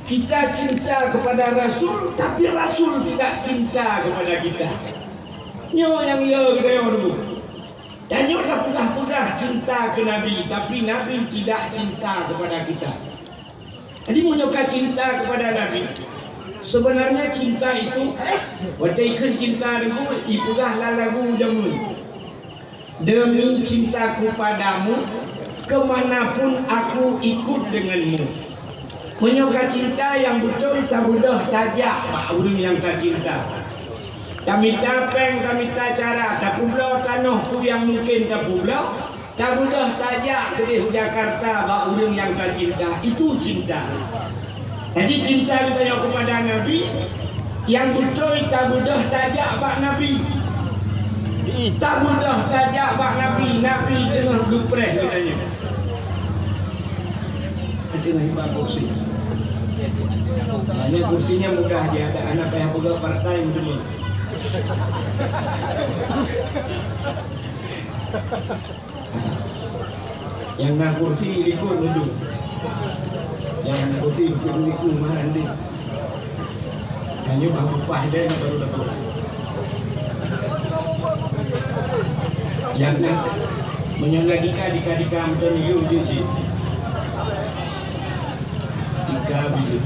Kita cinta kepada Rasul, tapi Rasul tidak cinta kepada kita. Nyo yang kita dulu. Dan nyo dah pegah-pegah cinta ke Nabi, tapi Nabi tidak cinta kepada kita. Jadi menyuka cinta kepada Nabi. Sebenarnya cinta itu, wataikan cinta dengan ipegah lagu jamun. Demi cintaku padamu, kemanapun aku ikut denganmu. Menyuka cinta yang betul tak mudah tajak pak orang yang tak cinta. Kami tapeng, kami tak cara, tak pula tanahku yang mungkin tak pula, tak mudah tajak ke Jakarta pak orang yang tak cinta. Itu cinta. Jadi cinta kita kepada Nabi yang betul tak mudah tajak pak Nabi. Tak mudah tajak pak Nabi. Nabi tengah dupres katanya. Tengah hibah kursi. Hanya kursinya mudah dia ada anak yang pegang partai macam ni. Yang nak kursi ikut duduk. Yang nak kursi ikut marah nanti. Hanya baru upah dia baru dapat. Yang nak menyelagika dika macam ni you je. Tiga bilik.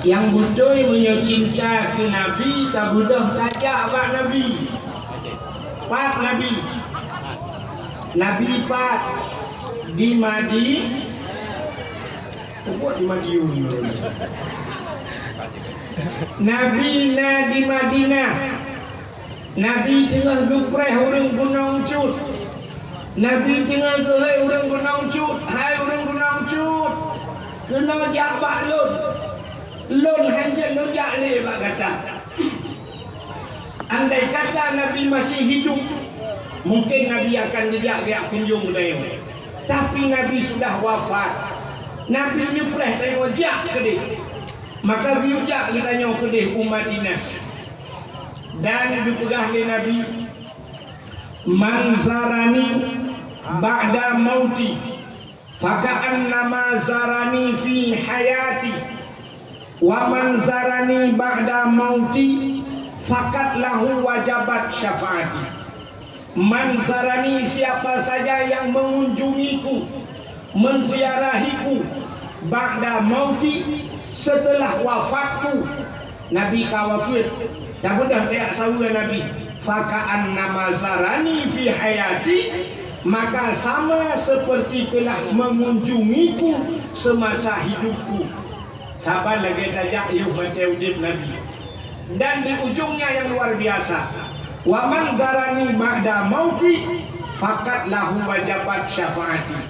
Yang betul mencinta ke Nabi tak mudah saja pak Nabi. Pak Nabi. Nabi pak di Madi. Buat di Madiun. Nabi di Madinah. Nabi tengah gepreh orang Gunung Cut. Nabi tengah gerai orang Gunung Cut. Hai orang Gunung Cut. Kena jabak lun. Lun hanya nujak le pak kata. Andai kata Nabi masih hidup, mungkin Nabi akan dia kunjung dia. Tapi Nabi sudah wafat. Nabi nyupreh tanya jak ke dia. Maka diujak dia tanya ke dia umat Madinah. Dan dipegah oleh Nabi, manzarani ba'da mauti faka'an nama zarani fi hayati wa manzarani ba'da mauti fakat lahu wajabat syafaati. Manzarani siapa saja yang mengunjungiku, menziarahiku ba'da mauti setelah wafatku. Nabi kawafir tak mudah tak sawa Nabi. Faka'an nama zarani fi hayati, maka sama seperti telah mengunjungiku semasa hidupku. Sabar lagi tajak yuk matewdib Nabi. Dan di ujungnya yang luar biasa, wa man zarani ba'da mauti fakat lahu wajabat syafaati.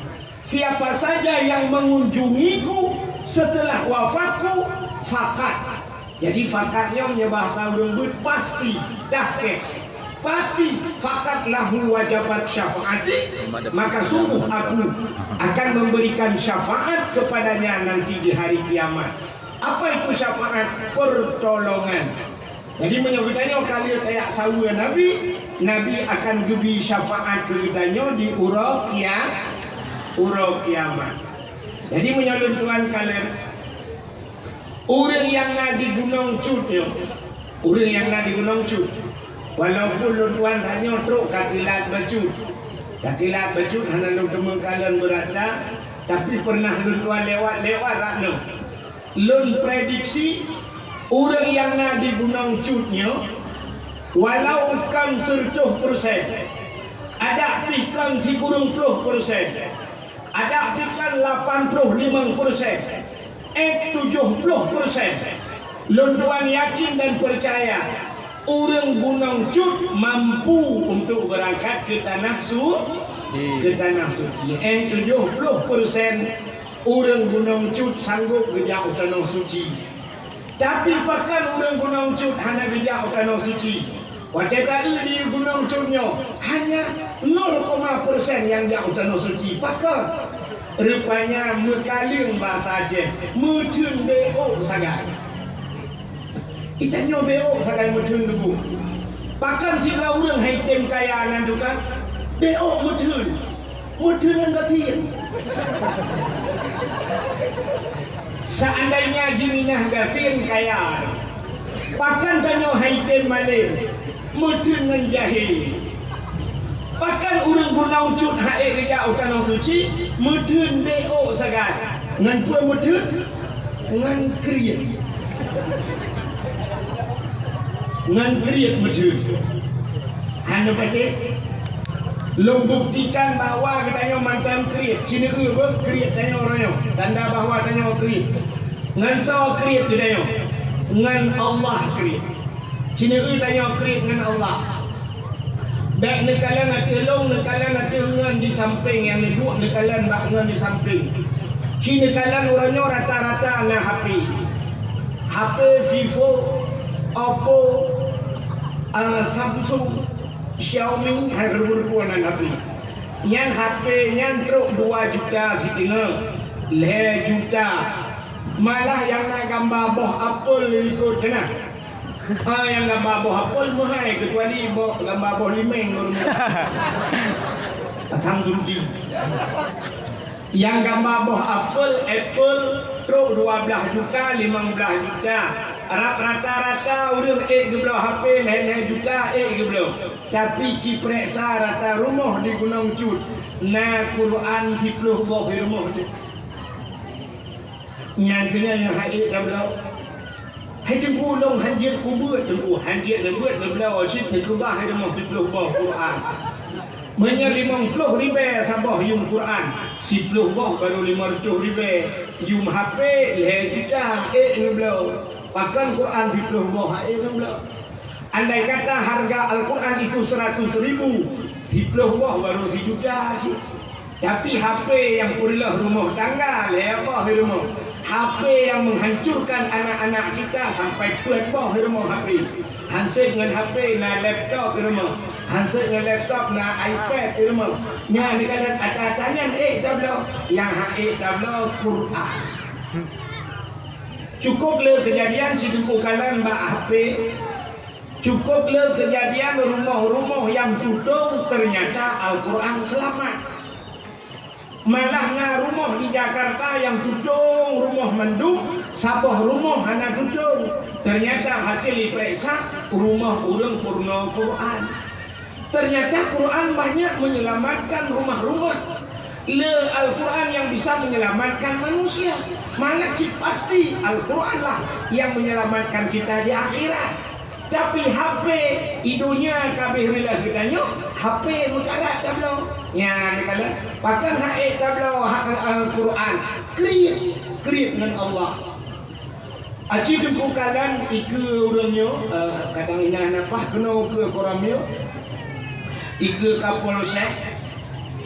Siapa saja yang mengunjungiku setelah wafatku, fakat. Jadi fakatnya bahasa lembut pasti, dah kes. Pasti fakat lahu wajabat syafaati, maka sungguh aku akan memberikan syafaat kepadanya nanti di hari kiamat. Apa itu syafaat? Pertolongan. Jadi menyebutnya kali kayak sawa Nabi, Nabi akan beri syafaat kepadanya di urau kiamat. Jadi menyebut Tuhan kalian, orang yang nak di Gunung Cut, orang yang nak di Gunung Cut, walaupun Tuhan hanya teruk katilat bacut, hanya lu teman kalian berada, tapi pernah Tuhan lewat rakna. Lun prediksi orang yang nak di Gunung Cutnya, walau kan 100%, ada pikan 90%, ada pikan 85%. 70%. Lun Tuhan yakin dan percaya orang Gunung Cut mampu untuk berangkat ke tanah suci. 70% orang Gunung Cut sanggup kerja tanah suci. Tapi pakan orang Gunung Cut hanya kerja tanah suci. Waktu tadi di Gunung Cutnya hanya 0,% yang jauh tanah suci. Pakan Rupanya mekaling bahasa je mutun beo sagai. Itanyo beo sagai mutun dulu. Pakan si orang hai tem kaya nan tu kan. Beo mutun. Mutun yang gatiin. Seandainya jiminah gatiin kaya. Pakan tanyo hai tem malin. Mutun ngan jahil. Pakan urang gunau cut hae kerja utanau suci mudun beo sagat ngan pua mudun ngan kriet mudun hanya pakai lo buktikan bahawa katanya mantan kriet cina kriet tanya orangnya tanda bahawa tanya kriet ngan saw kriet katanya ngan Allah kriet cina tanya kriet ngan Allah. Baik nekalan acelong, nekalan acelongan di samping yang duduk nekalan bakngan di samping. Cina nekalan orangnya rata-rata na HP. HP Vivo, Oppo, Samsung, Xiaomi harga berpuan na HP. Yang HP yang truk 2 juta setengah, 5 juta. Malah yang nak gambar boh Apple ikut kena. Yang gambar boh Apple mahal kecuali boh gambar boh limeng Samsung. Yang gambar boh Apple truk 12 juta 15 juta. Rata-rata orang ke belah HP lain juta ke belah. Tapi cipresa rata rumah di Gunung Cut na Quran 10 boh di rumah tu. Yang kena yang hadir dah belah. Hai tengku long hanjir kubur tengku hanjir lebut belau asyik nekubah hai demah 10 bah Quran. Menyelimang 50 ribu sabah yum Quran. 10 bah baru 500 ribu. Yum HP leh juta belau. Pakan Quran 10 bah belau. Andai kata harga Al-Quran itu 100 ribu, 10 bah baru 1 juta sih. Tapi HP yang pula rumah tangga leh apa rumah. HP yang menghancurkan anak-anak kita sampai perbah rumah HP. Handset dengan HP na laptop rumah. Handset dengan laptop na iPad rumah. Nya ni kadang ada tanya tablo yang tablo Quran. Cukup le kejadian ciduku kalan mbak HP. Cukup le kejadian rumah-rumah yang tutung ternyata Al-Quran selamat. Malah na rumah di Jakarta yang tudung rumah mendung, sabah rumah hana tudung. Ternyata hasil diperiksa rumah orang purna Quran. Ternyata Quran banyak menyelamatkan rumah-rumah. Le Al-Quran yang bisa menyelamatkan manusia. Malah pasti Al-Quran lah yang menyelamatkan kita di akhirat. Tapi HP idunya kabeh rilah kitanya HP mekarat tablo. Ya dikala pakan haid tablo Al-Quran kriit dengan Allah. Aci dukukalan ike urangnya kadang inah napah kena ke koramnya. Ike kapolsek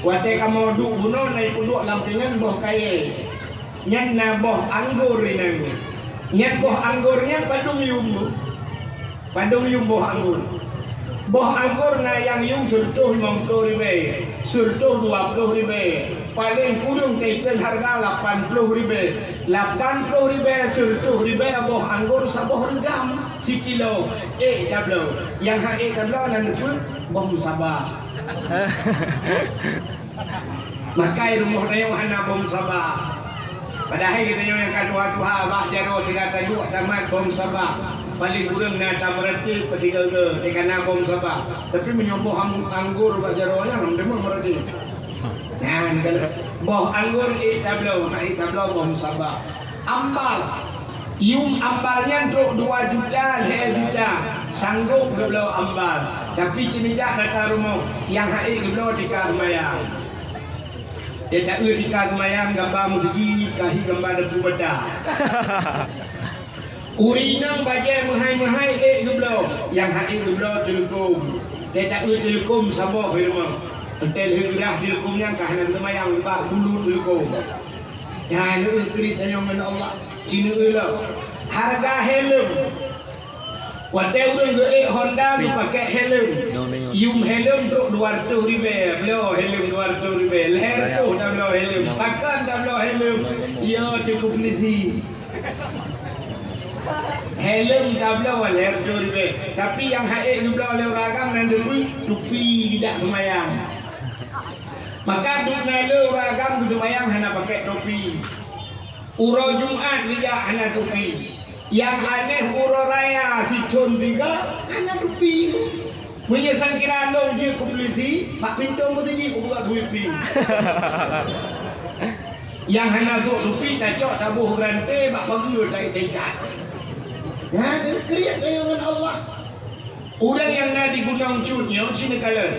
wate kamu duk buno naik puduk lampingan boh kaya. Nyan na boh anggur ini. Nyan boh anggurnya padung yumbu. Padung yung boh anggur. Boh anggur na yang yung surtuh 50 ribu, surtuh 20 ribu. Paling kurang kaitan harga 80 ribu. 80 ribu surtuh ribu boh anggur saboh regam si kilo. Tablo. Yang hae tablo nan pun boh sabah. Makai rumah na yung hana boh sabah. Padahal kita yang kadua-dua bah jaro tidak tajuk tamat boh sabah. Paling kurang na tamarati patiga ke tekana bom sabah. Tapi menyoboh anggur bak jaronya ham demang marati. Nah, kalau boh anggur tablo bom sabah. Ambal. Yung ambalnya untuk 2 juta, 5 juta. Sanggup geblo ambal. Tapi cimijak data rumah yang hai geblo di Karmayang. Dia tak di Karmayang gambar musji kahi gambar debu bedah. Urinang bajai mahai-mahai geblo yang hadir geblo telekom. Dia tak telekom sabah firma. Hotel hijrah telekomnya kahanan temayang bak dulu telekom. Ya lu cerita yang mana Allah Cina ulah. Harga helm Waktu orang ke Honda tu pakai helm. Yum helm tu 200 ribu. Belo helm 200 ribu. Leher tu dah belo helm. Pakan dah belo helm. Ya cukup polisi. Helm dah belo leher 200 ribu. Tapi yang haik tu belo oleh ragam dan tupi tidak semayang. Maka duk nala ragam tu semayang hanya pakai topi. Uro Jumat dia hanya topi. Yang aneh uro raya Cicon juga hanya topi. Menyesal kira long dia ke polisi, Pak Pintu mesti dia buat topi. Yang hanya sok topi tak cok tabuh rantai bak bagi tak tingkat. Ya, dia kriat dengan Allah. Orang yang nak di Gunung Cutnya Cina Kala.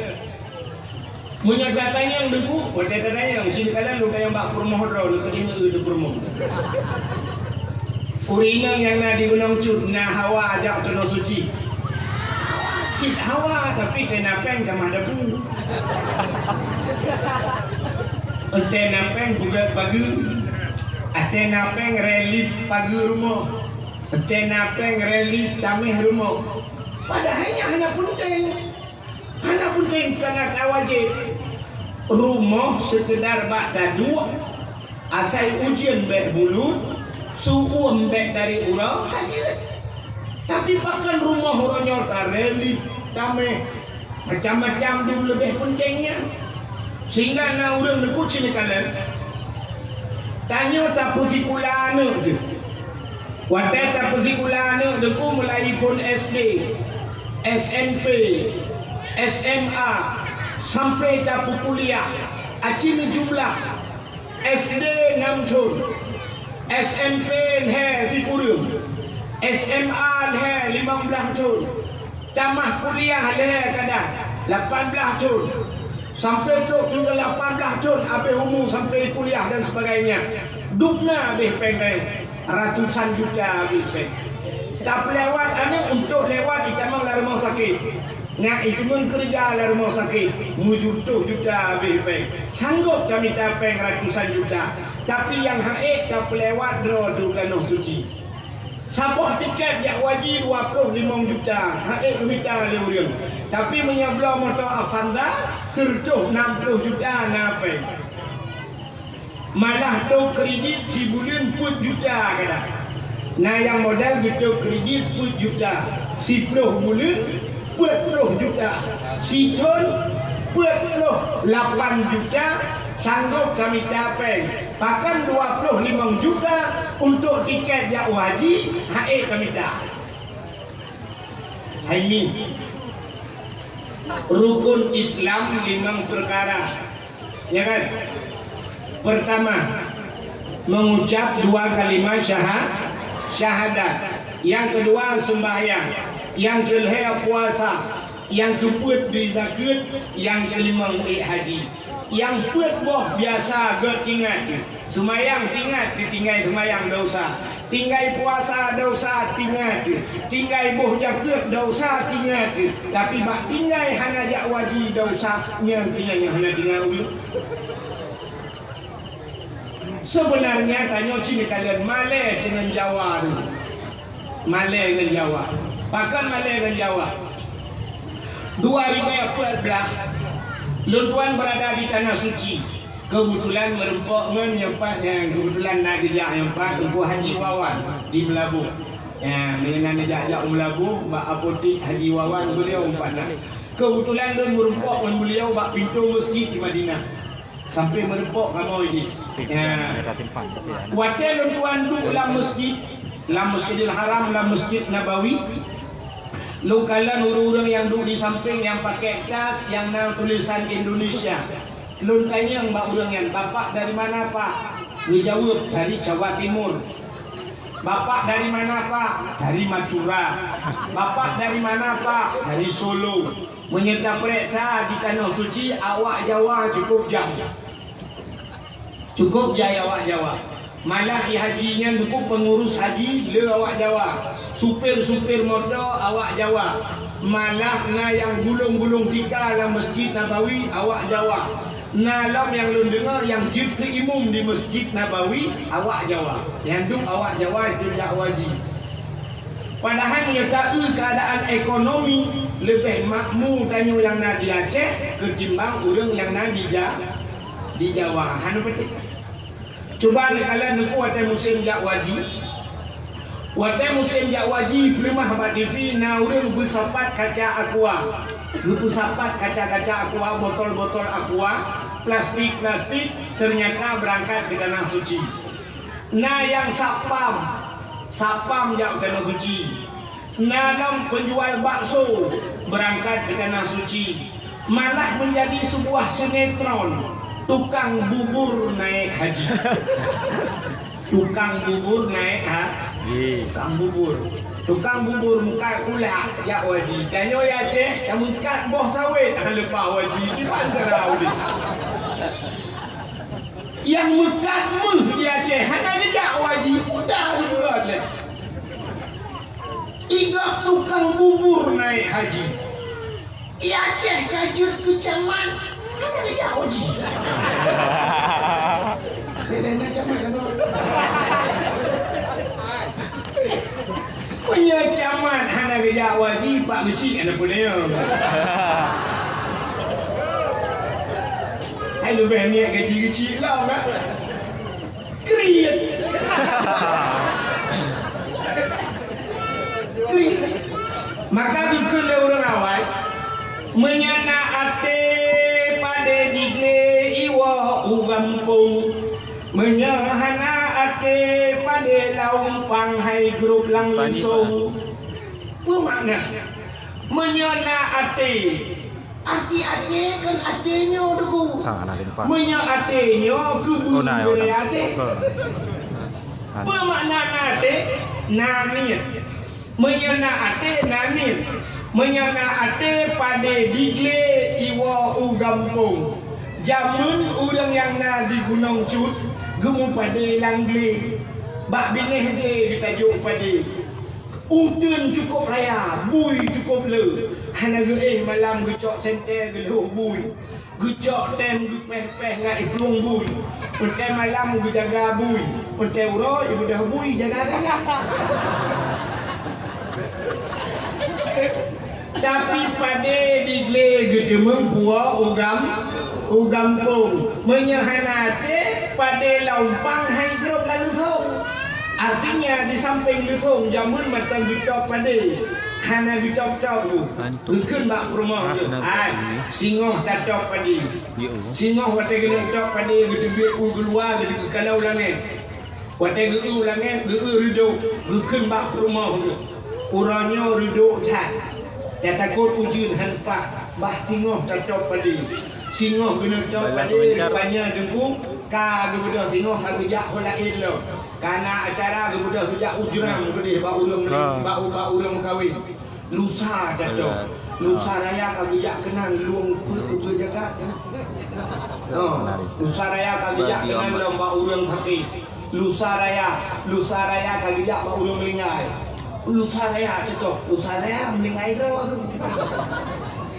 Menyatakan yang debu, katanya yang Cina Kala lu yang bak permoh ro lu kedina tu permoh. Urina yang nak di Gunung Cut na hawa ajak tu no suci. Cik hawa tapi kena peng ke mah debu. Antena peng juga pagi. Antena peng relief pagi rumah. Antena peng relief tamih rumah. Padahalnya hanya penting. Hanya penting sangat wajib. Rumah sekedar bak dadu. Asal ujian bek bulut. Suku embek dari urang, tapi bahkan rumah orangnya relief, tameh macam-macam dulu lebih pentingnya. Sehingga nak orang nekut sini kalian tanya tak puji pula anak je. Wadah tak puji pula anak deku mulai pun SD, SMP, SMA sampai tak kuliah. Acim jumlah SD 6 tahun. SMP he Fikurium, SMA he 15 tahun, tamah kuliah he kadang 18 tahun, sampai tu 18 tahun habis umur sampai kuliah dan sebagainya. Dukna habis peng ratusan juta habis peng. Tak lewat anak untuk lewat di kamang lah rumah sakit. Nak itu kerja lah rumah sakit, mujutuh juta habis peng. Sanggup kami tak peng ratusan juta. Tapi yang haid tak pelewat draw tu kena suci. Sabah tiket yang wajib 25 juta. Haid minta lewat. Tapi menyablah motor Avanza sertuh 60 juta napai. Malah tu kredit si bulan put juta kata. Nah yang modal gitu kredit put juta. Si 10 bulan put 10 juta. Si ton put 8 juta. Sanggup kami dapat bahkan 25 juta untuk tiket yang wajib haid kami tak. Ini rukun Islam 5 perkara, ya kan? Pertama, mengucap 2 kalimat syahadat. Yang kedua sembahyang. Yang kelima puasa. Yang keempat zakat. Yang kelima haji. Yang buat biasa gak tinggal semayang tinggal semayang dosa, tinggal puasa dosa tinggal boh jaket dosa tapi bak tinggal hanya jak wajib dosa yang hanya tinggal ulu. Sebenarnya tanya sini kalian Malay dengan Jawa tu, Malay dengan Jawa, bahkan Malay dengan Jawa 2014 Luntuan berada di tanah suci. Kebetulan merempok menyempatnya. Kebetulan nak dijak nyempat Engkau Haji Wawan di Melabuh. Ya, dengan dijak Melabuh Bak apotik Haji Wawan beliau empat nak. Kebetulan Lun merempok dengan beliau Bak pintu masjid di Madinah. Sampai merempok kamu ini. Ya. Waktu luntuan duduk dalam masjid, dalam Masjidil Haram, dalam Masjid Nabawi. Lu kalian orang-orang yang duduk di samping yang pakai tas yang nama tulisan Indonesia. Lu tanya mbak orang yang bapak dari mana pak? Dia jawab dari Jawa Timur. Bapak dari mana pak? Dari Madura. Bapak dari mana pak? Dari Solo. Menyerta periksa di tanah suci awak Jawa cukup jauh. Cukup jaya awak Jawa. Malah di hajinya dukung pengurus haji le awak Jawa. Supir-supir motor awak Jawa. Malah na yang gulung-gulung tika dalam Masjid Nabawi awak Jawa. Nalam yang lu dengar yang jibti imum di Masjid Nabawi awak Jawa. Yang duk awak Jawa itu tidak wajib. Padahal menyertai keadaan ekonomi lebih makmur tanya yang nak di Aceh ketimbang orang yang nak di Jawa. Hana betul. Cuba kalian nak waktu musim jak wajib. Waktu musim jak wajib primah abad TV na orang bersapat kaca aqua. Bersapat kaca-kaca aqua, botol-botol aqua, plastik-plastik ternyata berangkat ke tanah suci. Nah yang sapam jak tanah suci. Nanam penjual bakso berangkat ke tanah suci. Malah menjadi sebuah sinetron. Tukang bubur naik haji. Tukang bubur naik haji. Tukang bubur muka kulak jak wajib. Tanya ya Aceh, yang muka boh sawit akan lepas wajib. Di pantarau ni. Yang mekat di Aceh hanya jak wajib. Udah juga je. Iga tukang bubur naik haji. Di Aceh kajut kecaman. Hanya jak wajib. Bedanya caman kan? Punya caman hanya jak wajib pak kecil ada punya. Hai lebih ni gaji kecil lah kan? Kriat. Maka dikul orang awal menyana ate pada digle iwa ugampung menyahana ate pada laumpang hai grup lang lisung. Apa makna? Menyana ate. Arti Aceh kan Acehnya dulu. Menyana atenya ke bumi Aceh. Apa makna ate? Namir. Menyana ate namir. Menyana ate pada digle iwa ugampung. Jamun orang yang na di Gunung Cut gemu pada langle. Bak bineh dia ditajuk pada udun cukup raya, bui cukup le. Hana ge malam gecok senter geluh bui. Gecok tem gepeh-peh ngai pelung bui. Pentai malam ge jaga bui. Pentai uro ibu dah bui jaga raya. Tapi pada digle gejemeng buah ugampung menyahanate pada laumpang hai grup lalu song. Artinya di samping lusung jamun matang gicok pada hana gicok-cok tu. Mungkin bak rumah tu. Singoh cacok pada. Singoh wate kena cok pada gedebek keluar gedebek kalau langit. Wate geu langit geu riduk geukeun bak rumah tu. Uranya riduk cat. Dia takut ujun hanpak bah singoh cacok pada. Singoh kena cok pada banyak jengkung. Ka gebudah singoh lagu jak holain lo. Karena acara gebudah jak ujram gede ba urang kahwin. Lusa jatuh. Lusa raya ka jak kenan luang ku jaga. Lusa raya ka jak kenan luang ba urang sakit. Lusa raya ka jak ba urang melingai. Lusa raya jatuh. Lusa raya melingai ro.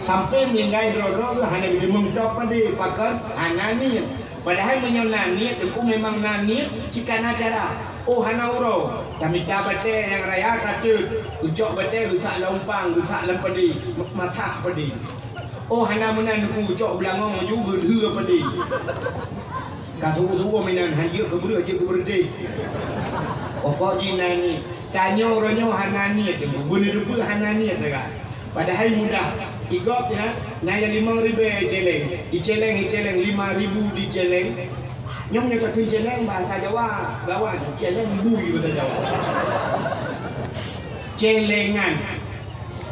Sampai melingai ro hanya di mengcok pada pakai anani. Padahal menyonani itu memang nani jika acara. Oh hanauro, kami tak baca yang raya katut, ucok baca rusak lompang, rusak lempadi, masak padi. Oh hana menan ucok belangong juga hư padi. Katu menan hanya kemudian je keberdi. Pokok jinani, tanya orangnya hanani itu, bener-bener hanani itu kan. Padahal mudah. Igop ya, naya 5,000 celeng. Celeng 5,000 di celeng. Nyong nyata celeng bahasa Jawa, gawan celeng bui bahasa Jawa. Celengan.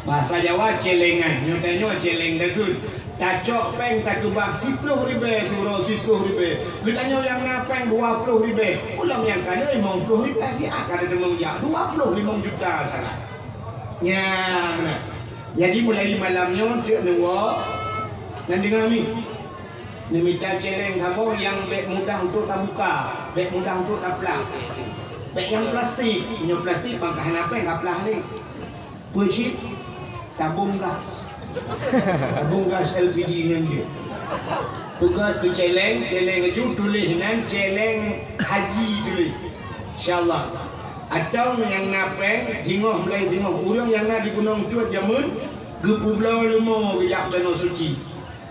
Bahasa Jawa celengan. Nyatanya celeng dagun. Tacok peng tak kebak 10,000 suruh 10,000. Getanya yang napeng 20,000. Ulang yang kana 50,000 lagi akan ada mengjak 25 juta salah. Ya benar. Jadi mulai malamnya dia nunggu dan dengan ni minta celeng kamu yang beg mudah untuk terbuka, beg mudah untuk terpelah. Beg yang plastik, punya plastik pangkahan apa yang terpelah ni? Pucit, tabung gas LPG yang dia. Tugas ke celeng itu tulis nan celeng haji tulis. InsyaAllah. Atau yang napeng singoh belai singoh urang yang na di gunung cuat jamun ge publo lemo gejak tanah suci.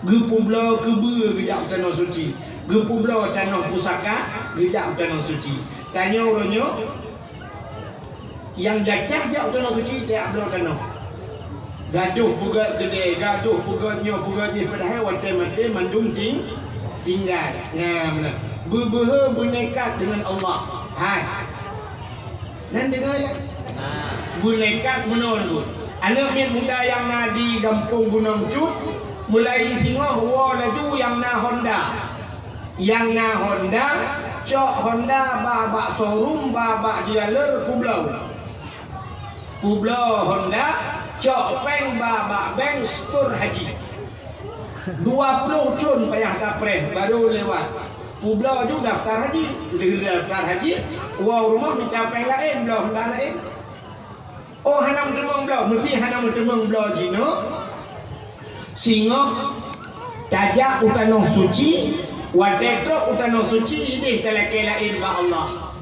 Ge publo kebe gejak tanah suci. Ge publo tanah pusaka gejak tanah suci. Tanya orangnya yang jajah jak tanah suci tak ablo tanah. Gaduh pugat kedai, gaduh pugatnya pugatnya padahal watai mati mandung tinggal. Ya benar. Berbeha bernekat dengan Allah. Hai. Dan dengar ya. Bernekat menolak. Anak muda yang na di kampung Gunung Cut mulai singoh wa laju yang na Honda. Yang na Honda, cok Honda babak showroom babak dealer Pulau. Pulau Honda, cok peng babak bank store haji. 20 tahun payah kapreh baru lewat. Pulau tu daftar haji, daftar haji. Wow rumah minta peng lain, belah Honda lain. Oh hanam temung belah, mesti hanam temung belah jino. Singoh tajak utanong suci, wadetro utanong suci ini teleke lain ba Allah.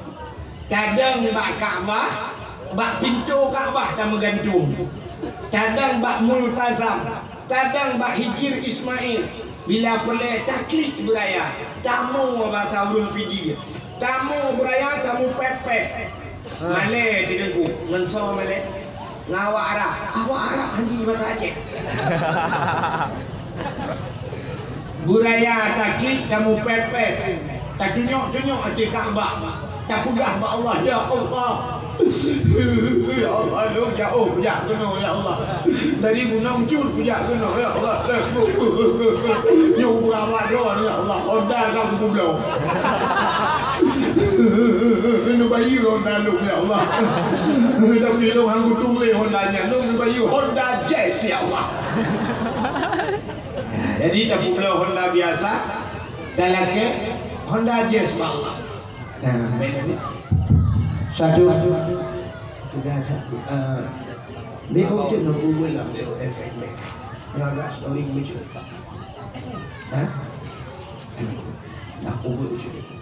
Kadang bak Kaabah, bak pintu Kaabah tak menggantung. Kadang bak multazam, kadang bak hijir Ismail. Bila boleh taklid beraya, tamu bahasa urung pidi. Tamu beraya, tamu pepet. Malay tidengku, menso Malay. Ngawak Arab, awak Arab handi bahasa Aceh. Beraya taklid, tamu pepet. Tak tunjuk-tunjuk Aceh Kaabah. Tak pegah ba Allah, ya Allah. Ya Allah, lu jauh pejak kena ya Allah. Dari Gunung Cut pejak kena ya Allah. Yo berawat doa ya Allah. Honda kamu pulau. Kena bayi Honda lu ya Allah. Tapi lu hanggu tunggu Hondanya. Lu bayi Honda Jazz ya Allah. Jadi tak pulau Honda biasa. Dalam ke Honda Jazz ba Allah. Nah, ini satu tiga satu. Beo je nak buat lah beo efek mek. Naga story macam tu. Hah? Nak buat macam tu.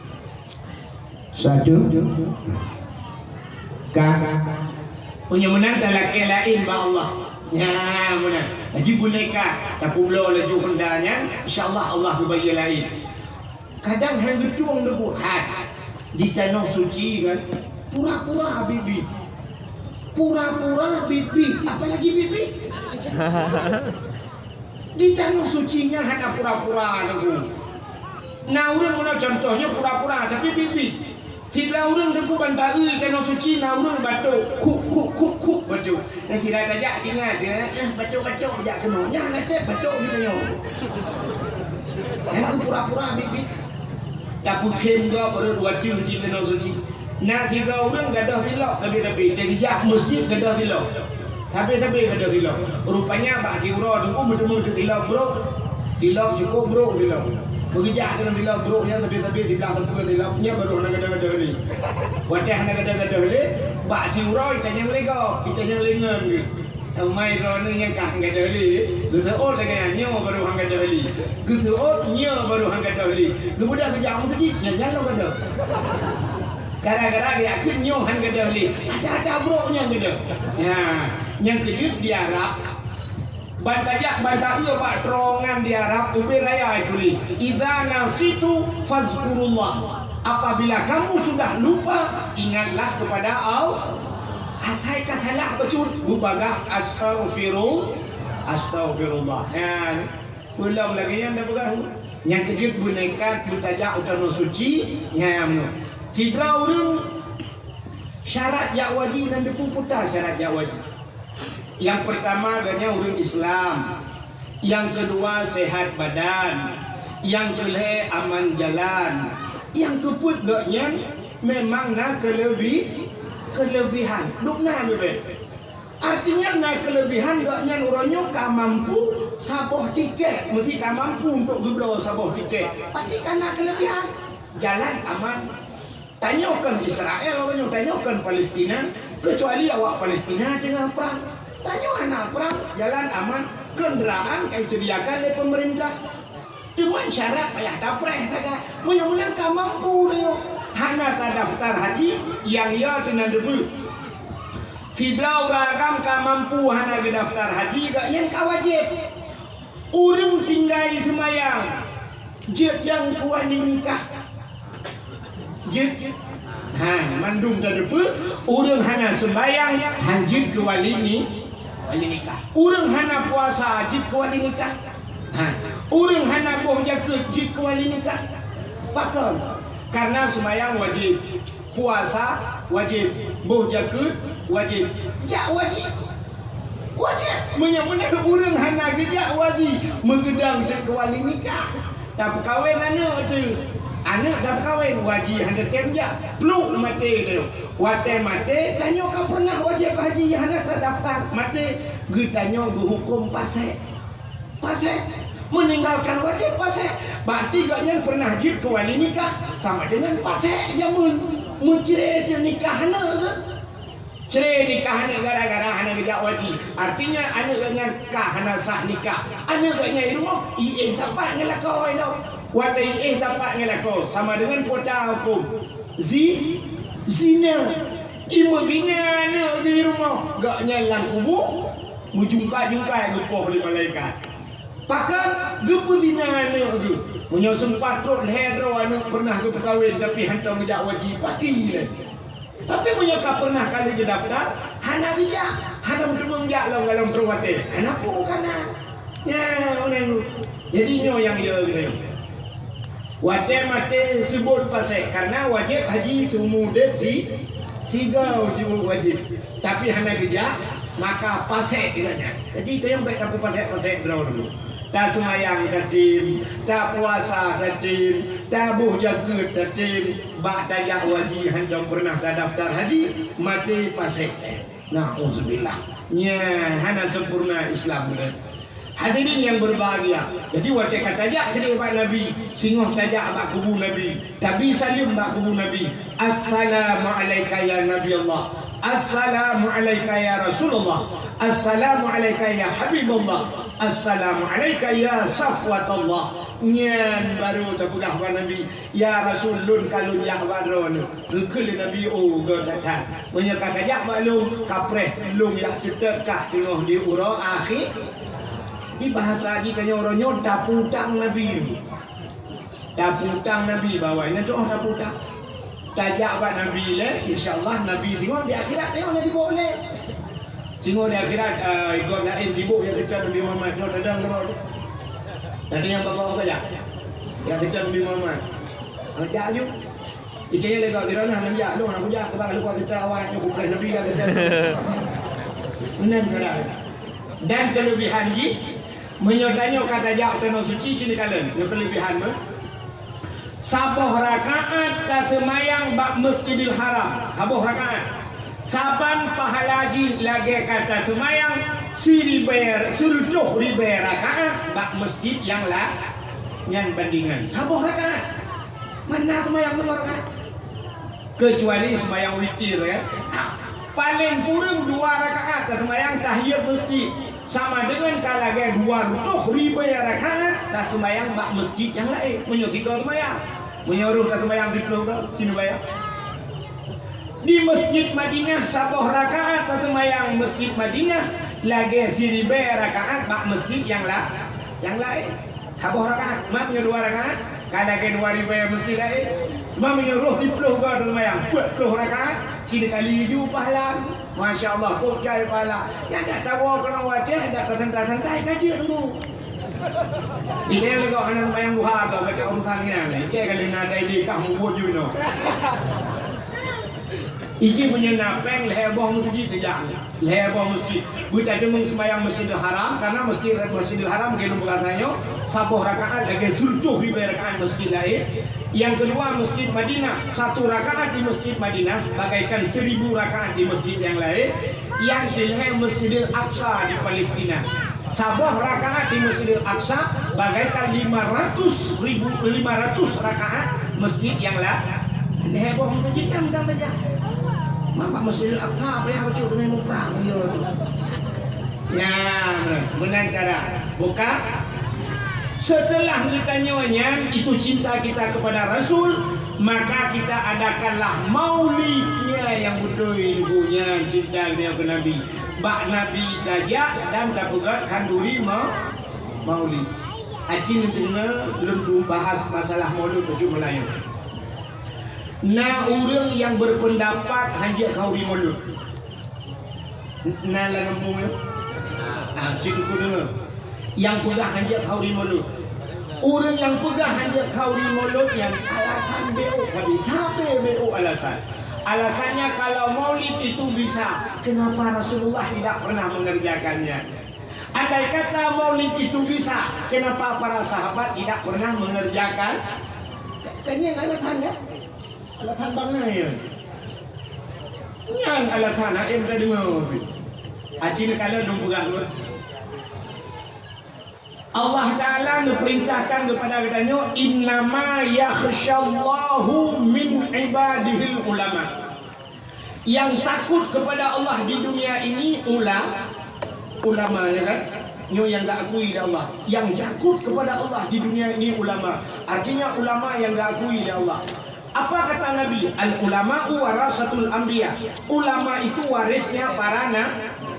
Satu. Kakak. Punya menang tak laki lain ba Allah. Ya menang. Lagi boneka tak pulau laju hendanya. InsyaAllah Allah berbayar lain. Kadang hang gedung debu hat. Di tanah suci kan pura-pura bibi, pura-pura bibi, apalagi bibi di tanah sucinya hanya pura-pura nunggu. Nah orang mana contohnya pura-pura tapi bibi sila orang nunggu bantai tanah suci nah orang batuk kuk batuk dan sila tajak singa dia batuk jak kemonya nanti batuk gitu yo yang pura-pura bibi. Tapi kemga baru dua jam di tanah suci. Nak tiga orang gadah silap tapi jadi jah masjid gadah silap. Tapi gadah silap. Rupanya bak siura tu betul silap bro. Silap cukup bro silap. Berjak dengan silap bro nya tapi di belakang tempat silapnya baru nak gadah ni. Watah nak gadah ni. Bak siura tanya mereka, tanya lengan ni. Mai rona yang kah gadah ni. Geut dengan nyo baru hang gadah ni. Geut nyo baru hang gadah ni. Lu budak kerja masjid nyala gadah. Gara-gara dia akun nyo hang gadah ni. Ada bro nya gadah. Ya, yang kejut di Arab. Bantajak bantai bak terongan di Arab ubi raya itu ni. Idza nasitu fazkurullah. Apabila kamu sudah lupa, ingatlah kepada Allah. Atai katalah becut bubagah astagfirullah. Ya, belum lagi yang dah pegang. Yang kejut boneka tutajak utama suci. Ya, fibra urang syarat jak wajib dan depu putar syarat jak wajib. Yang pertama adanya urang Islam. Yang kedua sehat badan. Yang kelih aman jalan. Yang keput gaknya memang nak kelebihan. Lukna bebe. Artinya nak kelebihan gaknya orangnya ka mampu saboh tiket, mesti ka mampu untuk geblo saboh tiket. Pasti kana kelebihan. Jalan aman. Tanyakan Israel, orangnya tanyakan Palestina, kecuali awak Palestina tengah perang. Tanya anak perang, jalan aman, kendaraan kai sediakan oleh pemerintah. Cuma syarat payah dapreh taga. Munya-munya ka mampu dia. hana tak daftar haji yang ia kena debu. Fidau ragam ka mampu hana ke daftar haji gak yang ka wajib. Urang tinggal semayang. Jid yang kuali nikah. Jid mandung tak debu. Urang hana sembayang hanjid ke wali nikah. Urang hana puasa jid ke wali nikah. Urang hana boh jaket jid ke wali nikah. Pakon. Karena sembahyang wajib, puasa wajib, boh jaket wajib. Ya wajib. Wajib. Menyamanya urang hana gejak wajib megedang ke wali nikah. Tak kahwin anak tu. Anak dah kahwin wajib hana temja. Peluk mati tu. Wate mati tanya kau pernah wajib haji hana tak daftar. Mati ge tanya ge hukum pasal. Pasal meninggalkan wajib pasal. Berarti gaknya pernah haji ke wali nikah sama dengan pasal yang mencerai nikah hana ke? Cerai nikah hana gara-gara hana gejak wajib. Artinya anak gaknya kah hana sah nikah. Anak gaknya rumah dapat ngelakau tau. Watai dapat ngelakau sama dengan kota hukum. Zina. Ima bina anak di rumah. Gaknya lang kubur. Mujungka-jungka gepoh di malaikat. Pakan gepu zina anak ke. Punya sempat trot leher anak pernah ke perkahwin tapi hantar ngejak wajib pati lagi. Tapi punya pernah kali ke daftar hana bijak. Hana menjak dalam perwate. Hana pun kana. Ya, orang. Jadi nyo yang dia gitu. Wajib mati sebut pasal karena wajib haji semua dia sigau wajib. Tapi hana bijak maka pasal kiranya. Jadi itu yang baik aku pasal berau dulu. Tak semayang tatim, tak puasa tatim, tak buh jaga tatim, bak tajak wajib hendak pernah tak daftar haji, mati pasal. Na'udzubillah. Ya, hana sempurna Islam benar. Hadirin yang berbahagia. Jadi wajib tajak ke depan Nabi, singoh tajak bak kubu Nabi, tabi salim bak kubu Nabi. Assalamualaikum ya Nabi Allah. Assalamualaikum ya Rasulullah. Assalamualaikum ya Habibullah. Assalamualaikum ya Safwatullah. Nyan baru terpegah pada Nabi. Ya Rasulun kalau jahwaron. Rukul Nabi gotatan. Menyekat ajak maklum kapreh lung yak seterkah singoh di ura akhir. Di bahasa kita nyoronyot daputang Nabi. Daputang Nabi bawa ini tu daputang. Tajak pada Nabi le, insya-Allah Nabi tengok di akhirat tengok nanti boleh. Tengok di akhirat ikut lain sibuk yang kita Nabi Muhammad nak sedang terus. Nanti yang bawa saja. Yang kita Nabi Muhammad. Ajak ju. Ikenya le kau dirana Nabi ya, lu nak puja kepada lu kita awak yang bukan Nabi kata. Benar saudara. Dan kelebihan ji menyodanya kata jak tanah suci cini kalian. Yang kelebihan ber sabuh rakaat tak semayang bak Masjidil Haram. Sabuh rakaat. Saban pahalaji lagi kata semayang siriber suruh riber rakaat bak masjid yang bandingan. Sabuh rakaat. Mana semayang dua rakaat? Kecuali semayang witir ya. Paling kurang 2 rakaat tak semayang tahiyat masjid. Sama dengan kalage 200,000 rakaat tak sembahyang bak masjid yang lain. Menyuruh sembahyang. Menyuruh tak sembahyang di pulau sini bayar. Di Masjid Madinah 10 rakaat tak sembahyang Masjid Madinah lagi 1,000 rakaat bak masjid yang lain. 10 rakaat, mak menyuruh 2 rakaat, kalage 2,000 masjid lain. Mak menyuruh di pulau tak sembahyang 40 rakaat, sini kali ju pahala. Masya Allah, kok cari pahala. Yang tak tahu kena wajah, tak santai-santai kaji dulu. Ini yang kau anak bayang buha kau baca urusannya. Ini kali nadai di kamu wujud no. Iki punya napeng leher bawah masjid sejak leher bawah masjid. Buta cuma sembahyang Masjidil Haram karena Masjidil Haram kita berkatanya 10 rakaat lagi sultuh di rakaat masjid lain. Yang kedua Masjid Madinah 1 rakaat di Masjid Madinah bagaikan 1,000 rakaat di masjid yang lain. Yang di leher Masjidil Aqsa di Palestina 10 rakaat di Masjidil Aqsa bagaikan 500 rakaat masjid yang lain. Leher bawah masjid yang mudah saja. Mama Masjidil Aqsa apa yang kau dengan perang dia tu. Ya, benar cara. Buka. Setelah kita nyonya itu cinta kita kepada Rasul, maka kita adakanlah maulidnya yang betul ibunya cinta dia ke Nabi. Bak Nabi tajak dan tak pegat kanduri maulid. Acin tengah belum bahas masalah maulid baju Melayu. Na orang yang berpendapat hanya kauri maulid. Na la kampung ya. Acin ku dengar. Yang pegang hanya kauri maulid. Orang yang pegang hanya kauri maulid yang alasan BO kami. Sampai BO alasan. Alasannya kalau maulid itu bisa, kenapa Rasulullah tidak pernah mengerjakannya? Andai kata maulid itu bisa, kenapa para sahabat tidak pernah mengerjakan? Kayaknya alasannya, alasan bangai ya. Yang alasan, yang berada dengar. Acina kalau dong pegang dulu. Allah Ta'ala memerintahkan kepada katanya, innama yakhsyallahu min ibadihil ulama. Yang takut kepada Allah di dunia ini ulama ya kan? Yang tak akui Allah. Yang takut kepada Allah di dunia ini ulama. Artinya ulama yang tak akui Allah. Apa kata Nabi? Al ulama'u warasatul anbiya. Ulama itu warisnya para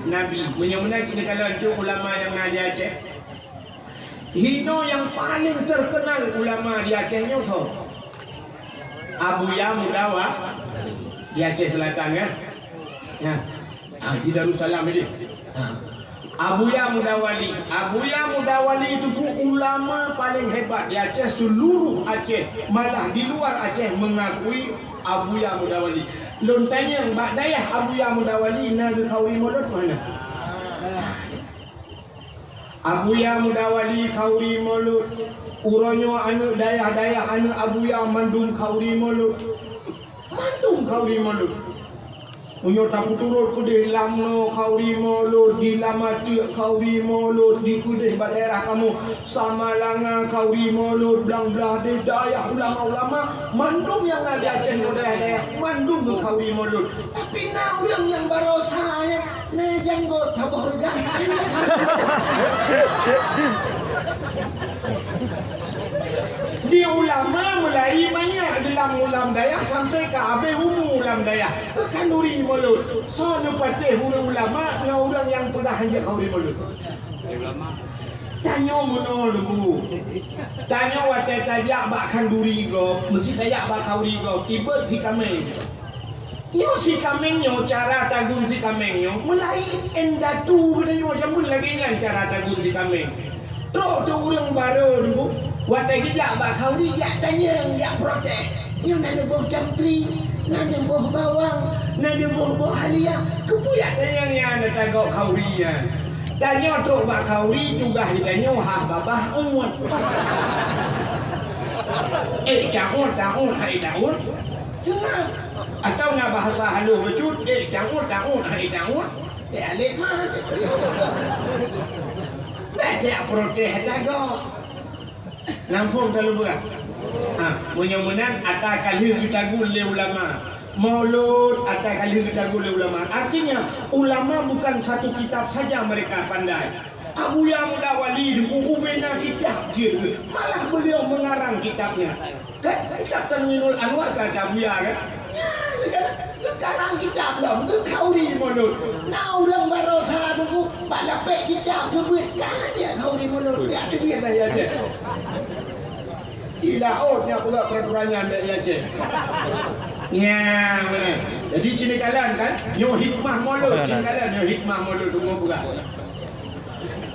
nabi. Menyamuna cina kalau itu ulama yang ngaji Aceh. Hino yang paling terkenal ulama di Acehnya so Abuya Mudawa di Aceh Selatan kan ya. Di Darussalam ini Abuya Mudawali. Abuya Mudawali itu ulama paling hebat di Aceh, seluruh Aceh, malah di luar Aceh mengakui Abuya Mudawali. Lontanya Mbak Dayah Abuya Mudawali nak kawi modot mana? Abuya Mudawali kauri mulut. Uronyo anu dayah-dayah anu Abuya mandum kauri mulut. Mandum kauri mulut. Unyo tak turut kudih lamno kauri mulut, di lamati kauri mulut, di kudih daerah kamu sama langa kauri mulut, belang-belah di dayah ulama-ulama mandum yang ada Aceh dayah-dayah mandum ke kauri mulut. Tapi nak orang yang baru saya na janggo taborga. Di ulama mulai banyak dalam ulam Dayak sampai ke abe umum ulam Dayak ke kanduri mulut. So nepatih ulama dengan orang yang pedah hanya kauri mulut. Tanya mana dulu. Tanya watai tajak bak kanduri go, mesti tajak bak kauri go. Tiba si kami. Yo si kamengnya cara tagun si kamengnya mulai endatu katanya macam lagi kan cara tagun si kameng. Terus tu orang baru dulu. Watai kita bak kauri dia tanya dia protes. Yo nak buah campli, nak buah bawang, nak buah halia. Kepuyak tanya ni ada tagak kauri ya. Tanya tu bak kauri juga ditanya hah babah umut. Daun hai daun. Jangan. Atau nak bahasa halus becut, daun hai daun. Alik mah. Baca protes tagak. Lampung kalau berat. Mudah-mudahan atas kali kita gule ulama. Maulud atas kali kita gule ulama. Artinya ulama bukan satu kitab saja mereka pandai. Abuya Mudawali ubena kitab dia. Malah beliau mengarang kitabnya. Kan kitab Tanwinul Anwar kata Abuya kan. Sekarang kitab lah, kauri mulut. Nah orang baru salah dulu, balapek kitab kebut kan dia kauri mulut. Ya cubit lah ya cik. Di lautnya pula peraturannya ambil ya cik. Ya benar. Jadi cina kalan kan, nyo hikmah mulut, cina kalan nyo hikmah mulut semua pula.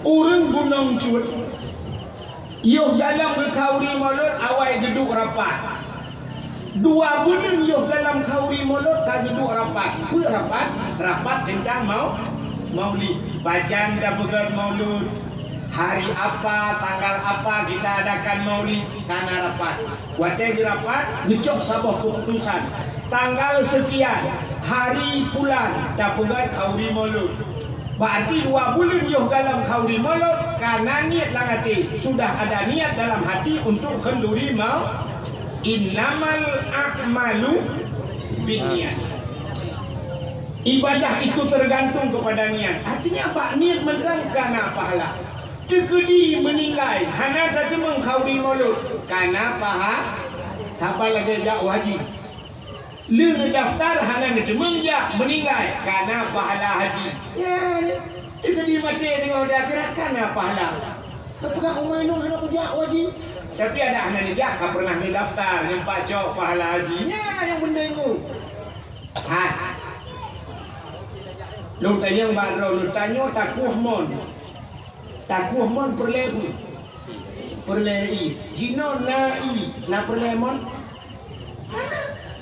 Orang gunung cut, yo dalam kauri mulut awal geduk rapat. 2 bulan yo dalam kauri mulut tak duduk rapat. Rapat tentang maulid. Bacaan dah pegang maulud. Hari apa, tanggal apa kita adakan maulid karena rapat. Watai rapat, ngecok sabah keputusan. Tanggal sekian, hari bulan dah pegang kauri maulud. Berarti 2 bulan yo dalam kauri maulud karena niat dalam hati. Sudah ada niat dalam hati untuk kenduri maulid. Innamal a'malu binniyat. Ibadah itu tergantung kepada niat. Artinya apa? Niat mendatangkan pahala. Tekedi menilai hana tadi mengkauri mulut karena Tapal lagi jak haji. Lu daftar hana ngedemeng jak meninggal karena pahala haji. Ya, itu di mati tengok dia gerakan pahala. Apakah umai nu hana jak haji? Tapi ada hana jak ka pernah ngedaftar nampak cok pahala haji. Ya, yang benda itu. Lu tanya baru lu tanya takuh mon. Takuh mon perlebu. Perlei. Jino nai na perlemon.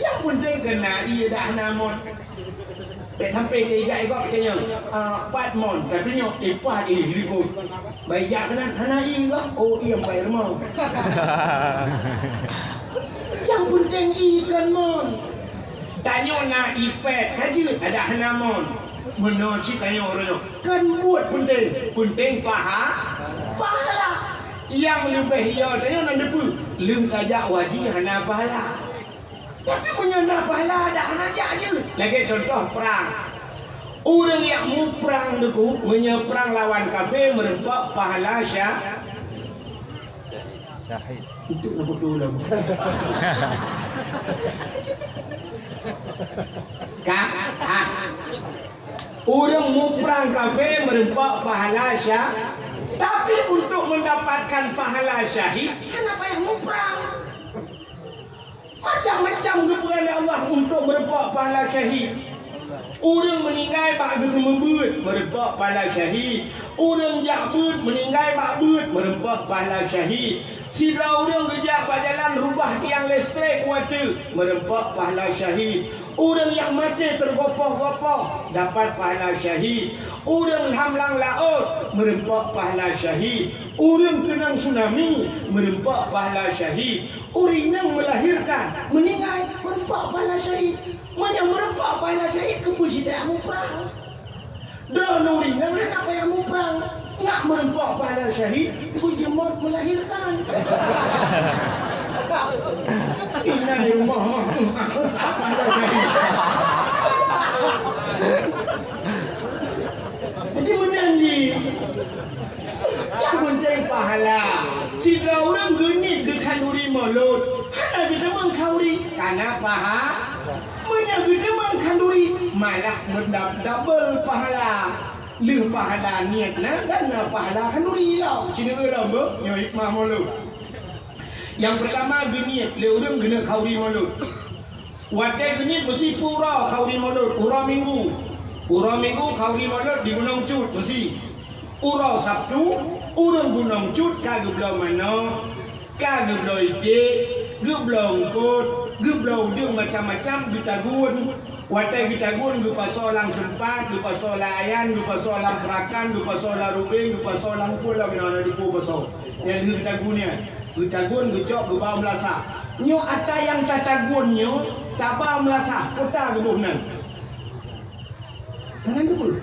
Yang penting kena ia dah namon. Sampai dia jai kau tanya pat mon. Katanya pat ini likut. Baik jak kena hana ing kau. Oh ia bayar mon. Yang penting ikan mon. Tanya na ipet kaji ada hana mon. Menurut si tanya orang kan buat penting pahala yang lebih ia tanya nak depu lem kajak wajib hana pahala tapi punya nak pahala ada hana je lagi contoh perang orang yang mau perang deku menyeperang lawan kafir merempak pahala syahid itu nak betul lah orang mau perang kafir merempak pahala syahid. Tapi untuk mendapatkan pahala syahid, kenapa yang mau perang? Macam-macam keperluan Allah untuk merempak pahala syahid. Orang meninggal bak semembut merempak pahala syahid. Orang jakbut meninggal bak but merempak pahala syahid. Sila orang kerja berjalan rubah tiang listrik water merempak pahala syahid. Orang yang mati tergopoh-gopoh dapat pahala syahid. Orang hamlang laut merempak pahala syahid. Orang kena tsunami merempak pahala syahid. Orang yang melahirkan meninggal merempak pahala syahid. Yang merempak pahala syahid kepuji tak mau perang. Dan orang yang apa yang mau perang nak merempak pahala syahid kepuji maut melahirkan. Inna di rumah apa syahid. Jadi menjanji yang penting pahala. Sila orang genit ke kanduri mulut hana bisa mengkauri karena pahala menyebut mengkanduri malah double pahala. Lu pahala niatna dan pahala kanduri lah. Cina orang ber yo hikmah mulut. Yang pertama genit le orang kena kauri mulut. Watai genit mesti pura kauri mulut, pura minggu. Pura minggu kauri mulut di Gunung Cut mesti. Ura Sabtu, urang Gunung Cut kagak belau mana, kagak belau ije, gak belau ngkut, gak belau dia macam-macam gitagun. Watai gitagun gak pasolang tempat, gak pasolang ayan, gak pasolang perakan, gak pasolang rubing, gak pasolang pula mana di pasol. Yang gitagunnya, gitagun gecok gak bawa melasa. Nyo ada yang tatagunnya tak bawa melasa, kota gebuhnan. Jangan dulu.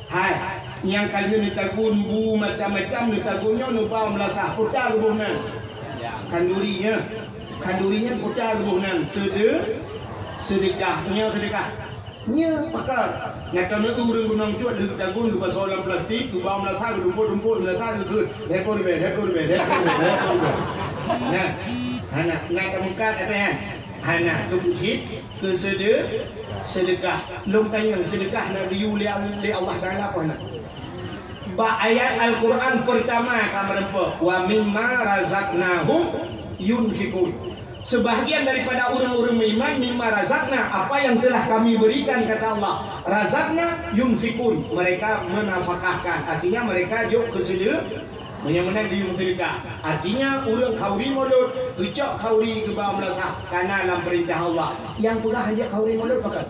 Hai, yang kalian ditagun bu macam-macam ditagunnya lupa melasa kota gebuhnan. Kandurinya kota gebuhnan. Sedekahnya. Nya pakar. Nak kena urang Gunung Cut ditagun lupa soalan plastik, lupa melasa rumput melasa ke. Hekor be. Nah, anak nak muka katanya. Anak kepucit ke sedekah. Long tanya sedekah Nabi li Allah Taala apa nak? Ba ayat Al-Quran pertama kamu rempuh wa mimma razaqnahum yunfikun. Sebahagian daripada orang-orang beriman mimma razaqna apa yang telah kami berikan kata Allah. Razaqna yunfikun. Mereka menafkahkan. Artinya mereka jauh ke menang di sedekah. Artinya orang kauri mulut, ucap kauri ke bawah melasa karena dalam perintah Allah. Yang pula hanya kauri mulut pakai.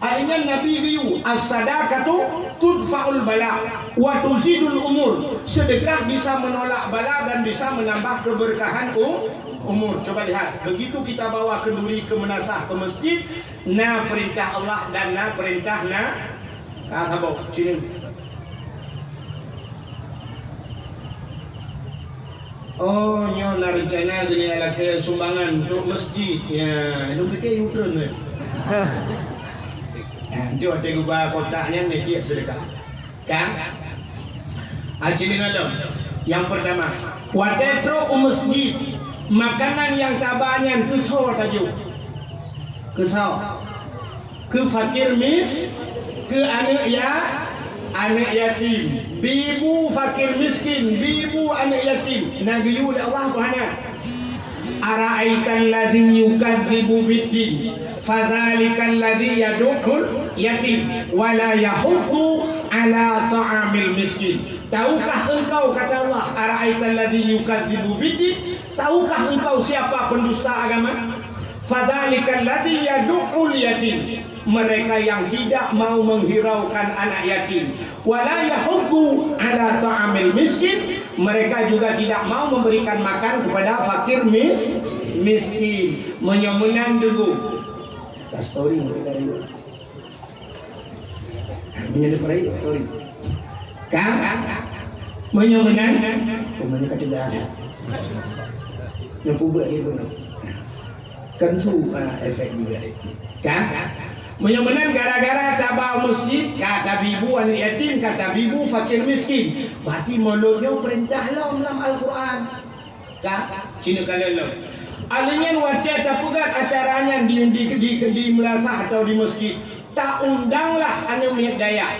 Artinya Nabi biu as-sadaqatu tudfa'ul bala wa tuzidul umur. Sedekah bisa menolak bala dan bisa menambah keberkahan umur. Coba lihat, begitu kita bawa kenduri ke menasah ke masjid, na perintah Allah dan na perintah na habaq. Sini. Oh, nyo na rencana dengan laki sumbangan untuk masjid. Ya, itu pakai Ukraine. Dia ada gubah kotaknya masjid sedekah. Kan? Acilin alam. Yang pertama, watetro masjid, makanan yang tabanyan kesau tajuk. Kesau. Ke fakir ke anak yatim. Bibu fakir miskin, bibu anak yatim. Nabi oleh Allah Tuhan. Ara'aital ladzi yukadzibu biddin fazalikal ladzi yad'ul yatim wa la yahuddu ala ta'amil miskin. Tahukah engkau, kata Allah, ara'aital ladzi yukadzibu biddin, tahukah engkau siapa pendusta agama? Fadzalikal ladzi yad'ul yatim, mereka yang tidak mau menghiraukan anak yatim. Wala yahuddu ala ta'amil miskin, mereka juga tidak mau memberikan makan kepada fakir miskin. Menyomenan dulu. Tak story mereka dulu. Menyada perai story. Kan? Menyomenan. Pemanya kata dah ada. Yang publik dia pun. Kan efek juga. Kan? Menyomenan gara-gara tabah masjid, kata bibu anak yatim, kata bibu fakir miskin. Berarti mulutnya perintah dalam Al-Quran. Kan? Cina kalau alanya wajah tapugat acaranya di melasah atau di masjid. Tak undanglah anu miat daya.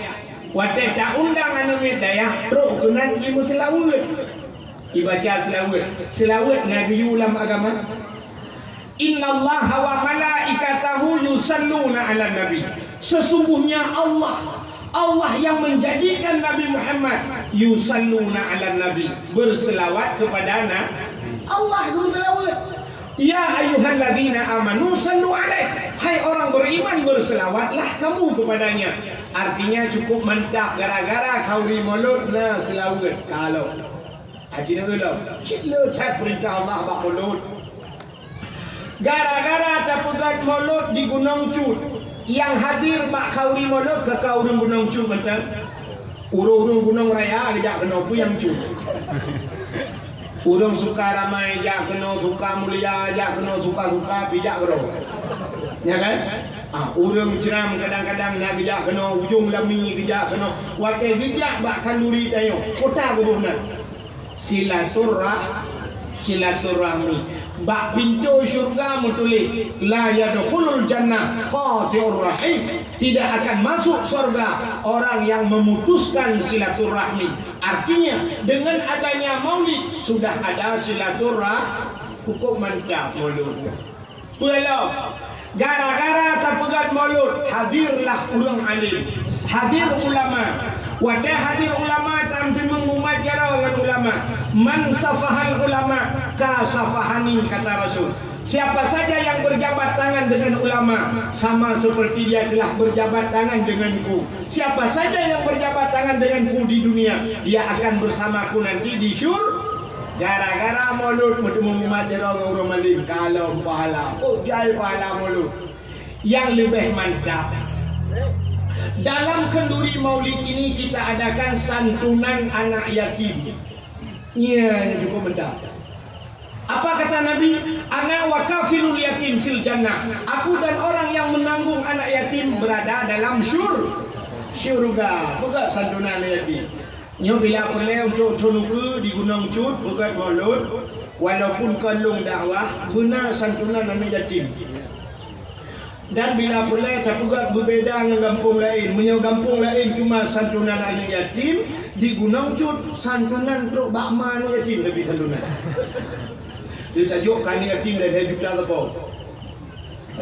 Wajah tak undang anu miat daya. Terus kenan ibu selawat. Dibaca selawat. Selawat Nabi ulam agama. Innallaha wa malaikatahu yusalluna ala nabi. Sesungguhnya Allah yang menjadikan Nabi Muhammad yusalluna ala nabi, berselawat kepada Allah berselawat. Ya ayyuhalladzina amanu sallu alaihi, hai orang beriman berselawatlah kamu kepadanya. Artinya cukup mantap gara-gara kauri mulut na selawat. Kalau ajina ulo cilo chat perintah Allah bak mulut. Gara-gara tapugat mulut di Gunung Cut, yang hadir bak kauri mulut ke kauri Gunung Cut macam urung-urung Gunung Raya ajak kena puyang Cut. Urung suka ramai ajak kena suka mulia, ajak kena suka-suka pijak bro. Ya kan? Urung jeram kadang-kadang nak ajak kena ujung lami, ajak kena wakil ajak bak kaluri tayo. Kota berbunan. Silaturahmi. Bak pintu syurga mutulis la yadkhulul jannah qati'ur rahim, tidak akan masuk surga orang yang memutuskan silaturahmi. Artinya dengan adanya maulid sudah ada silaturahmi. Cukup mantap mulut. Walau gara-gara tapegat mulut hadirlah urang alim, hadir ulama. Wadah hadir ulama tampil mengumat jara dengan ulama. Man safahal ulama ka safahani, kata Rasul. Siapa saja yang berjabat tangan dengan ulama sama seperti dia telah berjabat tangan denganku. Siapa saja yang berjabat tangan denganku di dunia, dia akan bersamaku nanti di syurga. Gara-gara mulut mengumat jara dengan orang alim. Kalau pahala, jai pahala mulut. Yang lebih mantap, dalam kenduri maulid ini kita adakan santunan anak yatim. Ya, cukup mantap. Apa kata Nabi? Ana wa kafilul yatim fil jannah. Aku dan orang yang menanggung anak yatim berada dalam syurga. Bukan santunan anak yatim. Nyo bila boleh untuk tunuku di Gunung Cut bukan maulud, walaupun kalung dakwah guna santunan anak yatim. Dan bila pula tapugat berbeza dengan kampung lain. Menyo kampung lain cuma santunan anak yatim, di Gunung Cut santunan truk bakma anak yatim lebih santunan. Dia tajuk anak yatim dah 2 juta apa.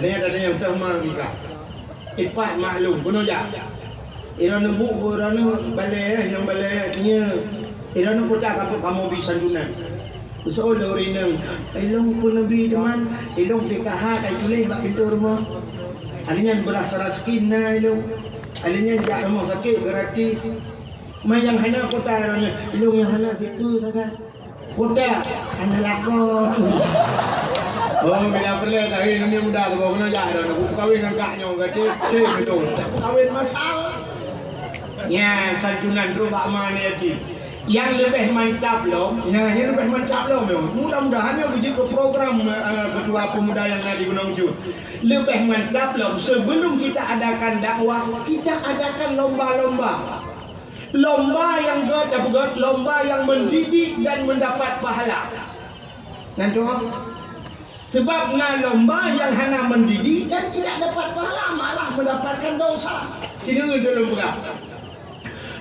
Ada yang utama kita. Ipat maklum bunuh ya. Irana bu irana balai yang balainya. Irana kota kamu bisa santunan. Seolah orang elong pun Nabi teman, elong PKH kai tulis bak pintu rumah. Alinya berasa raskin na elong. Alinya jak rumah sakit gratis. Mai yang hana kota orangnya, elong yang hana itu kan. Kota hana lakon. Oh, bila perlu hari ini mudah tu kena jak dah. Aku kahwin dengan kaknya gratis, betul. Kahwin masal. Ya, santunan tu bak mana yatim. Yang lebih mantap loh, yang lebih mantap loh, mudah-mudahan yang pergi ke program ketua pemuda yang ada di Gunung Cut. Lebih mantap loh, sebelum kita adakan dakwah, kita adakan lomba-lomba. Lomba yang lomba yang mendidik dan mendapat pahala. Nanti sebab lomba yang hanya mendidik dan tidak dapat pahala, malah mendapatkan dosa. Sini dulu lomba.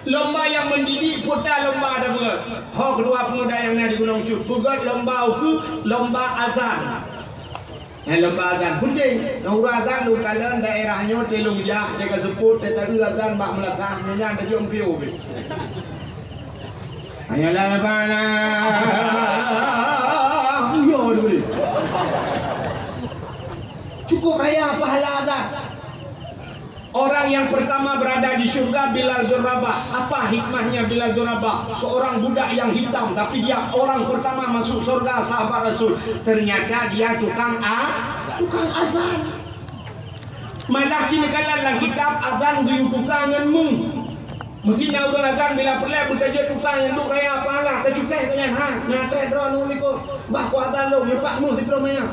Lomba yang mendidik putar lomba ada berat. Hak kedua pemuda yang nak digunung cut. Bukan lomba lomba azan. Lomba azan penting. Naura azan lu kalian daerahnya telung ya, dia sebut tetapi azan bak melasah nyanyi ada jom piu. Ayalah bana. Yo dulu. Cukup raya pahala azan. Orang yang pertama berada di surga Bilal bin Rabah. Apa hikmahnya Bilal bin Rabah? Seorang budak yang hitam, tapi dia orang pertama masuk surga sahabat Rasul. Ternyata dia tukang azan. Malah sini dalam kitab azan guyu tukang ngenmu. Mestinya orang azan bila perlu bertaja tukang yang duk raya pahala. Tercukai dengan nyata drone ni ko. Bah ko azan lo nyepakmu di promenya.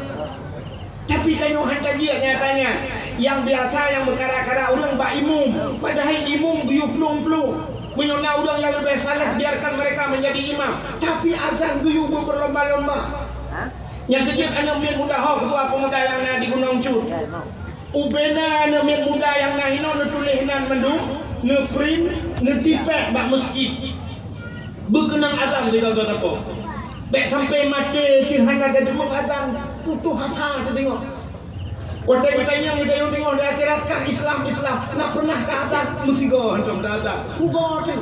Tapi kayu hantar dia nyatanya yang biasa yang berkara-kara orang bak imum, padahal imum guyu plung-plung menyona orang yang lebih salah, biarkan mereka menjadi imam. Tapi azan guyu berlomba-lomba. Yang kejut anak min muda hok ketua pemuda yang nak di Gunung Cut. Ubena anak min muda yang nak hino nutulis nan mendung, ngeprint, ngetipek bak masjid. Berkenang azan di kata apa? Baik sampai mati Tuhan ada demam azan putus asa tengok. Orang bertanya kita tengok di akhirat kah Islam nak pernah ke azan mesti go antum dah azan. Fugo tu.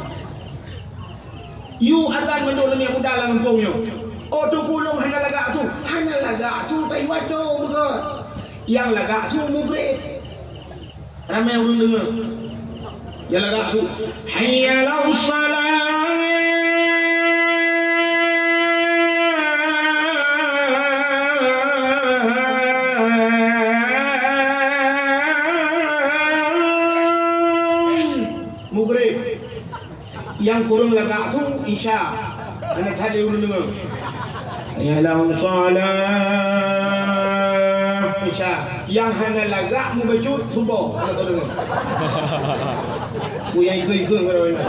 You azan mendul ni muda lah kampung you. Oh tu pulung hanya lagak tu tai wajo betul. Yang lagak tu mugrid. Ramai orang dengar. Yang lagak tu hayya lau salat. Yang kurang lagak tu isya. Anak tadi ulun dengar. Ya lahum salah isya. Yang hanya lagak mu bajut subuh. Anak tu dengar. Ku yang ikut kalau ini.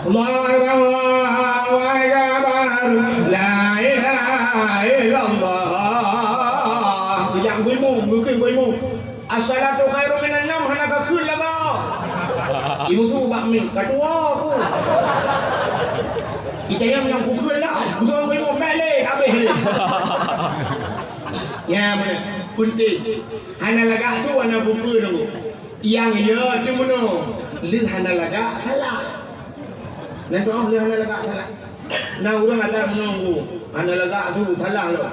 Allahu akbar. La ilaha illallah. Yang guimu. As-salatu khairum minan naum hana ka kul lama. Ibu tu bak mi katua aku. Kita yang pukul lah. Betul aku balik habis. Ya penting. Hana lagak tu hana pukul tu. Yang ya tu mono. Lin hana lagak salah. Nanti orang lin hana lagak salah. Nah orang ada menunggu. Hana lagak tu salah lo.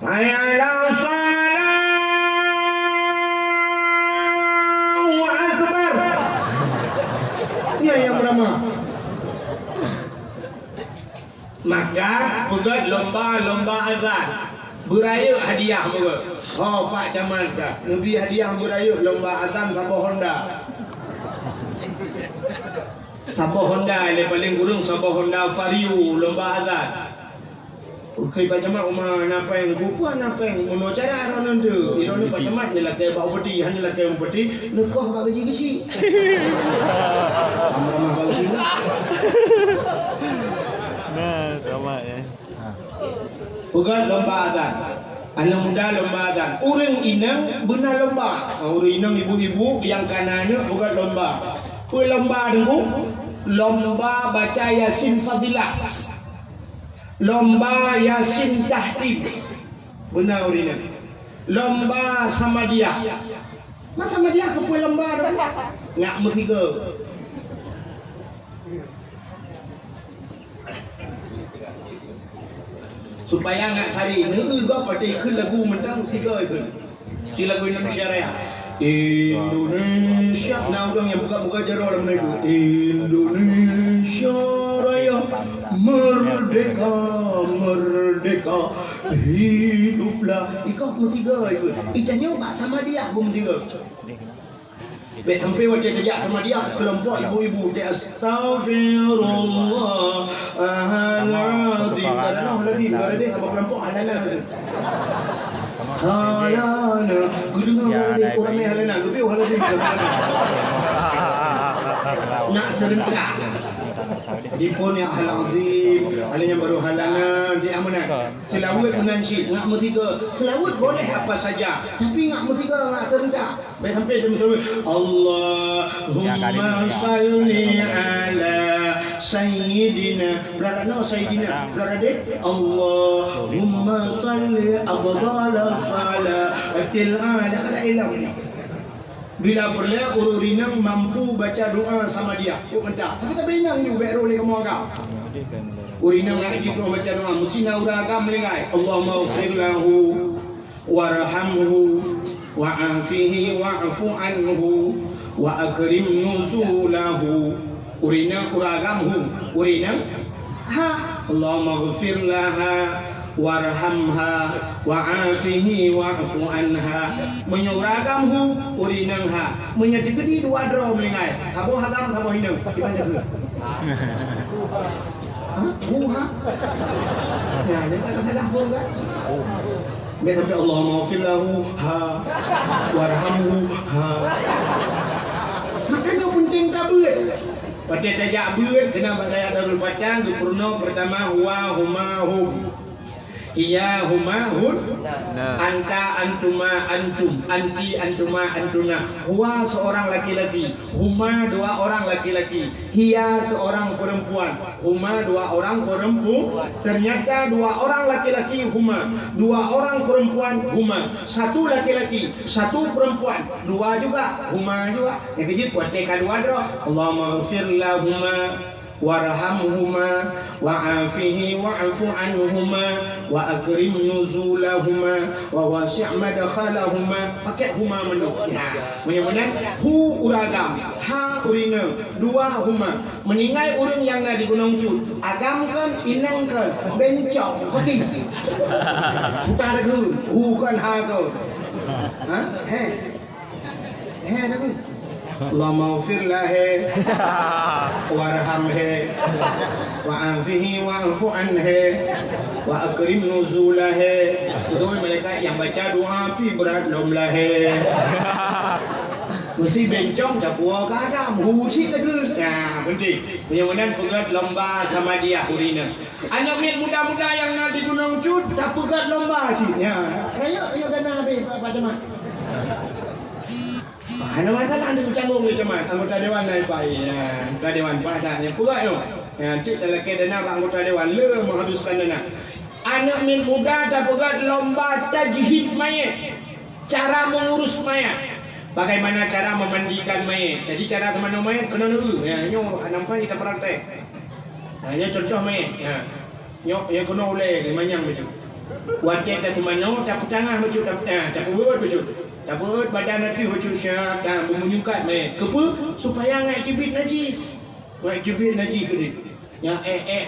Ayalah salah. Yang beramah. Maka buat lomba azan. Beraya hadiah buat. Oh Pak Camat dah. Nabi hadiah beraya lomba azan Sabah Honda. Sabah Honda yang paling kurang Sabah Honda Vario lomba azan. Okey Pak Camat rumah napa yang rupa napa yang mono cara orang tu. Iro ni Pak Camat ni lakai bawa peti, hanya lakai peti, nekah bak gaji kecil. Ramah bagus ni. Nah, sama ya. Bukan lomba azan. Anak muda lomba azan. Orang inang benar lomba. Orang inang ibu-ibu yang kanannya bukan lomba. Lomba dengu. Lomba baca Yasin Fadilah. Lomba Yasin Tahtib. Benar orang inang. Lomba sama dia. Masa sama dia ke lomba tu? Ngak mereka. Supaya ngak sari ni gua pada ikut lagu mentang siga ikut. Si lagu Indonesia Raya. Indonesia. Nah orang yang buka-buka jaro dalam lagu. Indonesia Raya merdeka, merdeka, hiduplah. Ikut musiga ikut. Ikannya bak sama dia pun musiga. Baik sampai wajah kejap sama dia kelompok ibu-ibu dia astaghfirullah ahaladzim karena lagi berada sama kelompok halalan halalan gudung orang yang halalan lebih halalan nak serentak. Di pun yang halal azim, hal yang baru halana di amanah. Selawat menansyid, ngak mutiga. Selawat boleh apa saja, tapi ngak mutiga ngak serentak. Baik sampai selawat. Allahumma salli ala sayyidina. Belarano sayyidina. Belarade. Allahumma salli abdala salatil ala. Kada ilang ni. Bila perlu ururinang mampu baca doa sama dia. Kau mentak. Tapi tak benang you back rolling kamu agak. Urinang ngaji kau baca doa. Mesti nak urang agak melengai. Allahumma ufir lahu warhamhu wa'afihi wa'afu anhu wa akrim nuzulahu. Urinang uragamhu. Urinang ha. Allahumma ufir laha warhamha wa'afihi wa'fu anha. Menyuragamhu urinangha. Menyedikedi dua draw melingai. Tabo hagam tabo hinang. Dibaca dulu. Ha? Buha? Ya, dia tak salah pun kan? Dia sampai Allahumma ghfir lahu ha warhamhu ha. Makanya penting tak beut. Pada tajak beut kena baca Darul Fatah di purna pertama huwa huma hum. Iya huma hun anta antuma antum anti antuma antuna. Huwa seorang laki-laki, huma dua orang laki-laki, hiya seorang perempuan, huma dua orang perempuan. Ternyata dua orang laki-laki huma, dua orang perempuan huma, satu laki-laki satu perempuan, dua juga huma juga. Yang kejip buatkan dua doa. Allahumma ghfir lahuma warhamhuma wa'afihi wa'fu anhuma wa akrim nuzulahuma wa wasi' madkhalahuma. Pakai huma menu ya. Menyebutkan hu uragam, ha urina, dua huma. Meningai urang yang ada di Gunung Cut. Agamkan, inangkan, bencong, pasti. Bukan ada dulu, hu kan ha kau. Ha? He. He ada pun. Allahumma ghfir lahu warhamhu wa'afihi wa'fu anhu wa akrim nuzulahu. Dua malaikat yang baca doa pi berat lomlah. Mesti bencong capua kadam husi tegus. Nah, penting. Mudah-mudahan pegat lomba sama dia urina. Anak min muda-muda yang nak di Gunung Cut tak pegat lomba sih. Ya, ayo kena habis macam mana? Ada masalah anda bercanggung macam mana? Anggota Dewan naik baik. Anggota Dewan pada yang pula tu. Cik dalam kedana anggota Dewan le menghabiskan dana. Anak min muda tak pegat lomba tajhid mayat. Cara mengurus mayat. Bagaimana cara memandikan mayat. Jadi cara mana mayat kena nuru. Nyo nampak kita praktek. Hanya contoh mayat. Nyo yang kena oleh manyang macam. Wajah tak semano tak petangah macam tak perut macam. Tak perut badan nanti wajib syak dan memunyukat mayat. Kenapa? Supaya ngai jibit najis. Ngai jibit najis ke yang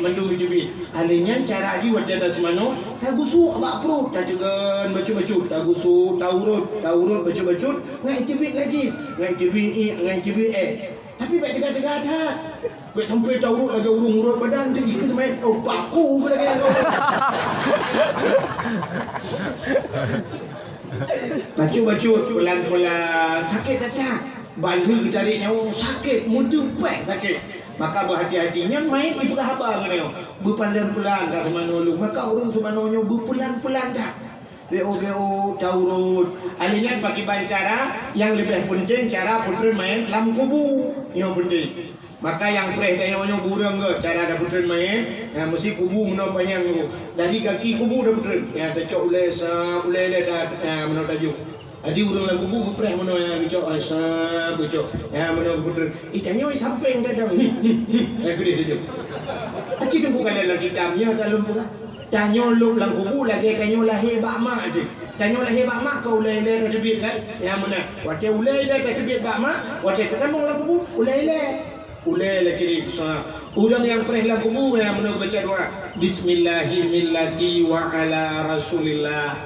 mendung jibit. Alihnya cara lagi wajah tak semano tak gusuk abak perut. Tak juga baju-baju. Tak gusuk, tak urut baju-baju. Ngai jibit najis. Ngai jibit Tapi baik tegak-tegak tak. Baik sampai tak urut lagi urut badan tu ikan mayat. Oh paku ke lagi. Baju pelan-pelan sakit tak balik cari nyawa sakit mudah baik sakit. Maka berhati-hatinya main ibu haba ngene berpelan-pelan kat semano lu. Maka orang semanonyo berpelan-pelan tak. Beo taurut. Alihnya bagi cara yang lebih penting cara putri main lam kubu. Yang penting. Maka yang preh tanya burung ke cara ada putren main mesti kubu menau panjang tu dari kaki kubu dah putren ya tacok ulai dah menau tajuk adi urang la kubu preh menau yang tacok asa tacok menau putren tanya samping dadang gede tajuk aci tu bukan dalam kitabnya dalam pula tanya lu lang kubu lagi kanyo lahir bak mak aje tanya lahir bak mak kau ulai kadebit kan yang mana wate ulai kadebit bak mak wate ketemu lang kubu ulai lagi besar. Orang yang pernah kubur yang menurut baca doa Bismillahirrahmanirrahim wa ala rasulillah.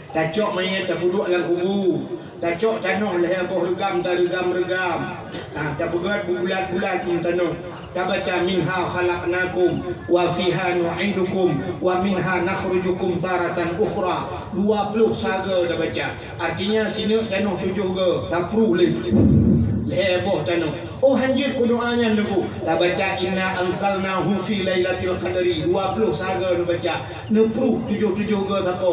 Tacok mayat tak duduk dalam kubur. Tacok tanah leher boh regam tak regam. Tak pegat bulat-bulat tanah. Tak baca minha khalaqnakum wa fiha nu'idukum wa minha nakhrujukum taratan ukhra. 20 saga dah baca. Artinya sini tanah 7 ke. Tak perlu lagi. Leher boh tanah. Oh hanjir ku doanya nunggu. Tak baca inna anzalnahu fi lailatul qadri. 20 saga dah baca. Nepru 7 ke apa.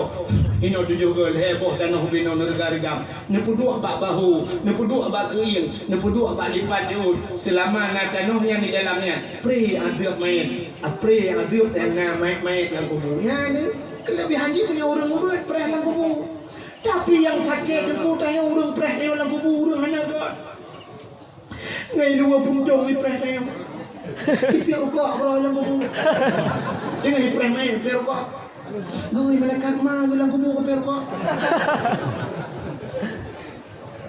Ino 7 ke leher boh tanah bino nerga-regam. Nepuduk bak bahu, nepuduk bak kering, nepuduk bak lipat diut. Selama na tanah yang di dalamnya. Pray adab main. Pray adab dan main dalam kubur. Ya ni kelebihan dia punya orang urut pray dalam kubur. Tapi yang sakit tu tanya orang pray dalam kubur orang hana kat. Ngai 2 punjong ni pray dalam. Tipi rukak dalam kubur. Jangan pray main, pray rukak. Gui malaikat mah dalam kubur ke perkok.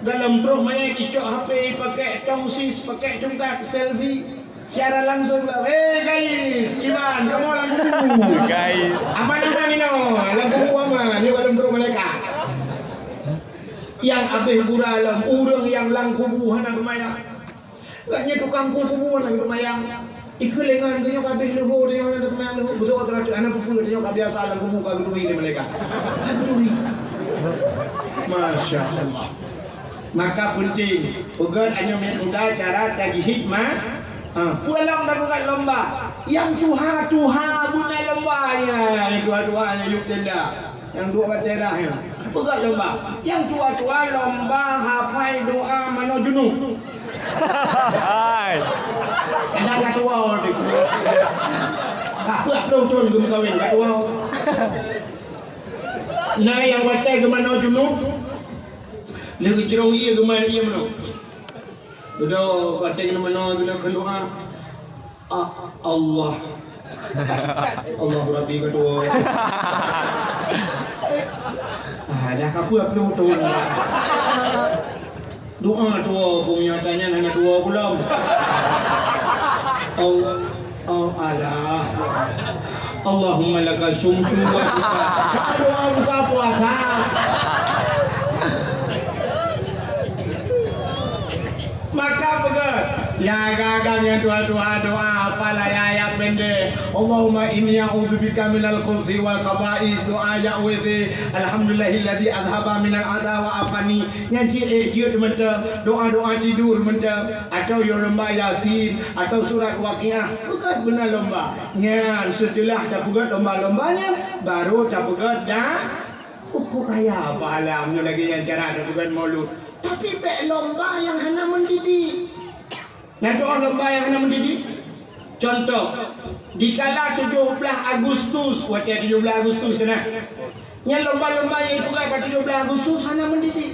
Dalam bro maya kicok HP pakai tongsis, pakai tongkat selfie. Secara langsung lah. Hey guys, gimana? Kamu dalam kubur. Guys. Apa nama ni no? Dalam kubur apa? Ni dalam bro malaikat. Yang habis guralam, urang yang lang kubur hendak kemayang. Gaknya tukang kubur hendak kemayang. Ikut lengan tengok habis leho dia yang nak main leho betul atau tidak anak pukul tengok biasa alam kubu kagak duit mereka. Duit. Masya Allah. Maka penting pegat hanya mudah cara tajhid mah. Pulang darurat lomba. Yang tuha guna lomba ya. Yang dua-duanya yuk tenda. Yang 2 baterah ya. Pegat lomba. Yang tua-tua lomba hafal doa mano junub. Hai. Kadang kat tua tu. Apa pelutun ke kawin kat tua. Nah yang watai ke mana junub? Lagi cerong ia ke mana ia mana? Duduk watai ke mana guna doa. Allah. Allah Rabbi kat tua. Dah apa pelutun. Doa tua punya tanya anak 2 belum. Allah. Allahumma laka sumtu wa doa buka puasa. Maka pegat. Ya gagangnya doa apalah ayat pendek. Allahumma inni a'udzubika minal khubuthi wal khaba'ith. Doa ya wezi. Alhamdulillahilladzi adhaba minal adha wa afani. Yang dia macam doa tidur macam atau yo lomba Yasin atau surat Waqiah. Pegat benar lomba. Ngan setelah dah pegat lomba-lombanya baru dah pegat dah ukur raya apa alamnya lagi yang cara dah pegat maulud. Tapi bek lomba yang hanya mendidik. Nah doa lomba yang hanya mendidik. Contoh, di kala 17 Agustus, waktu 17 Agustus kena. Yang lomba-lomba yang itu pada 17 Agustus hanya mendidik.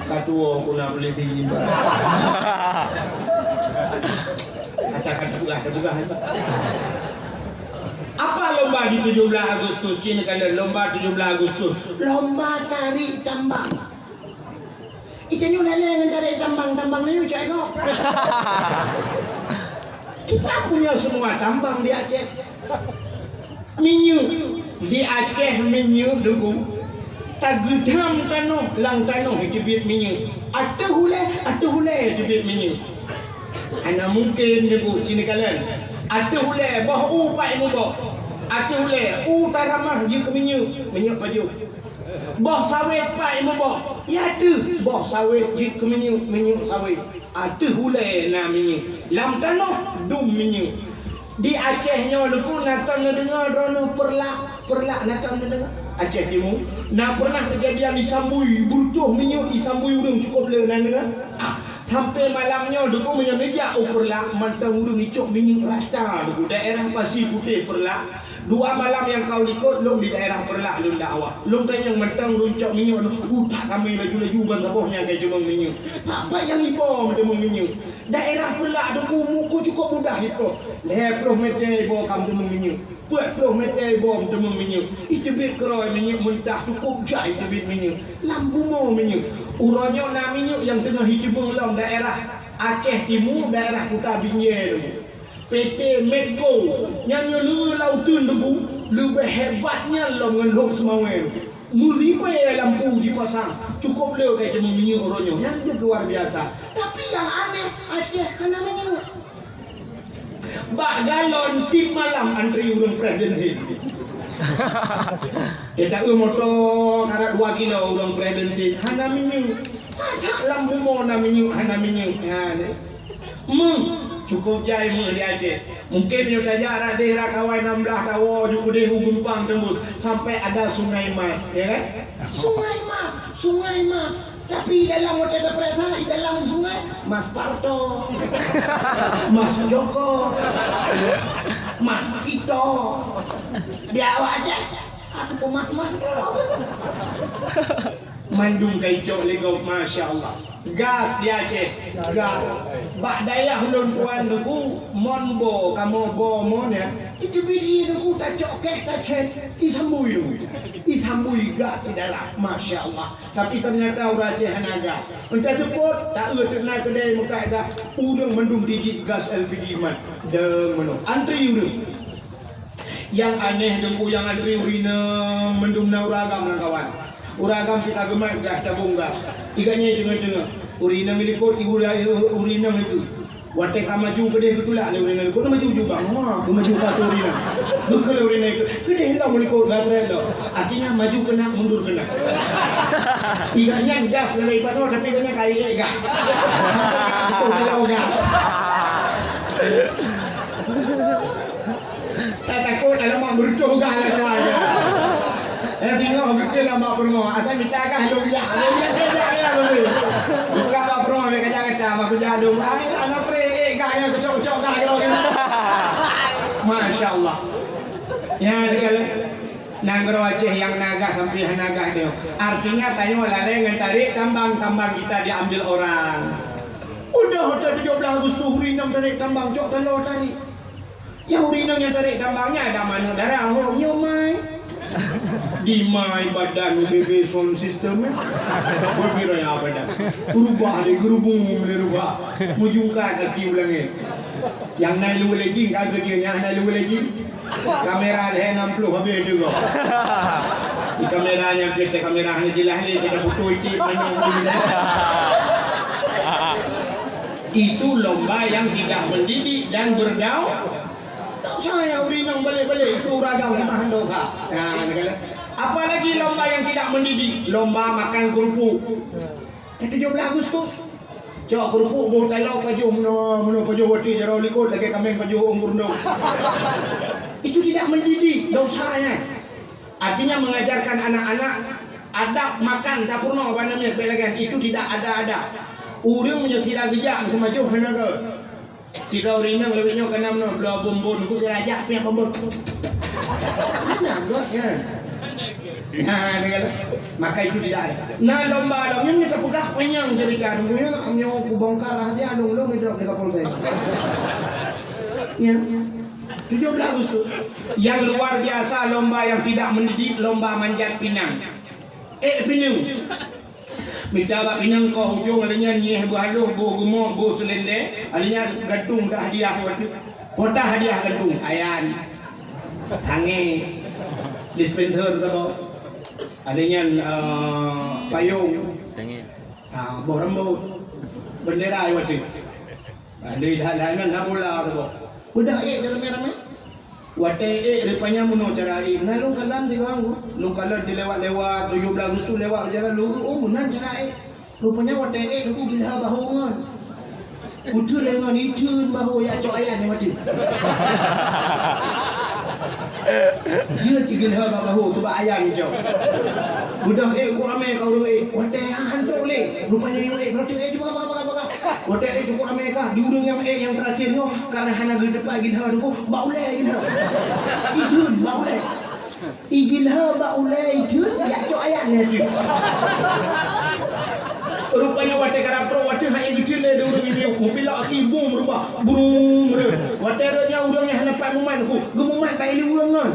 Katua aku nak boleh sini. Kata-kata buka. Apa lomba di 17 Agustus? Ini kalau lomba 17 Agustus. Lomba tarik tambang. Ikannya lele dengan tarik tambang ni macam apa? Kita punya semua tambang di Aceh. Minyu di Aceh minyu dulu. Tagudam tanah, lang tanah jebit minyu. Atu hule jebit minyu. Ana mungkin dulu sini kalian. Atu hule bah pai mu bah. Atu hule taramah je ke minyu baju. Bah sawit pai mu bah. Ya tu bah sawit je ke minyu sawit. Atu hule na minyu. Lam tanah dum minyu. Di Acehnya dulu natang dengar rono perlak natang dengar Aceh Timur. Nah pernah kejadian disambui butuh minyak disambui urang cukup le dengar. Sampai malamnya dulu punya meja perlak mantang urang icok minyak rata dulu daerah Pasir Putih perlak. 2 malam yang kau ikut lom di daerah perlak lom dakwah. Lom tanya mentang runcok minyak tak kami laju-laju ban sabohnya kayak cuma minyak. Apa yang ipo macam minyak. Daerah perlak dulu muku cukup mudah itu. 50 meter ibo kamu demu minyak. 40 meter ibo demu minyak. Icebit keroi minyak mentah cukup jai icebit minyak. Lampu mau minyak. Uranya na minyak yang tengah hijabung lom daerah Aceh Timur, daerah Kota Binjai dulu. PT Medco yang nyelu lautun debu lebih hebatnya lo mengeluk semawai. Meripai lampu dipasang. Cukup lo kayak cuma minyak orangnya. Yang itu luar biasa. Tapi yang aneh, Aceh kena minyak. Bak galon tip malam antri urang presiden hit. Dia tak motor karat 2 kilo urang presiden hit. Hana minyak. Masa lampu mau na minyak, hana minyak. Ha ni. Cukup jai di Aceh. Mungkin dia tajak daerah kawan 16 tawa juga dia gumpang tembus sampai ada Sungai Mas, ya kan? Sungai Mas. Tapi dalam hotel depresa, di dalam sungai Mas Parto, Mas Joko, Mas Tito. Dia aja. Aku pun mas. Mandung kaicok legok, Masya Allah. Gas di Aceh, gas. Bak daya hulun puan duku, monbo, kamu bo mon ya. Itu bidi duku tak cokek tak cek, itambui gas di dalam, Masya Allah. Tapi ternyata orang Aceh hanya gas. Entah sebut, tak tenang kedai muka dah. Udang mendung digit gas LPG man, deng mendung. Antri udang. Yang aneh duku yang antri urina mendung na uragam lang kawan. Uragam kita gemai gas tabung gas. Iganya tengah-tengah. Urinang ilikot urinang itu. Watek maju kedeh ketulak le urinang ilikot maju juga. Maju pas urinang. Dukul urinang itu. Kedeh hendak ilikot baterai dah. Artinya maju kena mundur kena. Iganya gas lelai pasal tapi iganya kaya gas. Itu kalau gas. Tak takut kalau mak bercuh gas lah saja. Tengok kekil lah mak permo. Asal minta kah dong ya. Ya boleh. Buka mak permo mereka jangan mak kerja dong. Ai anak pre gaya kecok-kecok dah gitu. Masya Allah. Ya kalau Nanggro Aceh yang naga sampai naga dia. Artinya tanya lalai ngentarik tambang-tambang kita diambil orang. Udah hotel 17 Agustus urinang tarik tambang cok dan lo tarik. Yang urinang yang tarik tambangnya ada mana darah orangnya mai. Di mai badan BB sound system berbira yang apa dah berubah di gerubung berubah mujungkan kaki ulangnya yang naik lu lagi kan kerjanya naik lu lagi kamera dah 60 habis juga di kameranya kita kameranya jelas ni kita foto itu banyak itu lomba yang tidak mendidik dan bergaul. Saya urinang balik-balik itu ragam mahan dosa. Apalagi lomba yang tidak mendidik, lomba makan kerupuk. 17 Agustus. Cok kerupuk boh dalau paju meno paju wati jaro likut lagi kami paju umur dong. Itu tidak mendidik dosanya. Artinya mengajarkan anak-anak adab makan tapurno apa namanya pelagan itu tidak ada. Urang menyesira bijak semacam mana ke? Sira urinang lebihnya kena mana belah bombon ku serajak pihak bombon. Mana gosnya? Nah, maka itu tidak ada. Nah, lomba dongnya kita pegah penyang cerita dongnya amnya ku bongkar aja dong itu ke Kapolsek. Ya. 17 Agustus. Yang luar biasa lomba yang tidak mendidik, lomba manjat pinang. Pinang. Minta bak pinang kau hujung adanya nyeh berhaluh bu gemuk bu selende adanya gantung dah hadiah waktu kota hadiah gantung ayan sange dispenser tu adanya payung boh rambut bendera waktu ada halanan bola tu udah dalam ramai wate rupanya muno cara nah lu kalan di ganggu lu kalan dilewat-lewat 17 Agustus lewat jalan lu munan cara rupanya wate lu gila bahongan udah lengan itun bahu ya cok ayah ni mati dia tigil bahu tu ba ayah ni cok udah kau ramai kau doi wate hantu le rupanya yang roti juga apa hotel itu kok Amerika di urang yang terakhir no karena hana gede pagi dah tu bau le gitu. Itu bau le. Igilha bau le itu ya cok ayat ni tu. Rupanya wate karap pro wate hanya gede le di urang ini mobil aki bom rubah burung. Wate nya urangnya hana pamuman ku gemuman tai li urang kan.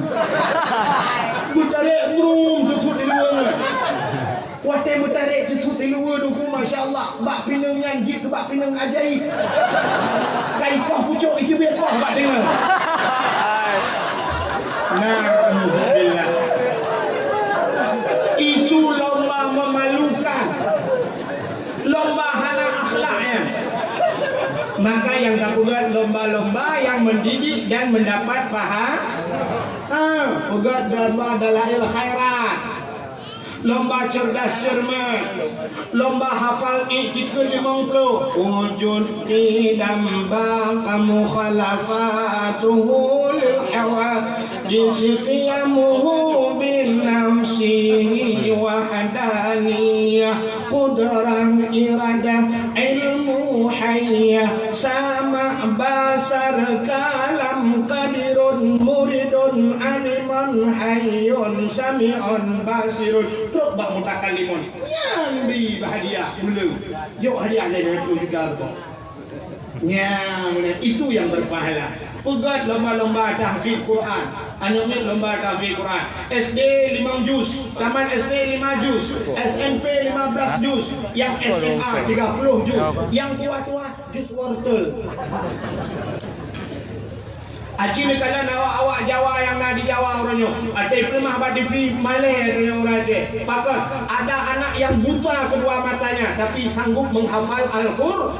Bucare burung tu di urang. Wate mutarik tu di luar tu Masya Allah bak pinang nyanjit bak pinang ajaib kai poh pucuk itu biar poh bak dengar nah Na'udzubillah. Itu lomba memalukan. Lomba hana akhlaknya. Maka yang dapat lomba-lomba yang mendidik dan mendapat pahala. Ugat lomba dalail khairat. Lomba cerdas cermat, lomba hafal i'tikad 50, wujud qidam kamu khalafatuhu lil hawadis qiyamuhu bin namsihi wahdaniyah qudrah iradah ilmu hayyah sama basar kalam qadirun muridun aliman hayyun sami'un basirun. Tok bak mutakallimun yang beri hadiah mula jauh hadiah dari itu juga kok yang itu yang berpahala. Pegat lomba-lomba tahfiz Quran, anak ni lomba tahfiz Quran, SD 5 juz, taman SD 5 juz, SMP 15 juz, yang SMA 30 juz, yang tua-tua juz wortel. Aci ni kala awak Jawa yang nak di Jawa orangnya. Ada pernah badi fi Malay orang Aceh. Pakar ada anak yang buta kedua matanya tapi sanggup menghafal Al-Qur'an.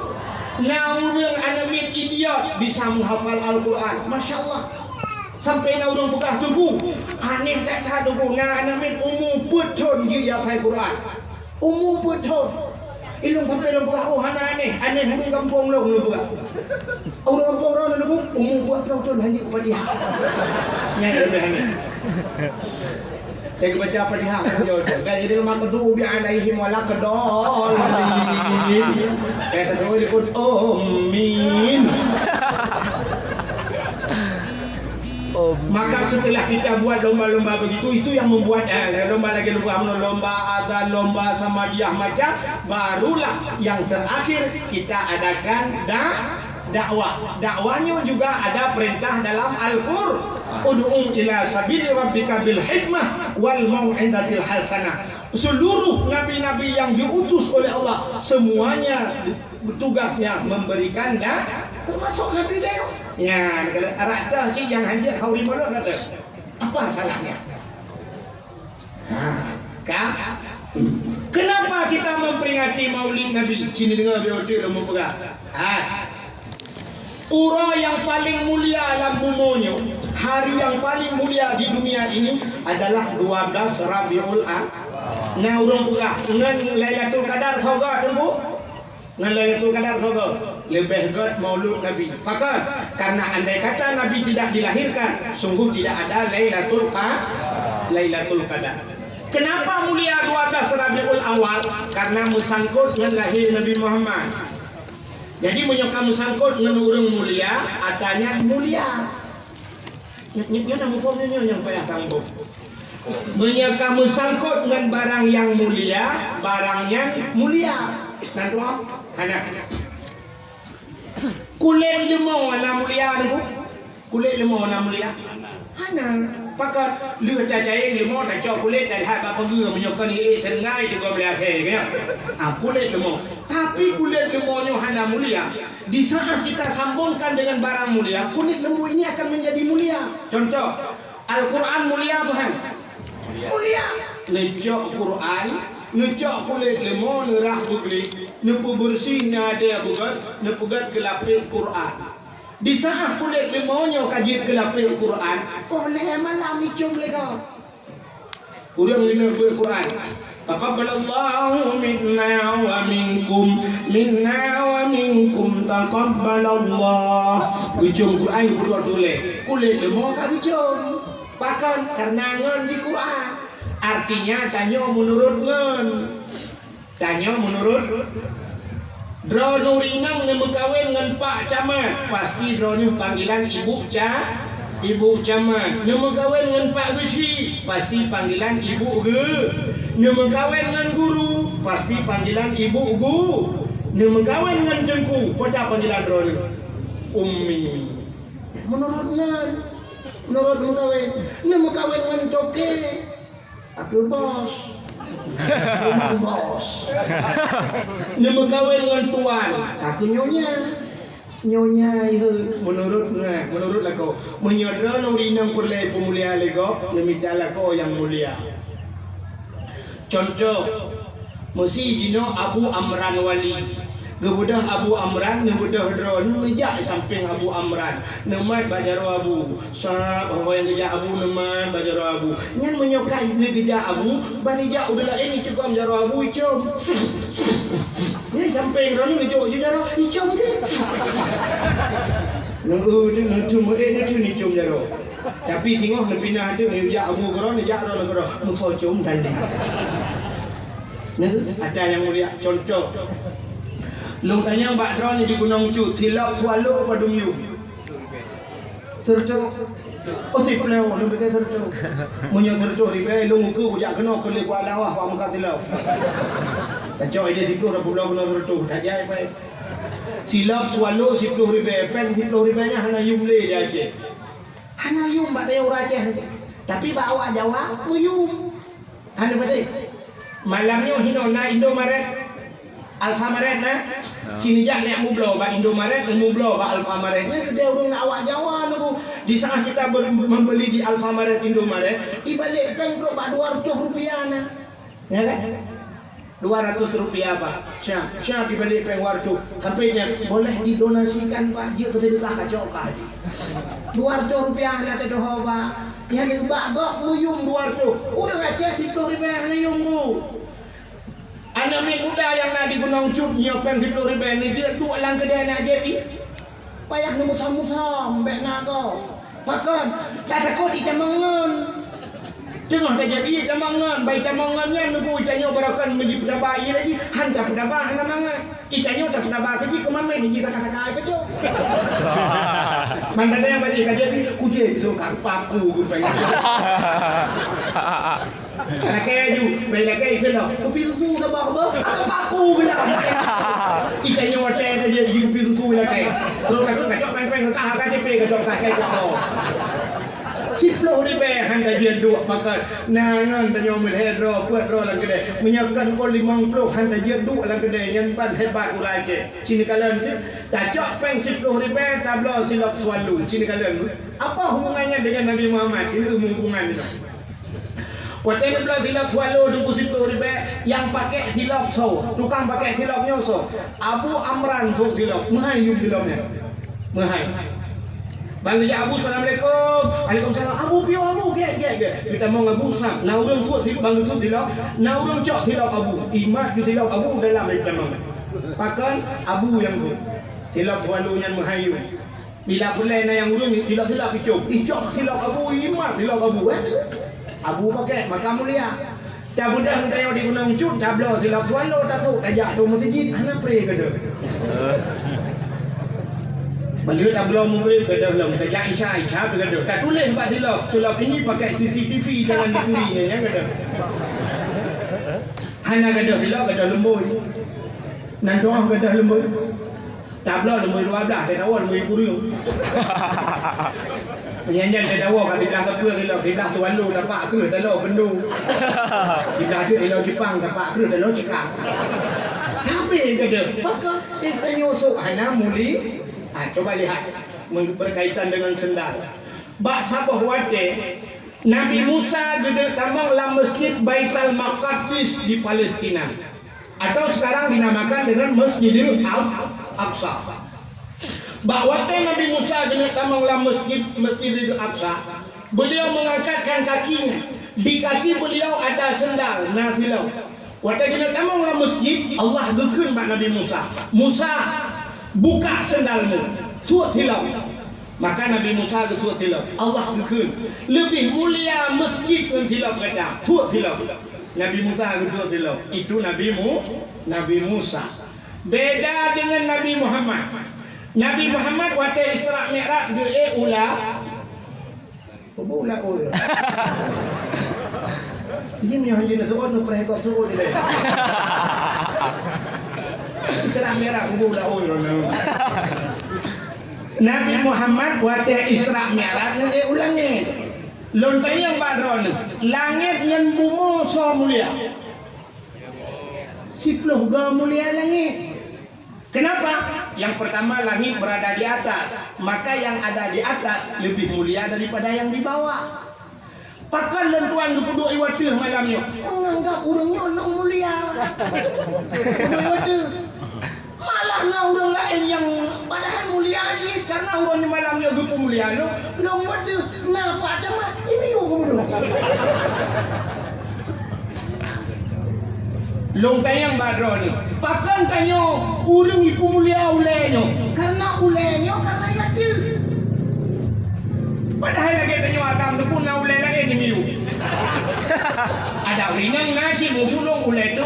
Naurang anak min idiot bisa menghafal Al-Qur'an. Masya-Allah. Sampai naurang buka tunggu. Aneh tak tunggu. Anak min umum betul dia hafal Quran. Umum betul. Ilung sampai dalam buka hana aneh hari kampung long lu buka. Orang kampung orang lu umum buat tonton hanya Fatihah. Yang lebih ini. Saya baca Fatihah yo. Jadi mak tu bi alaihim wala qadol. Kata tu ikut amin. Maka setelah kita buat lomba-lomba begitu, itu yang membuat lomba lagi lomba azan, lomba samadiah macam, barulah yang terakhir kita adakan dakwah. Dakwahnya juga ada perintah dalam Al-Qur'an. Ud'u ila sabili rabbika bil hikmah wal mau'izatil hasanah. Seluruh nabi-nabi yang diutus oleh Allah semuanya tugasnya memberikan termasuk Nabi Daud. Ya, kalau arata cik yang hanya kau di mana kata. Apa salahnya? Kenapa kita memperingati Maulid Nabi? Sini dengar video dia mempegang. Ura yang paling mulia dalam bumonya, hari yang paling mulia di dunia ini adalah 12 Rabiul Awal. Nah, urang pegang dengan Lailatul Qadar sauga tunggu. Dengan Lailatul Qadar sauga lebih god Maulud Nabi. Pakar karena andai kata Nabi tidak dilahirkan, sungguh tidak ada Lailatul Qadar. Kenapa mulia 12 Rabiul Awal? Karena musangkut dengan lahir Nabi Muhammad. Jadi menyokong musangkut dengan orang mulia, adanya mulia. Nyok nama formnya yang payah sanggup. Menyokong musangkut dengan barang yang mulia, barangnya mulia. Nanti anak. Kulit lemau warna mulia tu. Kulit lemau warna mulia. Hana pakat lu cacai lemau tak cok kulit tak hat apa gua menyokong ni terngai juga belakang kan. Kulit lemau. Tapi kulit lemau nya hana mulia. Di saat kita sambungkan dengan barang mulia, kulit lemau ini akan menjadi mulia. Contoh, Al-Quran mulia bukan? Mulia. Necok Quran, necok kulit lemau nerah bugli, nepu bersihnya ada bukan, nepugat kelapik Quran. Di saat kulit lemaunya kaji kelapik Quran, boleh malam icung lega. Urang lina Quran. Taqabbalallahu minna wa minkum taqabbalallah. Ujung Quran keluar tulis. Kulit lemau tak ujung. Bahkan karena ngan di Quran. Artinya tanya menurut Dro Nurinang yang berkahwin dengan Pak Camat, pasti Dronya panggilan Ibu Camat. Yang berkahwin dengan Pak Besi, pasti panggilan Ibu Ge. Yang berkahwin dengan Guru, pasti panggilan Ibu Gu. Yang berkahwin dengan Jengku, pada panggilan Dronya Ummi. Menurut berkahwin. Yang berkahwin dengan Toke, aku bos. Bos. Dia berkahwin dengan tuan, aku nyonya. Nyonya menurut lagu menyodra nurinang perlai pemulia lego nemita lagu yang mulia. Contoh mesti jino Abu Amran Wali. Gebudah Abu Amran, gebudah drone, nejak samping Abu Amran. Nemat bajaro Abu. Sab orang yang kerja Abu nemat bajaro Abu. Nyan menyokai ni kerja Abu, banijak udahlah ini cukup jaro Abu icom. Ni samping drone ni jauh jaro icom ke. Nunggu tu ni icom jaro. Tapi tengok lebih ada nejak Abu geron, nejak drone geron. Musuh icom tanding. Ada yang mulia contoh. Long tanya Mbak Dron di Gunung Cu, silap swallow apa dumyu? Terco. Oh si pleo, lu pakai terco. Munyo terco di bay lu muku ujak kena ke lebu alawah pak muka silap. Terco ide 10 pulau kena terco, tak jai bay. Silap swallow 10 ribu, pen 10 ribunya hana yum le dia aje. Hana yum Mbak Deo raja. Tapi bawa Jawa yum. Hana betul. Malamnya hinona Indomaret Alfamaret na sini jak nak mublo ba Indomaret dan mublo ba Alfamaret nya dia urang nak awak Jawa nu di saat kita membeli di Alfamaret Indomaret ibalik kan kok ba 200 rupiah na ya kan 200 rupiah Pak syah dibalik kan wartu sampainya boleh didonasikan Pak dia ke sedekah kacau Pak 200 rupiah na teh doh Pak yang ba muyung 200 urang aceh 10 rupiah na yung anak muda yang nak di Gunung Cu nyopen 10 ribu ni dia duk lang kedai nak JP. Payah nemu tamu-tamu mbek nak ko. Pakon tak takut itamangan. Tengok tak JP itamangan, baik itamangannya nunggu itanyo barakan menji pedabai lagi. Hanta pedabah hana mangan. Itanyo tak pedabah keji ke mana ni kita kata kai bejo. Mandada yang bagi ka JP kuje tu kat paku ku pengen. Anak keju, bela keju lah. Kopi susu sama apa? Aku paku bilang. Ikannya hotel saja di kopi susu bilang kayak. Kalau kacau peng-peng ke KJP kacau kau. 10 ribu hanya dia dua pakai. Nangan tanya melihat roh, buat roh lagi deh. Menyiapkan kau 50 hanya dia dua lagi deh. Yang ban hebat urai je. Sini kalian je. Kacau peng 10 ribu tablo silap swalu. Sini kalian. Apa hubungannya dengan Nabi Muhammad? Sini hubungan itu. Waktu ni belah silap swallow 20 ribu yang pakai silap so, tukang pakai silapnya so. Abu Amran so silap, mahal you silapnya, mahal. Bang dia Abu Assalamualaikum, Waalaikumsalam. Abu pio Abu, get. Kita mau Abu Sam, na urang tu silap bang tu silap, na urang cok silap Abu, imas di silap Abu dalam kita mau. Pakai Abu yang tu, silap swallow yang mahal you. Bila pulai na yang urang silap icok silap Abu imas silap Abu. Abu pakai maka mulia. Dah budak saya di Gunung Cu, dah belah silap swallow tak tahu ajak tu masjid hana pray ke dah. Beliau dah belah murid ke dah belum ajak Isya ke dah. Tak tulis buat silap ini pakai CCTV jangan dicuri ya ke dah. Hana ke dah silap ke dah lembut. Nan doa ke dah lembut. Tak belah lembut 12 dah awal lembut kurung. Penyanyian dia dawa kat belah apa dia belah Tuan Lu dapat ke telur bendu. Belah dia telur Jepang dapat ke telur cekak. Sampai ke dia. Maka dia tanya usuk hana muli. Coba lihat berkaitan dengan sendal. Bak sabah wate Nabi Musa gede tamang dalam masjid Baitul Maqdis di Palestina. Atau sekarang dinamakan dengan Masjidil Aqsa. Bahawa Nabi Musa jenis tamanglah Masjidil Aqsa, beliau mengangkatkan kakinya. Di kaki beliau ada sendal nafilau. Waktu jenis tamanglah masjid, Allah gekun pada Nabi Musa. Musa buka sendalmu, suat hilau. Maka Nabi Musa ke suat hilau. Allah gekun. Lebih mulia masjid yang hilau kata, suat hilau. Nabi Musa ke suat hilau. Itu Nabi Musa. Beda dengan Nabi Muhammad. Nabi Muhammad waktu Isra Mi'raj dia ulah. Ulah. Ini menjadi nazar nu perhatian tu dia. Isra Mi'raj ulah. Nabi Muhammad waktu Isra Mi'raj dia ulangnya. Lontai yang badron, langit yang bumi so mulia. 10 ga mulia langit. Kenapa? Yang pertama, langit berada di atas, maka yang ada di atas lebih mulia daripada yang di bawah. Pakan dan tuan duduk iwata malamnya menganggap orangnya orang mulia. Duduk iwata. Malahlah orang lain yang padahal mulia sih, karena orangnya malamnya gupu mulia lo. Lo iwata. Nampak macam mana? Ini orang. Long tayang badro ni. Pakan tanya orang ipu mulia ulenya. Karena ulenya karena iwata. Padahal lagi tanya Adam tu pun nak ulai lagi ni miu. Ada rinang nasi musulung ulai tu.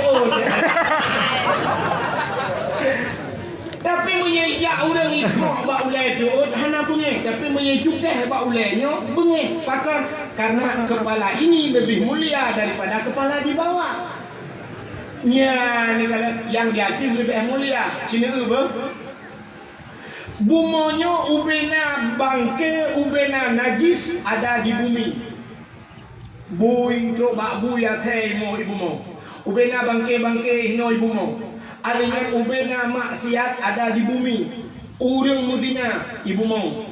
Tapi menyejak orang ikut bak ulai tu hana bengih. Tapi menyejukeh bak ulainya bengih. Pakar karena kepala ini lebih mulia daripada kepala di bawah. Ya, ni kalau yang di atas lebih mulia. Cina apa? Bumonya ubena bangke, ubena najis ada di bumi. Bui tu mak bui atai mo ibu mo. Ubena bangke hino ibu mo. Artinya ubena maksiat ada di bumi. Urang muzina ibu mo.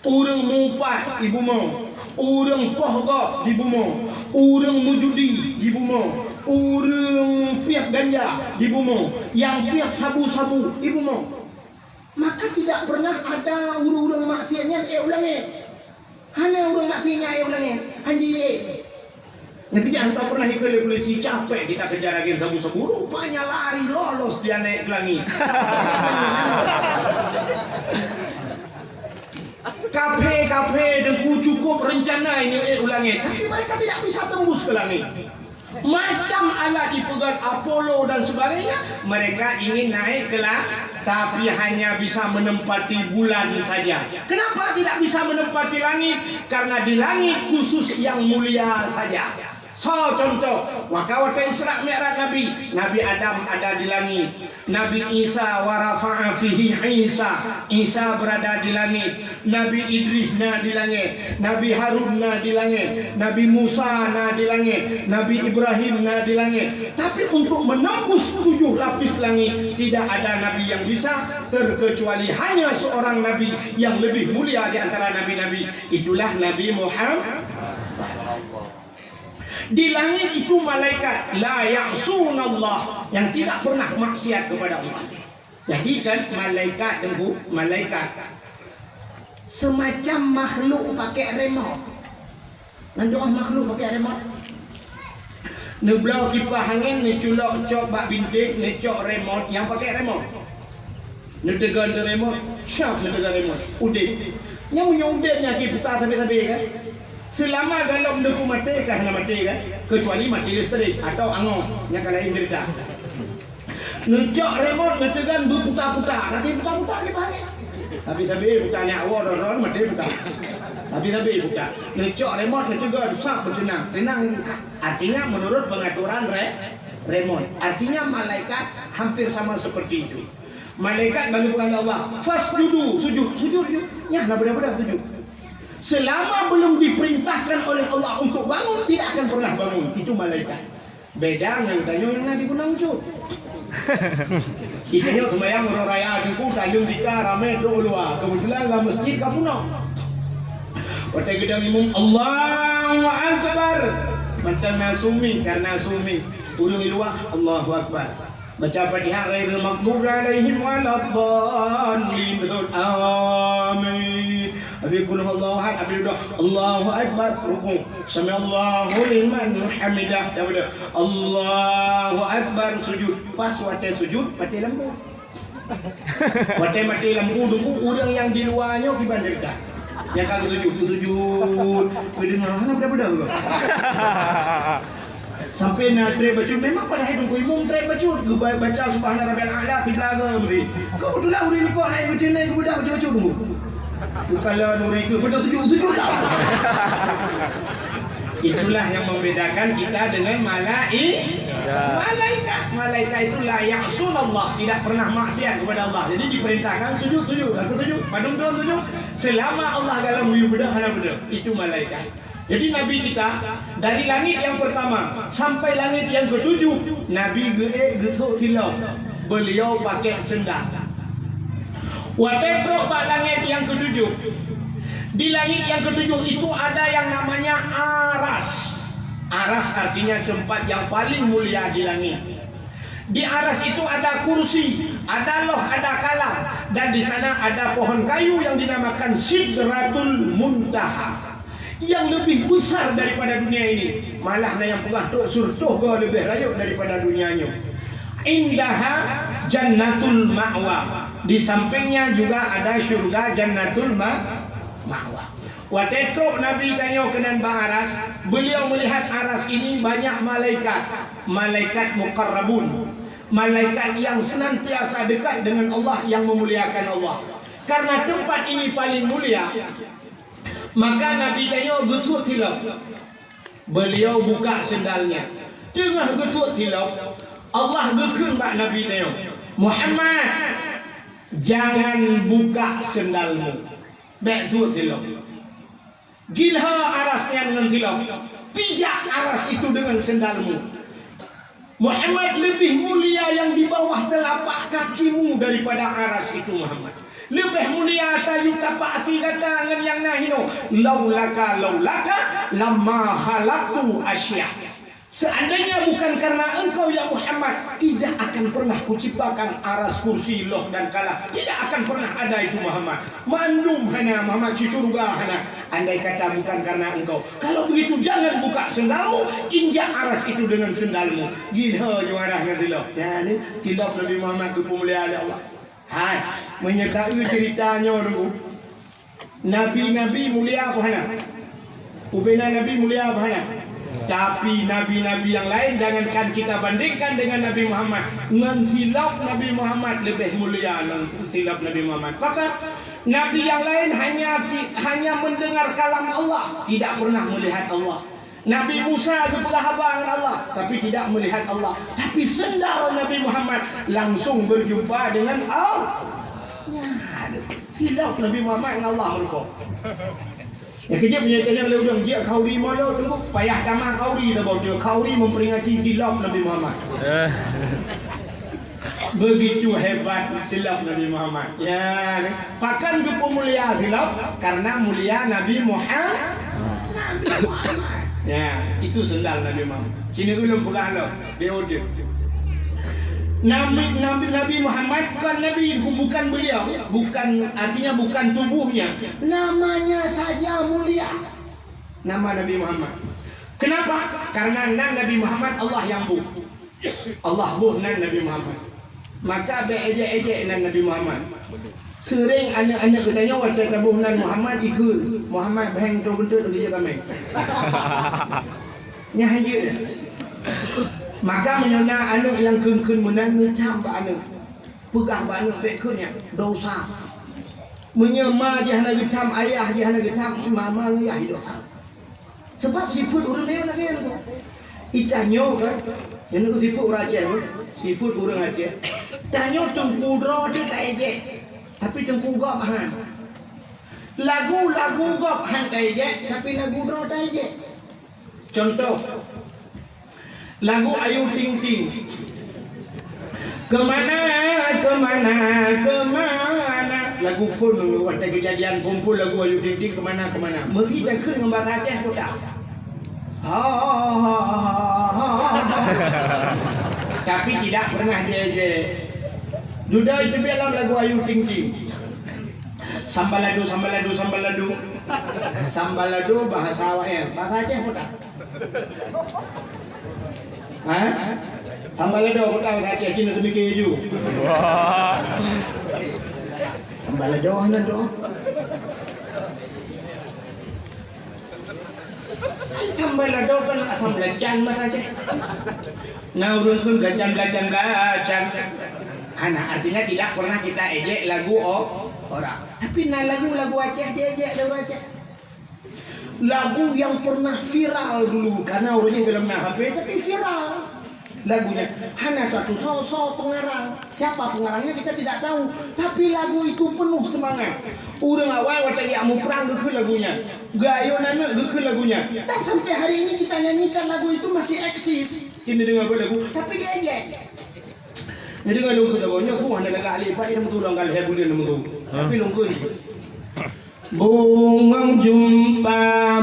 Urang mumpat ibu mo. Urang pohgok ibu mo. Urang mujudi ibu mo. Urang piap ganja ibu mo. Yang piap sabu-sabu ibu mo. Maka tidak pernah ada urang-urang maksiatnya ulangi. Hanya urang maksiatnya ulangi. Anjir. Nanti jangan tak pernah ikut polisi capek kita kejar agen sabu-sabu. Rupanya lari lolos dia naik ke langit. Kafe dan cukup rencana ini ulangi. Tapi mereka tidak bisa tembus ke langit. Macam alat dipegang Apollo dan sebagainya, mereka ingin naik ke langit, tapi hanya bisa menempati bulan saja. Kenapa tidak bisa menempati langit? Karena di langit khusus yang mulia saja. So, contoh, waktu Isra Mi'raj Nabi Adam ada di langit. Nabi Isa warafa'a fihi Isa berada di langit. Nabi Idris di langit. Nabi Harun di langit. Nabi Musa di langit. Nabi Ibrahim di langit. Tapi untuk menembus 7 lapis langit, tidak ada nabi yang bisa, terkecuali hanya seorang nabi yang lebih mulia di antara nabi-nabi. Itulah Nabi Muhammad. Di langit itu malaikat la ya'sunallah, yang tidak pernah maksiat kepada Allah. Jadi kan malaikat tengku, malaikat semacam makhluk pakai remote. Nanti makhluk pakai remote. Neblau kipas angin, ni culok cok bak bintik, ni cok remote yang pakai remote. Ni tekan remote, syaf ni tekan remote. Udah. Yang punya udahnya ki putar sampai-sampai kan. Selama dalam deku mati kah nak mati kan? Kecuali mati listrik atau angin yang kalau ini cerita. Nucok remote ngetegan berputar-putar, nanti putar-putar ni pakai. Tapi putarnya awal ron mati putar. Tapi putar. Nucok remote ngetegan sak bertenang. Tenang artinya menurut pengaturan remote. Artinya malaikat hampir sama seperti itu. Malaikat bagi kepada Allah, fasjudu, sujud. Ya, nak benar-benar sujud. Selama belum diperintahkan oleh Allah untuk bangun, tidak akan pernah bangun. Itu malaikat. Beda dengan tanya yang Nabi pun wujud. Itanya sembahyang orang raya aku sayung kita ramai tu luar. Kebetulan dalam masjid kamu nak. Pada gedang imam Allahu Akbar. Macam nasumi karena sumi. Urung luar Allahu Akbar. Baca Fatihah ghairil maghdubi alaihim waladdallin. Betul. Amin. Habis qul huwallahu ahad, habis doa Allahu Akbar, rukuk. Sami Allahu liman hamidah. Dah Allahu Akbar, sujud. Pas waktu sujud mati lampu. Waktu mati lampu tunggu orang yang di luarnya kiban dekat. Yang kagak sujud. Berdengar apa-apa tu. Sampai nak try bacaan memang pada hidup ku imam try bacaan baca subhana rabbil a'la fi belakang mesti kau tu lah uri kau hai macam ni aku dah baca dulu kalau nuri ke pada sujud dah. Itulah yang membedakan kita dengan malaikat itu la ya'sunallah, tidak pernah maksiat kepada Allah. Jadi diperintahkan sujud aku sujud padung sujud selama Allah dalam ibadah hana benar. Itu malaikat. Jadi Nabi kita dari langit yang pertama sampai langit yang ke-7, Nabi gesok silau. Beliau pakai sendal. Watetrok bak langit yang ketujuh. Di langit yang ketujuh itu ada yang namanya aras. Aras artinya tempat yang paling mulia di langit. Di aras itu ada kursi, ada loh, ada kalam, dan di sana ada pohon kayu yang dinamakan Sidratul Muntaha, yang lebih besar daripada dunia ini. Malah yang pernah tok surga lebih rayuk daripada dunianya. Indaha Jannatul Ma'wa. Di sampingnya juga ada syurga Jannatul Ma'wa. Watetrok Nabi tanya kenan aras, beliau melihat aras ini banyak malaikat, malaikat muqarrabun, malaikat yang senantiasa dekat dengan Allah, yang memuliakan Allah. Karena tempat ini paling mulia, maka Nabi tanya gusut tilap. Beliau buka sendalnya. Tengah gusut tilap, Allah gekun bak Nabi tanya, Muhammad, jangan buka sendalmu. Betul tilap. Gilha arasnya dengan tilap, pijak aras itu dengan sendalmu. Muhammad, lebih mulia yang di bawah telapak kakimu daripada aras itu Muhammad. Lebih mulia tayu tapak kaki kata dengan yang nahino. Laulaka lamma khalaqtu asya. Seandainya bukan karena engkau ya Muhammad, tidak akan pernah kuciptakan aras, kursi, loh dan kalam. Tidak akan pernah ada itu Muhammad. Mandum hana Muhammad si surga hana. Andai kata bukan karena engkau. Kalau begitu jangan buka sendalmu, injak aras itu dengan sendalmu. Gila juaranya tilap. Ya ni tilap Nabi Muhammad kemuliaan Allah. Hai, menyertai ceritanya dulu. Nabi-nabi mulia apa hana? Ubena Nabi mulia apa hana? Tapi nabi-nabi yang lain jangankan kita bandingkan dengan Nabi Muhammad. Dengan silap Nabi Muhammad lebih mulia dengan silap Nabi Muhammad. Maka nabi yang lain hanya mendengar kalam Allah, tidak pernah melihat Allah. Nabi Musa bersahabat dengan Allah, tapi tidak melihat Allah. Tapi sendal Nabi Muhammad langsung berjumpa dengan Allah. Silap Nabi Muhammad dengan Allah mereka. Ya kejap punya tanya oleh ujung dia kauri malu tunggu payah damah kauri dah bawa dia kauri memperingati silap Nabi Muhammad. Begitu hebat silap Nabi Muhammad. Ya, pakan ke pemulia silap karena mulia Nabi Muhammad. Ya, itu sendal Nabi Muhammad. Sini ulum pulang lo, dia order. Nabi Muhammad kan Nabi, bukan beliau, bukan artinya bukan tubuhnya, namanya saja mulia. Nama Nabi Muhammad. Kenapa? Karena Nabi Muhammad Allah yang buh. Allah buh Nabi Muhammad. Maka beejek-ejek Nabi Muhammad. Sering anak-anak katanya waktu tabuh Muhammad ikut Muhammad bahang tu bentuk kerja kami. Nya haji. Maka menyona anak yang kun menan ngecam ba anak. Pegah ba anak bekunnya dosa. Menyema dia nak gecam ayah, dia nak gecam mama ayah dosa. Sebab sifat orang lain lagi tu. Itanyo kan. Yang tu sifat orang Aceh tu. Sifat orang Aceh. Tanyo tengkudro tu tak ejek. Tapi tengkugap han. Lagu gap han tak ejek, tapi lagu dro tak ejek. Contoh lagu Ayu Ting Ting. Kemana lagu pun waktu kejadian kumpul lagu Ayu Ting Ting kemana mesti dah kena bahasa Aceh pun tak. Tapi tidak pernah dia duda itu dalam lagu Ayu Ting Ting. Sambaladu bahasa awak bahasa Aceh pun tak. Sambalado pun tak bahasa Aceh, Cina tu mikir je. Sambalado mana tu? Sambalado kan asam belacan bahasa Aceh. Nah urun pun belacan. Anak artinya tidak pernah kita ejek lagu orang. Tapi lagu Aceh dia ejek lagu Aceh. Lagu yang pernah viral dulu karena orangnya dalam HP tapi viral lagunya. Hanya satu sosok pengarang. Siapa pengarangnya kita tidak tahu. Tapi lagu itu penuh semangat. Orang awal waktu dia mau perang ke lagunya. Gayo nana ke lagunya. Dan sampai hari ini kita nyanyikan lagu itu masih eksis. Kita dengar lagu tapi dia ejek. Dia dengar lagu tu banyak tu ada lagu ahli pak yang betul orang kalau bulan tu. Tapi lagu ni. Bungang jumpa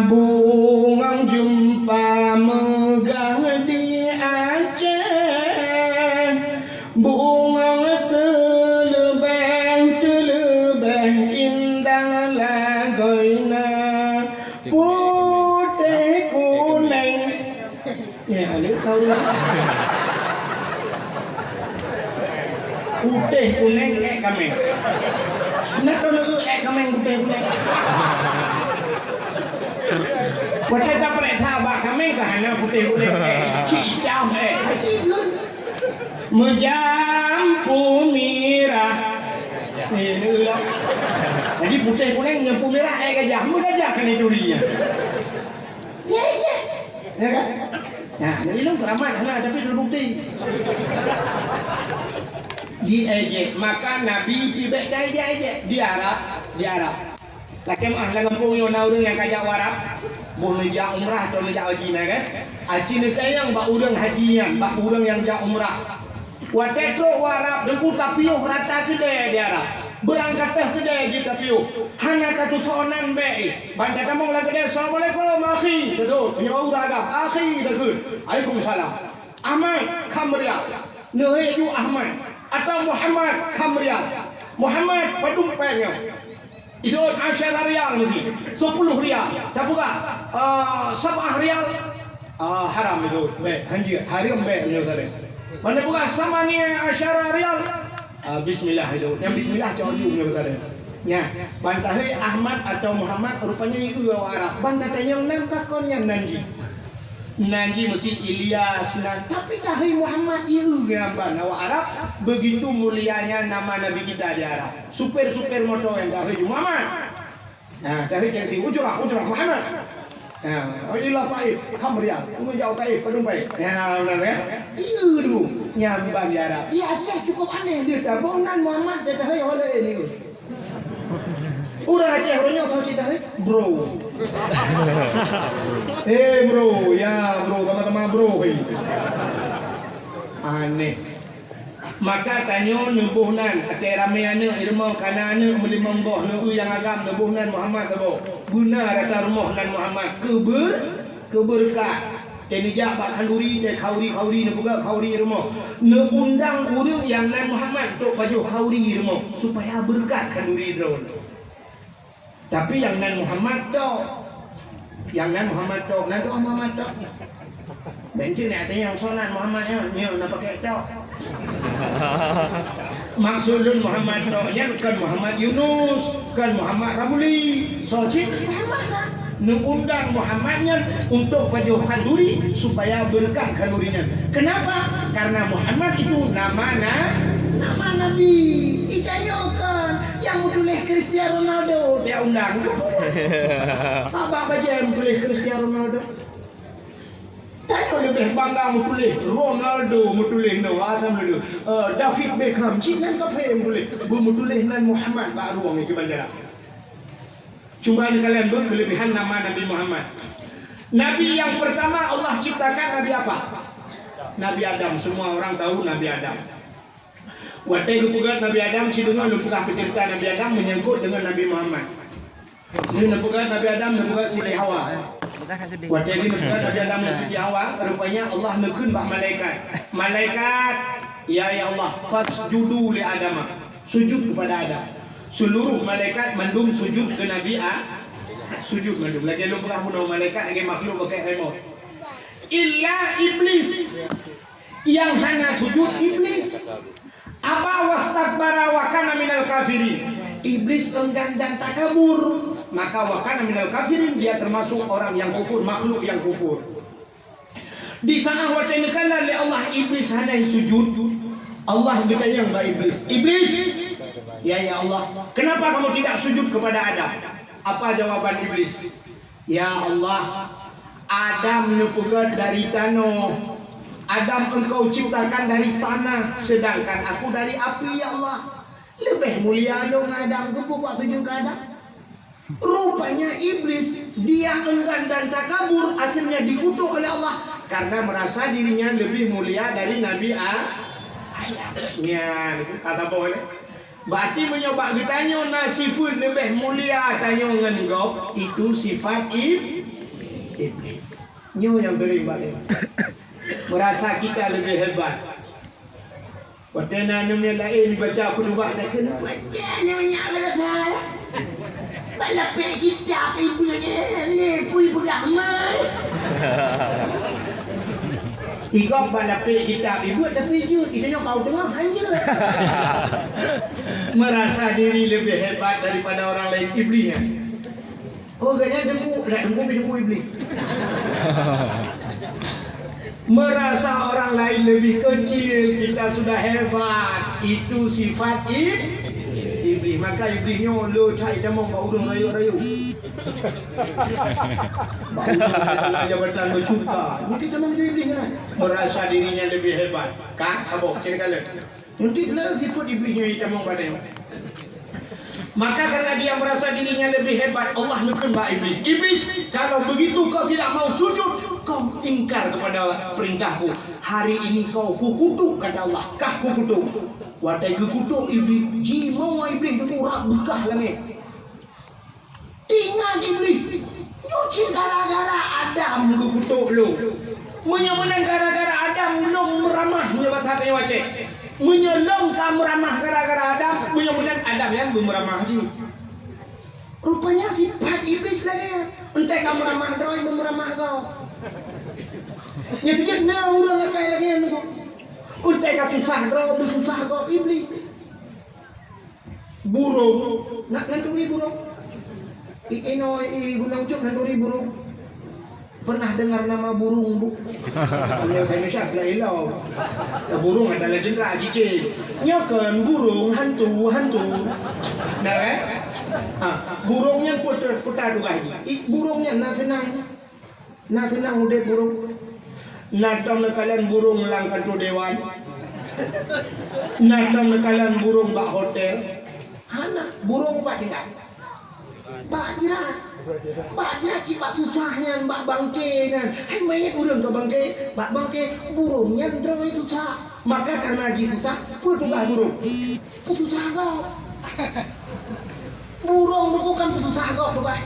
megah di Aceh. Bungang terlebih indah lagoina. Putih kuning. Ya, ada tahu lah. Putih kuning kami. Nak tahu kami putih kuning. Putih tak pernah tahu kami kahana putih kuning. Cik jam Menjampu mirah. Ini lah. Jadi putih kuning menjampu mirah gajah. Gajah kan itu dia. Ya. Ya kan? Nah, jadi lu keramat tapi terbukti. Di Egypt, maka Nabi tibet Egypt di Arab. Lakem ahli kampung yang orang yang kaya Arab, boleh jah umrah atau jah haji nak kan? Haji ni yang bak orang hajian, bak orang yang jah umrah. Watetro Arab dengku tapiuh rata kedai di Arab. Berangkat kedai di tapiuh. Hanya katu soalan baik. Bantai kamu lagi kedai. Assalamualaikum akhi. Betul. Punya orang Arab. Akhi betul. Waalaikumsalam. Ahmad Kamriah. Nuhiju Ahmad. Atau Muhammad Kamriah. Muhammad padung pengnya. Itu Asyara Riyal mesti 10 Riyal. Tak buka 7 Riyal haram itu. Baik, haram baik punya tadi. Mana buka samanya Asyara Riyal. Bismillah itu. Yang bismillah jauh punya tadi. Ya, bantahi Ahmad atau Muhammad rupanya itu orang Arab. Bantahi yang nam takon yang nanji. Nanti mesti Ilyas tapi tahi Muhammad itu gambar awak Arab begitu mulianya nama Nabi kita di Arab. Super motor yang tahi Muhammad. Nah, tahi yang si ujrah Muhammad. Nah, ilah Taif, Kamriah, jauh Taif, padung baik. Ya, benar ya. Itu dulu nyamban di Arab. Ya, Aceh cukup aneh dia tabonan Muhammad dia tahi oleh ini. Udah Aceh orangnya tahu cerita bro. Bro, ya bro, sama-sama bro. Aneh. Maka tanya nubuhnan, ate rameana irma kanana melimang boh nu yang agam nubuhnan Muhammad tabo. Guna rata rumah nan Muhammad keberkah. Ini jak bak kanduri dan khauri nu buka khauri rumah. Nu undang urang yang nan Muhammad tok baju khauri rumah supaya berkat kanduri drone. Tapi yang nan Muhammad tok. Yang nan Muhammad tok, nan tok Muhammad tok. Benci ni ada yang solat Muhammad ni nak pakai tok. Maksudun Muhammad tok yang kan Muhammad Yunus, kan Muhammad Ramuli, Sojid Muhammad. Undang Muhammadnya untuk pajukan duri supaya berkah kandurinya. Kenapa? Karena Muhammad itu nama Nabi. Ditanyakan yang tulis Cristiano Ronaldo dia undang. Apa baca yang tulis Cristiano Ronaldo? Tanya lebih bangga tulis Ronaldo tulis asam dulu. David Beckham Cina kafe tulis. Tulis nan Muhammad baru orang itu banyak. Cuma kalian berkelebihan nama Nabi Muhammad. Nabi yang pertama Allah ciptakan Nabi apa? Nabi Adam. Semua orang tahu Nabi Adam. Waktu lupukan Nabi Adam, si dengar lupukan penciptaan Nabi Adam menyangkut dengan Nabi Muhammad. Ini lupukan Nabi Adam, lupukan Siti Hawa. Waktu ini lupukan Nabi Adam dan Siti Hawa, rupanya Allah nukun bak malaikat. Malaikat, ya Allah, fasjudu li Adam. Sujud kepada Adam. Seluruh malaikat mandum sujud ke Nabi sujud mandum. Lagi lupukan munau malaikat, lagi makhluk pakai remote. Illa iblis. Yang hanya sujud iblis. Apa wastakbara wa kana minal kafirin. Iblis enggan dan takabur, maka wa kana minal kafirin, dia termasuk orang yang kufur, makhluk yang kufur. Di sana waktu ini kan oleh Allah iblis hanya sujud. Allah bertanya kepada iblis, "Iblis, ya Allah, kenapa kamu tidak sujud kepada Adam?" Apa jawaban iblis? "Ya Allah, Adam nupugat dari tanah. Adam engkau ciptakan dari tanah, sedangkan aku dari api, ya Allah. Lebih mulia dong Adam, aku buat sujud ke Adam." Rupanya iblis, dia enggan dan takabur, akhirnya dikutuk oleh Allah karena merasa dirinya lebih mulia dari Nabi Ya, kata boleh. Berarti menyoba ditanya nasifut lebih mulia tanya dengan kau itu sifat iblis. Nyo yang terlibat. Merasa kita lebih hebat. Watena namanya lain baca aku dubah tak kena baca namanya apa balapek kita ibunya ni pui beramal. Tiga balapek kita ibu tapi jut itu kau tengah anjir. Merasa diri lebih hebat daripada orang lain iblisnya. Oh kayaknya dengku iblis. Merasa orang lain lebih kecil, kita sudah hebat. Itu sifat iblis. Maka iblisnya lo cai demong bau udung rayu-rayu. Bau jabatan berjuta. Mungkin demong iblis kan. Merasa dirinya lebih hebat. Kan? Abok cerita le. Nanti le sifat iblisnya demong badan. Maka karena dia merasa dirinya lebih hebat, Allah nukun ba iblis. Iblis, kalau begitu kau tidak mau sujud, kau ingkar kepada perintahku. Hari ini kau kukutuk, kata Allah. Kah kukutuk. Watai kukutuk iblis. Jimau iblis itu urak bekah langit. Ingat iblis. Nyuci gara-gara Adam kukutuk lu. Menyemenang gara-gara Adam lu meramah menyebat hati wajah. Menyelong kamu ramah gara-gara Adam, mudah-mudahan Adam yang belum ramah sih. Rupanya sifat iblis lagi. Entah kamu ramah droy, belum ramah kau. Yang kejadian nah ulang kayak lagi yang tu. Entah kau susah droy, belum susah kau iblis. Burung, nak nanturi burung. Gunung Cuk nanturi burung. Pernah dengar nama burung bu? Kalau saya syak lah ilau. Burung adalah jendera cicit. Nyokan burung hantu. Nah kan? Burungnya putar juga. Burungnya nak senang udah burung. Nadam nekalan burung langkan tu dewan. Nadam nekalan burung bak hotel. Hana burung bak tinggal. Bak jirat. Baca cipat susahnya mbak bangke kan. Hai mayat urang ke bangke, mbak bangke burungnya ndro itu susah. Maka karena gitu susah, putuslah burung. Putusah kau. Burung bukan putusah kau tuh kan.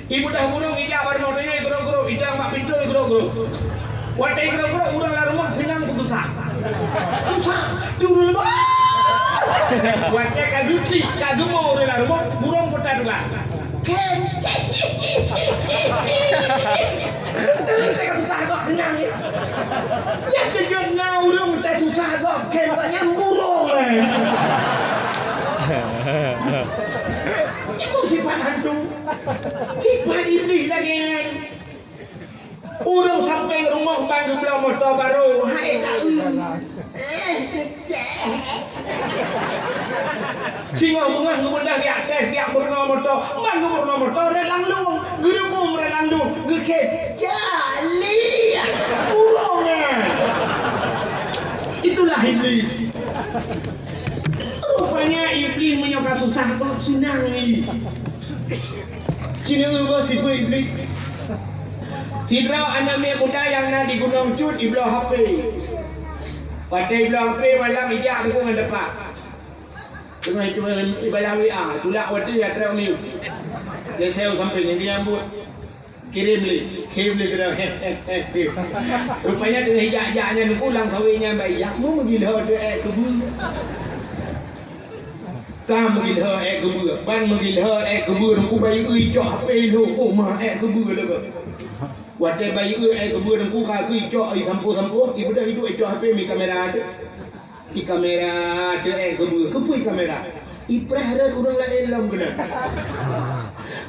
Ibu dah burung ida baru notanya gero-gero, ida mbak pintu gero-gero. Watai gero-gero urang la rumah senang putusah. Susah turun bah. Watai kagutli, kagumo urang la rumah burung putar juga. Ken, saya susah kok senang ya. Ya kejut naurung saya susah kok Ken banyak burung Itu sifat hantu, sifat iblis lagi. Urung sampai rumah bangga belah motor baru. Hai tak. Singa bunga ngemudah di atas dia berno motor, bangga berno motor relang lung, gerubung relang lung, geke jali. Urungnya. Itulah iblis. Rupanya iblis menyokap susah kok senang ni. Sini ubah sifat iblis. Fidra anak muda yang nak di Gunung Cut di belah HP. Pakai belah HP malam ijak dengan depan. Tengah itu ibadah WA, tulak waktu ya terang ni. Dia saya sampai ni dia buat kirim li kena rupanya dengan ijak-ijaknya ni pulang kawinnya baik. Ya mu gila tu kebu. Kam gila kebu, ban gila kebu aku bayi ijak HP lu. Oh mah kebu lega. Waktu bayi kemudian aku kaki cok sampo ibu dah hidup cok HP mi kamera ada. Di kamera ada kepui kamera. Iprah ada orang lain dalam kena.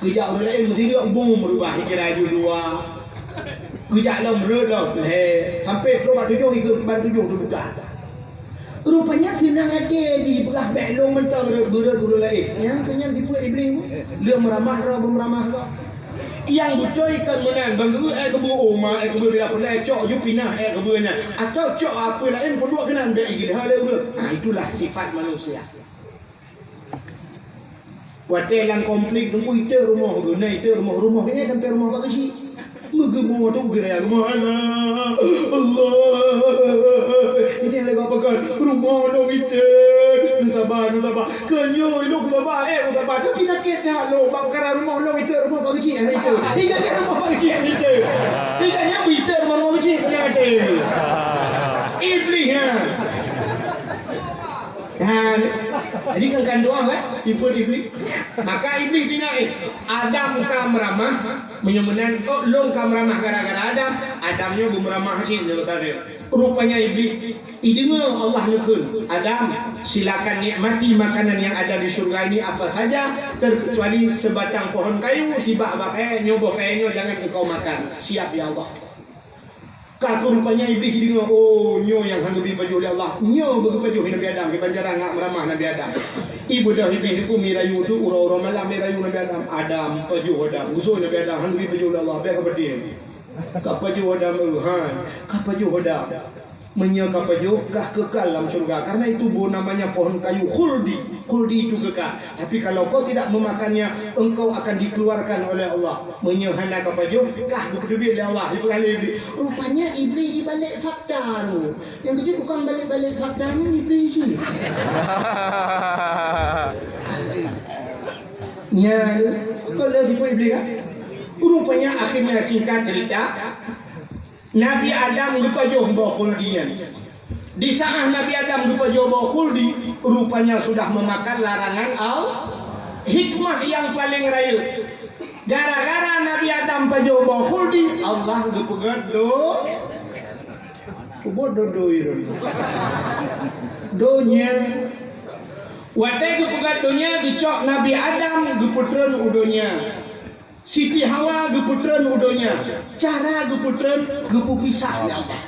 Kejak orang lain mesti dia bom berubah kira dua. Kejak dalam berubah sampai keluar 7 ikut ban 7 tu buka. Rupanya senang ada di belah belong mentang berubah lain. Yang kenyang tipu iblis. Dia meramah yang betul ikan menang bangga kebu oma kebu bila pula cok jupina kebunya atau cok apa lain perlu kena ambil gila hal itu. Itulah sifat manusia. Watelang konflik tunggu itu rumah guna itu rumah ini sampai rumah bagi si menggemuk tu kira rumah Allah ini lagi apa rumah lo kita. Lu sabar. Kenyo lu sabar. Tapi tak kira lo. Bakar rumah lo kita. Rumah pak kecil yang kita. Tidak rumah pak kecil yang kita. Tidaknya kita rumah kecil yang kita. Iblis jadi kan doa sifat iblis. Maka iblis bina Adam kam ramah menyemenan long kam ramah gara-gara Adamnya bemeramah hati rupanya iblis idengar Allah nyukun Adam silakan nikmati makanan yang ada di surga ini apa saja terkecuali sebatang pohon kayu sibak bakai nyoboh kayaknya jangan engkau makan. Siap ya Allah. Kata rupanya iblis dengar, nyo yang hang lebih baju oleh Allah. Nyo bagi baju Nabi Adam, di banjaran ngak meramah Nabi Adam. Ibu dah iblis itu mirayu tu ura-ura malam mirayu Nabi Adam. Adam baju Adam, usul Nabi Adam hang lebih baju oleh Allah. Biar kepada dia. Kap baju Adam kap baju Adam. Menyekap baju kah kekal dalam surga. Karena itu namanya pohon kayu khuldi. Khuldi itu kekal. Tapi kalau kau tidak memakannya, engkau akan dikeluarkan oleh Allah. Menyehana kap baju kah bukti oleh Allah. Iblis. Rupanya iblis di balik fakta tu. Yang kecil bukan balik-balik faktanya iblis ni. Ya, kau lagi pun iblis kan? Rupanya akhirnya singkat cerita. Nabi Adam lupa jauh bawa khuldinya. Di saat Nabi Adam lupa jauh bawa khuldi, rupanya sudah memakan larangan hikmah yang paling raya. Gara-gara Nabi Adam pajau bawa khuldi, Allah gepegat donya. Watai gepegat donya dicok Nabi Adam geputran udonya. Siti Hawa geputran udonya. Cara geputran gepupisah ya Allah.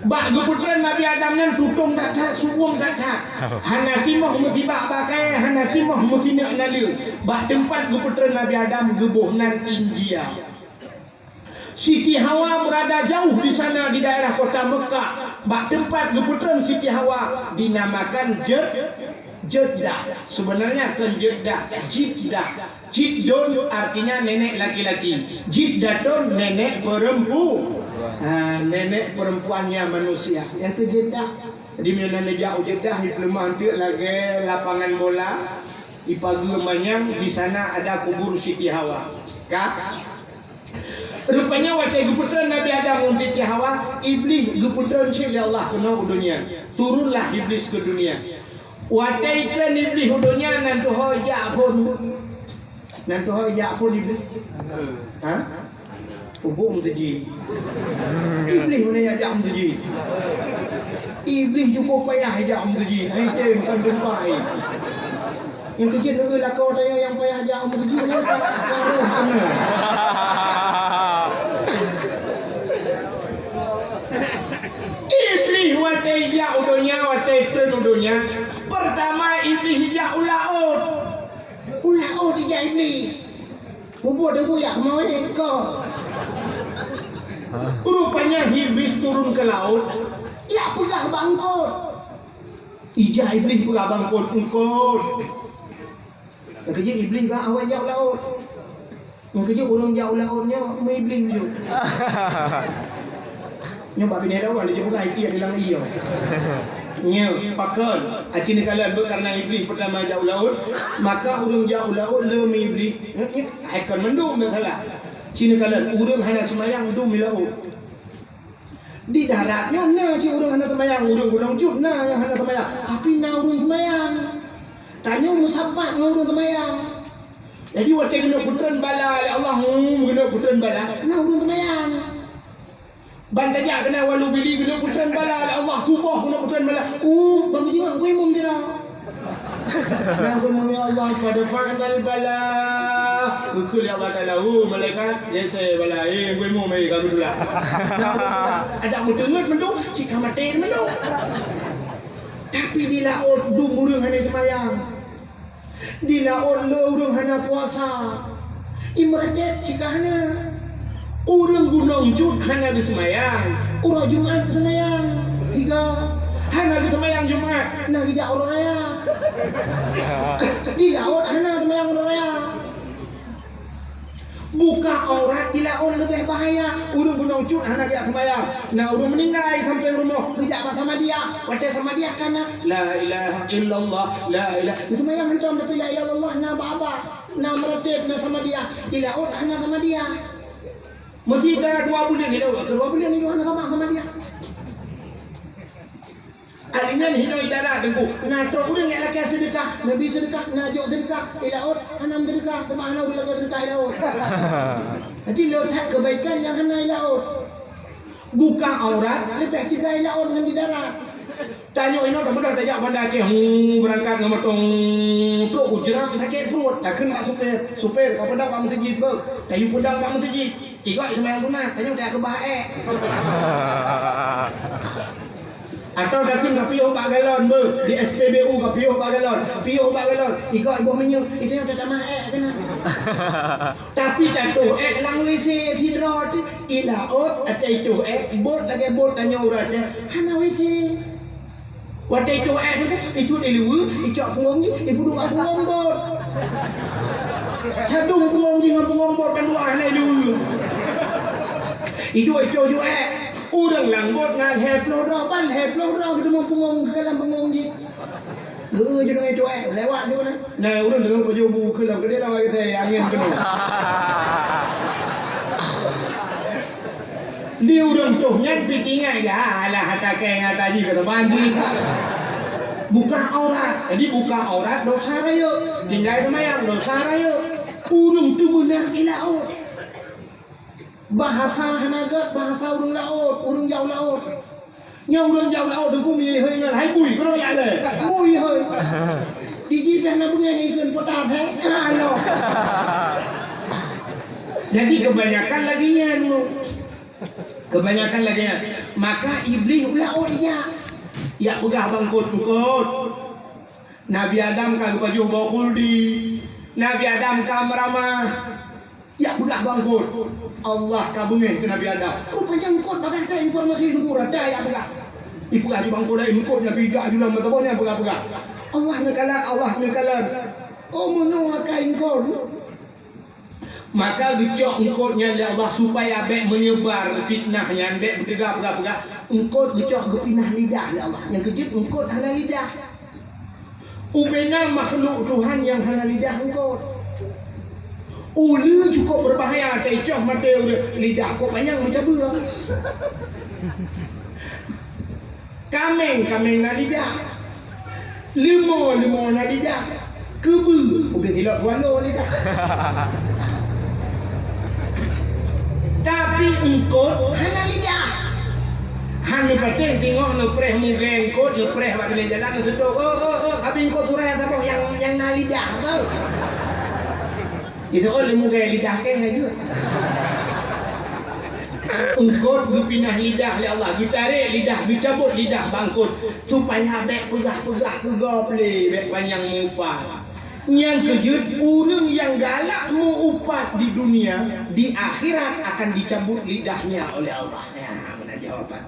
Bak geputran Nabi Adam nan tutung tak tak suwung tak tak. Hana timoh mesti bak pakai, hana timoh mesti nak nalil. Bak tempat geputran Nabi Adam gebuh nan India. Siti Hawa berada jauh di sana di daerah kota Mekah. Bak tempat geputran Siti Hawa dinamakan Jeddah. Sebenarnya kan Jeddah, Jiddon artinya nenek laki-laki. Jiddatun nenek nenek perempuannya manusia. Yang ke Jeddah. Di mana jauh Jeddah di pelemah tu lagi lapangan bola. Di pagi manyang di sana ada kubur Siti Hawa. Kah? Rupanya waktu geputran Nabi Adam untuk Siti Hawa, iblis geputran oleh Allah kena dunia. Turunlah iblis ke dunia. Watai iklan iblis hudunya nanti hojak pun iblis. Hubung menteji. Iblis mana ajak menteji. Iblis cukup payah ajak menteji. Itu bukan tempai. Yang kecil negeri lakau saya yang payah ajak menteji. Iblis watai ajak udunya, watai iklan udunya. Pertama iblis hijak ulaut hijak iblis. Membuat dia buyak mau ni kau. Rupanya iblis turun ke laut. Dia pegang bangkut. Hijak iblis pegang bangkut. Yang kerja iblis bang awal jauh laut. Yang kerja orang jauh lautnya iblis juga. Nyoba bini lawan dia pegang itu yang dalam iyo. Nya pakal acin kalan karena iblis pertama jauh laut maka urang jauh laut lem iblis akan mendung salah cina kalan urang hana semayang dum laut di daratnya na ci urang hana semayang urang gunung cut na yang hana semayang tapi na urang semayang tanya musafat urang semayang jadi waktu kena putran bala Allah kena putran bala na urang semayang Bantanya kena walu bili kena putran bala Allah subah kena putran bala. Bagi juga gue mum dira. Ya Allah ya Allah fadfa'nal bala. Kul ya Allah taala malaikat jese bala gue mum mai ka betul lah. Ada mudengut mendung cika maten mendung. Tapi di laut dung urang hana semayang. Di laut lo urang hana puasa. Imrajet cika hana urang gunung cut hana disemayang. Urang Jumat semayang. Tiga hana disemayang Jumat. Nah tidak orang raya. Di laut hana semayang orang raya. Buka aurat dilaun lebih bahaya. Urung gunung cut anak dia sembahyang. Nah, urung meninggal sampai rumah kerja sama dia. Wadah sama dia karena la ilaha illallah, la ilaha. Itu sembahyang hentam tapi la ilaha illallah na baba. Na meretip na sama dia. Dilaun anak sama dia. Mesti dah 2 bulan ni dah. 2 bulan ni anak sama dia. Alingan hinoi darah dengku. Nah, tu urang yang laki sedekah, Nabi sedekah, najok sedekah, ilaut, hanam sedekah, sama hanau bila sedekah ilaut. Jadi letak kebaikan yang hana ilaut. Buka aurat, lebih tiga ilaut dengan di darat. Tanya ino dah mudah tajak bandar Aceh berangkat dengan tong tu ujrang sakit perut. Tak kena supir kau pedang kamu sejid ber. Kayu pedang kamu sejid. Tiga sembahyang sunat, tanya dah ke baik. Atau dah kena piuh bak galon ber di SPBU ke piuh bak galon. Tiga ibu menyu itu dah tak maek kena. Tapi jatuh lang WC hidro ilaut atau itu bot lagi bot tanya urang hana WC. Wadah itu dulu itu punggung ni ibu dua punggung bot. Cadung punggung dengan punggung bot kan dua anak dulu. Itu urang langbot ngan heplo ban heplo ketemu punggung dalam punggung ni. Jangan itu lewat dulu nah. Nah, urang dengan baju buku ke dalam kedai lawai kita angin penuh. Dia urang tu nyan pitingai ya alah hatake ngataji kata banji. Buka aurat. Jadi buka aurat dosa raya. Tinggal sembahyang dosa raya. Urang tu benar ilaut. Bahasa hanagat, bahasa urang laut, urang jauh laut. Nya urang jauh laut tu mi hơi ngan hai bui ko ya le. Bui hơi. Di jidah na bunga ikun potat he. Ano. Jadi kebanyakan lagi nyan. Kebanyakan lagi nyan. Maka iblis laut dia. Ya pegah bangkut. Nabi Adam kan baju bawa kuldi. Nabi Adam kan meramah. Ya pegah bangkut. Allah kabungin ke Nabi Adam. Rupanya engkau bagai informasi dulu ada ya pegah. Ibu aju bangkut dah engkau Nabi Adam jual matabonya pegah. Allah nekalan. Oh menua kain engkau. Maka gecok engkau-nya Allah supaya bek menyebar fitnahnya bek bergerak. Engkau gecok gepinah lidah ya Allah. Yang kejut engkau halal lidah. Ubena makhluk Tuhan yang halal lidah engkau. Ulu cukup berbahaya. Tecah mata lidah kau panjang macam belah. Kameng na lidah. Lemur na lidah. Kebu. Udah hilap walau lidah. Tapi engkau halal lidah. Hanya penting tengok lepreh mungkin engkau lepreh bak boleh jalan sedok. Habis engkau turai apa yang na lidah kau. Itu oleh muka lidah ke saja. Engkau berpindah lidah oleh Allah. Ditarik lidah, dicabut lidah bangkut supaya bek pegah ke goble bek panjang mupa. Yang kejut orang yang galak mu upat di dunia, di akhirat akan dicabut lidahnya oleh Allah. Ya, mana jawapan.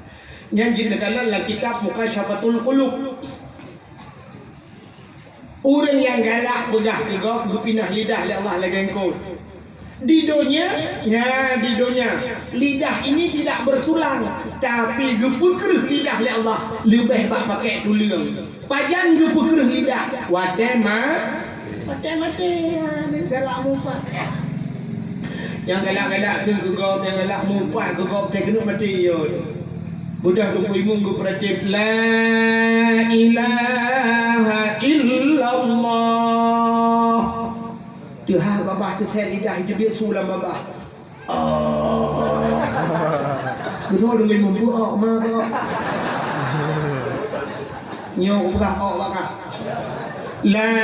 Yang dikatakan dalam kitab Mukasyafatul Qulub. Orang yang galak pegah ke gop berpindah lidah oleh Allah lagi engkau. Di dunia lidah ini tidak bertulang, tapi gepekreh lidah oleh Allah lebih bak pakai tulang. Pajan gepekreh lidah. Mati galak mumpat. Yang galak ke gop, yang galak mumpat ke gop tak kena mati yo. Budak tu imung ke peratip la ilaha illallah. Tuhan babah tu saya lidah itu dia sulam babah. Betul dengan mampu mak tu. Nyok buka bakah. La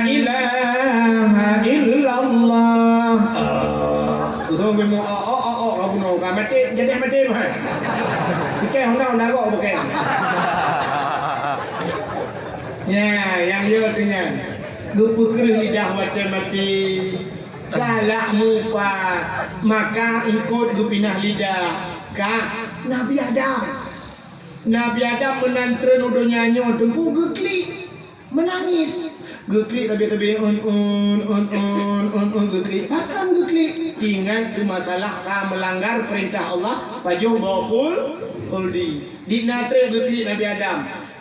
ilaha illallah. Betul dengan aku nak mati jadi mati tu. Fikir hendak nak bukan. Ya, yang dia tanya. Gepekreh lidah mati. Galak mupa. Maka engkau gepinah lidah. Nabi Adam menantren udah nyanyi. Tengku geklik. Menangis. Geklik tapi geklik. Takkan geklik. Ingat tu masalah melanggar perintah Allah. Pajuh bawahul khuldi. Di natre geklik Nabi Adam.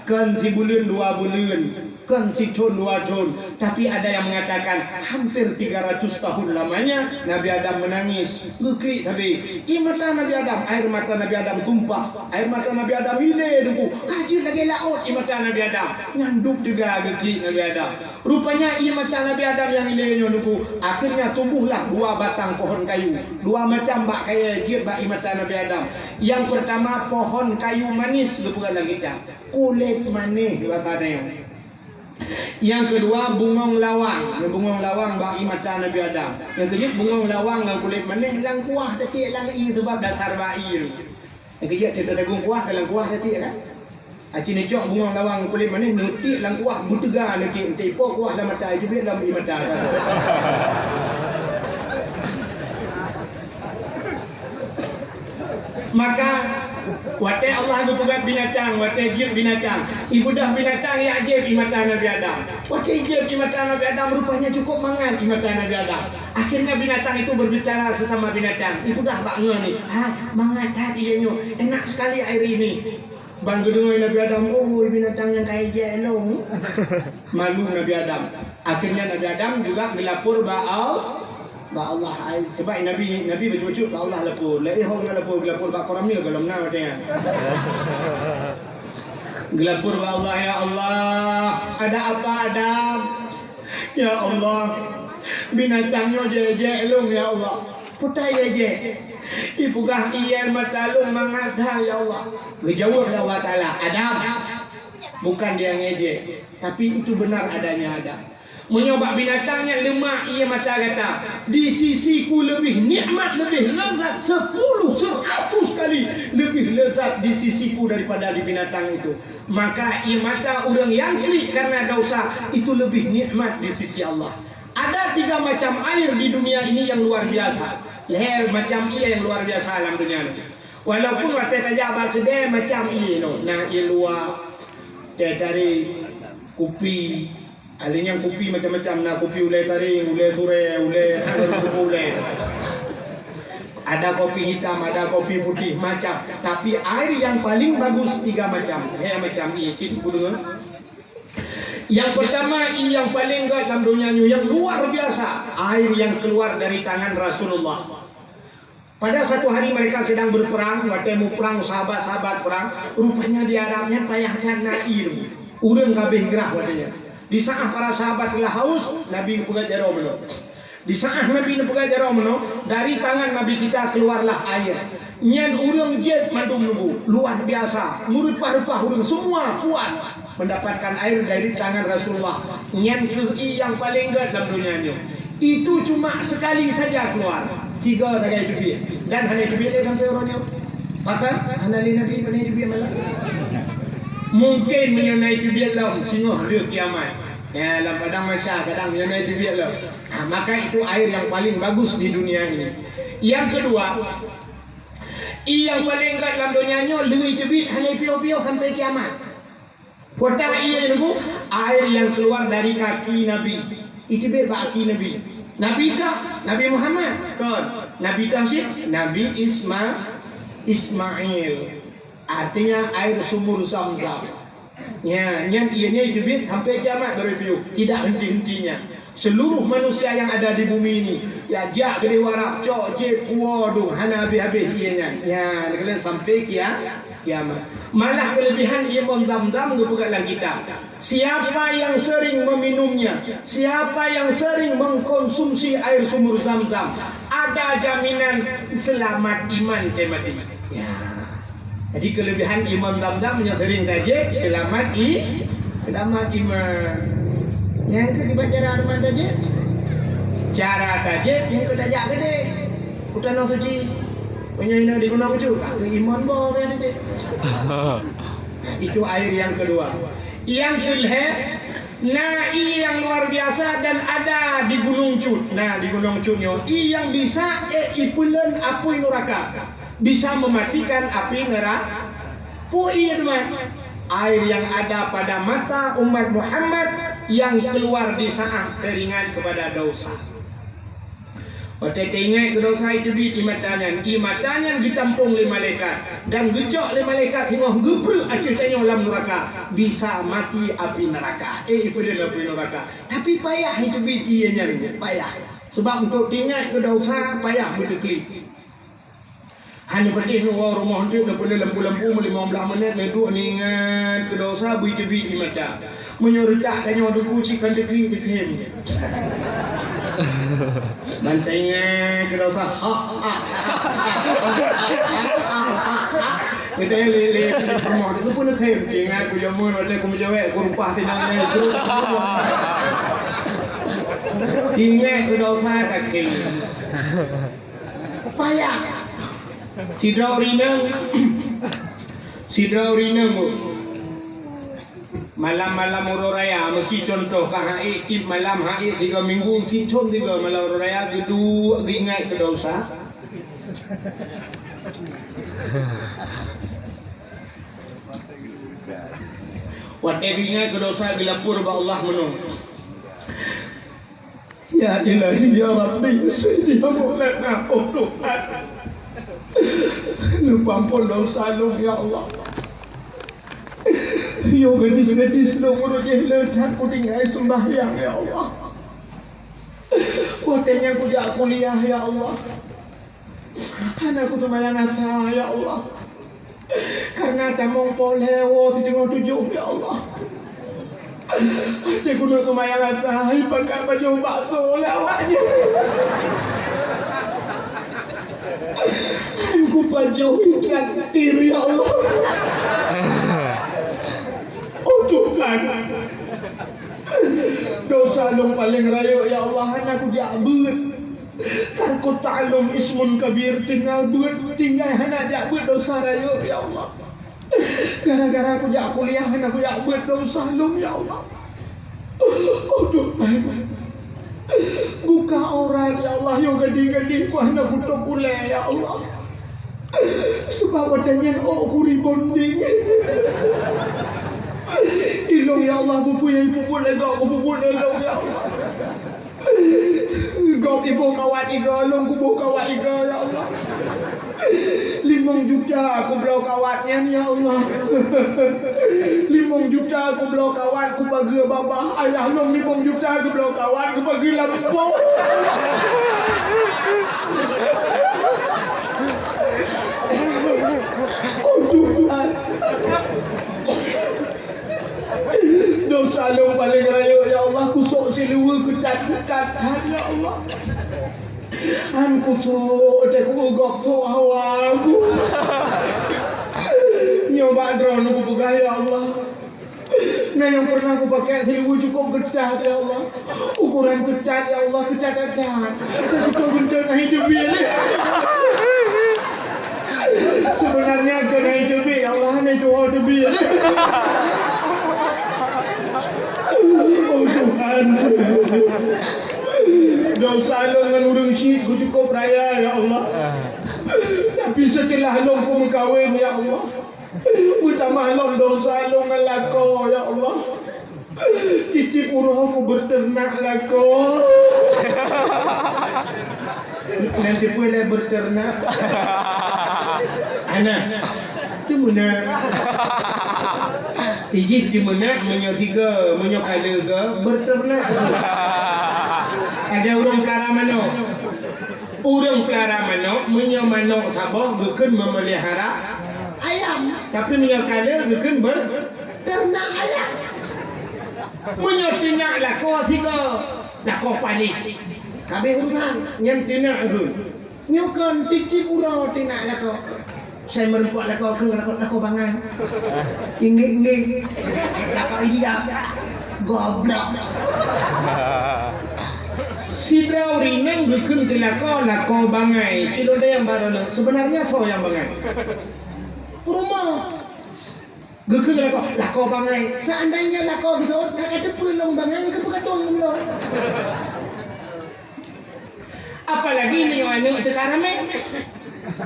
Kan si bulan 2 bulan, kan si tahun 2 tahun. Tapi ada yang mengatakan hampir 300 tahun lamanya Nabi Adam menangis. Geklik tapi mata Nabi Adam, air mata Nabi Adam tumpah, air mata Nabi Adam hilang duku. Kajut lagi laut mata Nabi Adam. Nganduk juga geklik Nabi Adam. Rupanya mata Nabi Adam yang hilang duku. Akhirnya tumbuhlah 2 batang pohon kayu. 2 macam bak kaya je bak mata Nabi Adam. Yang pertama pohon kayu manis gepukan kita. Kulit manis katanya. Yang kedua bungong lawang. Bungong lawang bagi mata Nabi Adam. Yang ketiga bungong lawang dengan kulit manis lang kuah detik lang sebab dasar bayi. Yang ketiga kita dagung kuah kalau kuah detik kan. Aci ni cok bungong lawang kulit manis nutik lang kuah butega detik tepo kuah dalam mata je dalam mata. Maka wate Allah berpegat binatang, wate jib binatang. Ibu dah binatang ya jib di mata Nabi Adam. Wate jib di mata Nabi Adam rupanya cukup mangan di mata Nabi Adam. Akhirnya binatang itu berbicara sesama binatang. Ibu dah baknya ni. Mangan tadi dia enak sekali air ini. Bang gedung Nabi Adam, oh binatang yang kaya jelong. Malu Nabi Adam. Akhirnya Nabi Adam juga melapor Allah sebab Nabi bercucuk Allah lapor. Lai hong lapor ba koram ni kalau mana dia. Gelapor ba Allah, ya Allah, ada apa Adam? Ya Allah, binatangnya je long ya Allah. Putai je. Ipugah iyan matalung mangadhal ya Allah. Berjawab Allah Taala, Adam. Bukan dia ngejek, tapi itu benar adanya Adam. Menyoba binatangnya lemah ia mata kata di sisiku lebih nikmat, lebih lezat 10-100 kali lebih lezat di sisiku daripada di binatang itu. Maka ia mata orang yang klik karena dosa itu lebih nikmat di sisi Allah. Ada 3 macam air di dunia ini yang luar biasa. Leher macam ia yang luar biasa dalam dunia ini. Walaupun waktu tajabah kedai macam ini nah ia luar dari kopi. Alinya kopi macam-macam nak kopi ulai taring, ulai sore, ulai. Ada kopi hitam, ada kopi putih macam. Tapi air yang paling bagus 3 macam. Macam ni, kita dengar. Yang pertama yang paling dalam dunia yang luar biasa, air yang keluar dari tangan Rasulullah. Pada satu hari mereka sedang berperang, waktu mau perang sahabat-sahabat perang, rupanya di Arabnya payah cana air. Urang kabeh gerah katanya. Di saat para sahabat telah haus, Nabi pegat jarum meno. Di saat Nabi pegat jarum meno, dari tangan Nabi kita keluarlah air. Nyan urang jet mandum nunggu, luar biasa. Murid parupah urang semua puas mendapatkan air dari tangan Rasulullah. Nyan kei yang paling gede dalam dunia ini. Itu cuma sekali saja keluar. 3 tagai duit. Dan hanya duit sampai orangnya. Maka hanali Nabi hanya duit malah. Mungkin mengenai duit lah singoh dia kiamat. Ya, dalam padang masyarakat kadang mengenai duit lah. Maka itu air yang paling bagus di dunia ini. Yang kedua, yang paling dekat dalam dunia ini lebih duit hanya pio-pio sampai kiamat. Pertama ia nunggu air yang keluar dari kaki Nabi. Itu be kaki Nabi. Nabi kah? Nabi Muhammad. Kan? Nabi kah sih? Nabi Ismail. Artinya air sumur Zamzam. Ya, yang ianya itu bit sampai kiamat berpiu, tidak henti-hentinya. Seluruh manusia yang ada di bumi ini, ya jak gede warak, cok, je, kuodung, hana habis-habis ianya. Ya, kalau sampai kiamat. Malah kelebihan ia Zamzam kepegalan kita. Siapa yang sering meminumnya, siapa yang sering mengkonsumsi air sumur Zamzam, ada jaminan selamat iman mati. Ya. Jadi kelebihan Imam Zamzam yang sering tajib selamat iman. Yang kedua cara arman tajib, cara tajib yang kedua jak gede. Putan nak suci, punya di gunung cu, ke iman bawa tajib. Itu air yang kedua. Yang kedua, nai yang luar biasa dan ada di Gunung Cut. Nah di Gunung Cutnya, yang bisa ipulen api neraka. Bisa mematikan api neraka. Pui teman. air yang ada pada mata umat Muhammad yang keluar di saat teringat kepada dosa. Waktu teringat ke dosa itu di matanya ditampung oleh malaikat dan gejok oleh malaikat tengok geprek akhirnya dalam neraka, bisa mati api neraka. Itu dia api neraka. Tapi payah itu dia payah. Sebab untuk teringat ke dosa payah betul. Hanya penting rumah tu daripada lampu-lampu 15 minit lepas ni ingat ke dosa bui-bui di mata. Menyortak tanya duku cikan tegri dikem. Bantainya ke dosa. Kita lele rumah tu pun dikem. Ingat aku jamun waktu aku menjawab aku rupah tinangnya itu. Ingat ke dosa tak kem. Payah. Sidra Urina malam-malam Uru Raya mesti contoh haid malam haid 3 minggu fiton 3 malam Uru Raya gitu ingat ke dosa. Waktu ingat ke dosa dilapor ba Allah menung. Ya ilahi ya Rabbi sejak mulana Tuhan. Lupa ampun dosa lu ya Allah. Yo gadis-gadis lu urut letak ku tinggal sembahyang ya Allah. Waktunya aku jak kuliah ya Allah. Anakku sembahyang nata ya Allah. Karena tamong polewo 7 ya Allah. Aku nak sembahyang nata pakai baju bakso lawaknya. Aku pajauhi traktir ya Allah. Oh Tuhan, dosa lu paling raya ya Allah. Aku jabut Tarku ta'alum ismun kabir. Tinggal anak jabut dosa raya ya Allah. Gara-gara aku jak kuliah aku jabut dosa lu ya Allah. Oh Tuhan, buka orang ya Allah. Yo gadi-gadi ku hana butuh kuleh ya Allah. Sebab adanya kuri bonding. Ilong ya Allah bupuya ibu lega bupu lega ya Allah. Gok ibu kawan iga long kubu kawan iga ya Allah. 5 juta aku belau kawannya ya Allah. 5 juta aku belau kawan ku bagi bapa ayah long 5 juta aku belau kawan ku bagi lampau. Oh Tuhan, dosa lu paling raya ya Allah. Kusuk siluwa kecat-kecat ya Allah. Aku sok aku gok sok hawaku. Nyoba drone aku buka ya Allah. Nah yang pernah aku pakai siluwa cukup kecat ya Allah. Ukuran kecat ya Allah, kecat-kecat. Tapi kau bencana hidup ini. Sebenarnya kena hidup ya Allah, hanya doa hidup ini. Oh Tuhan, dosa lu dengan urang syik ku cukup raya ya Allah. Tapi setelah lu ku mengkawin ya Allah, utama lu dosa lu dengan lako ya Allah. Titip uruh ku berternak lako. Nanti boleh berternak. Anak, itu mana? Ijik cuma nak menyotiga, menyokalaga, berternak. Ada orang pelara mana? Orang pelara mana? Menyomanok sabah, bukan memelihara ayam. Tapi menyokalaga, bukan berternak ayam. Menyotinak lako tiga, lako panik. Kabeh urusan yang tinak tu. Nyokan titip urau tinak lako. Saya merempuak lako ke lako bangan. Ingin lako iya. Goblok. Sidra urinang gukun ke lako bangai. Silo dia yang baru nak. Sebenarnya so yang bangai. Rumah. Gukun ke lako bangai. Seandainya lako gitu, tak ada pelong bangai ke pekatong lo. Apalagi ni yang anak itu karame.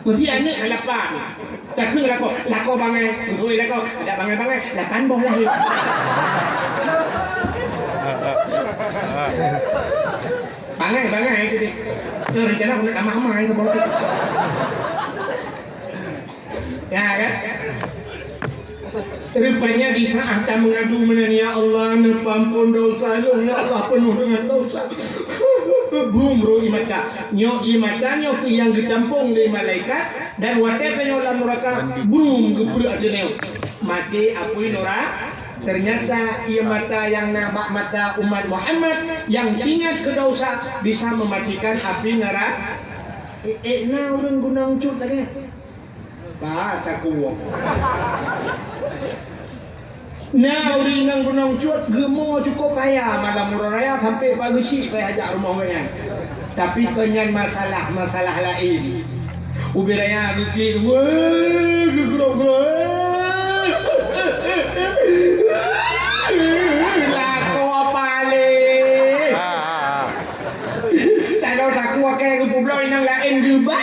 Mesti anak lapar. Tak kena lako bangai. Betul lako. Ada bangai-bangai. 8 boh lah. Bangai itu dia. Rencana aku nak tambah-tambah itu baru. Ya kan? Rupanya di saat kita mengadu menani, ya Allah, ampun dosa, ya Allah, penuh dengan dosa. Bumro imata, nyok yang ditampung dari malaikat dan whatever nyola neraka, boom, gebudak jeneu. Mati apui nora. Ternyata ia mata yang nampak mata umat Muhammad yang ingat ke dosa bisa mematikan api neraka. Nah orang gunung cut lagi. Pak takuwa. Nah orang nang gunung cut gemo cukup payah malam raya sampai pagi si saya ajak rumah orang. Tapi kenyan masalah lain. Ubi raya gigit, wah gegro-gro. Lako apa le? Kalau tak kuat kayak kepulau yang lain juga.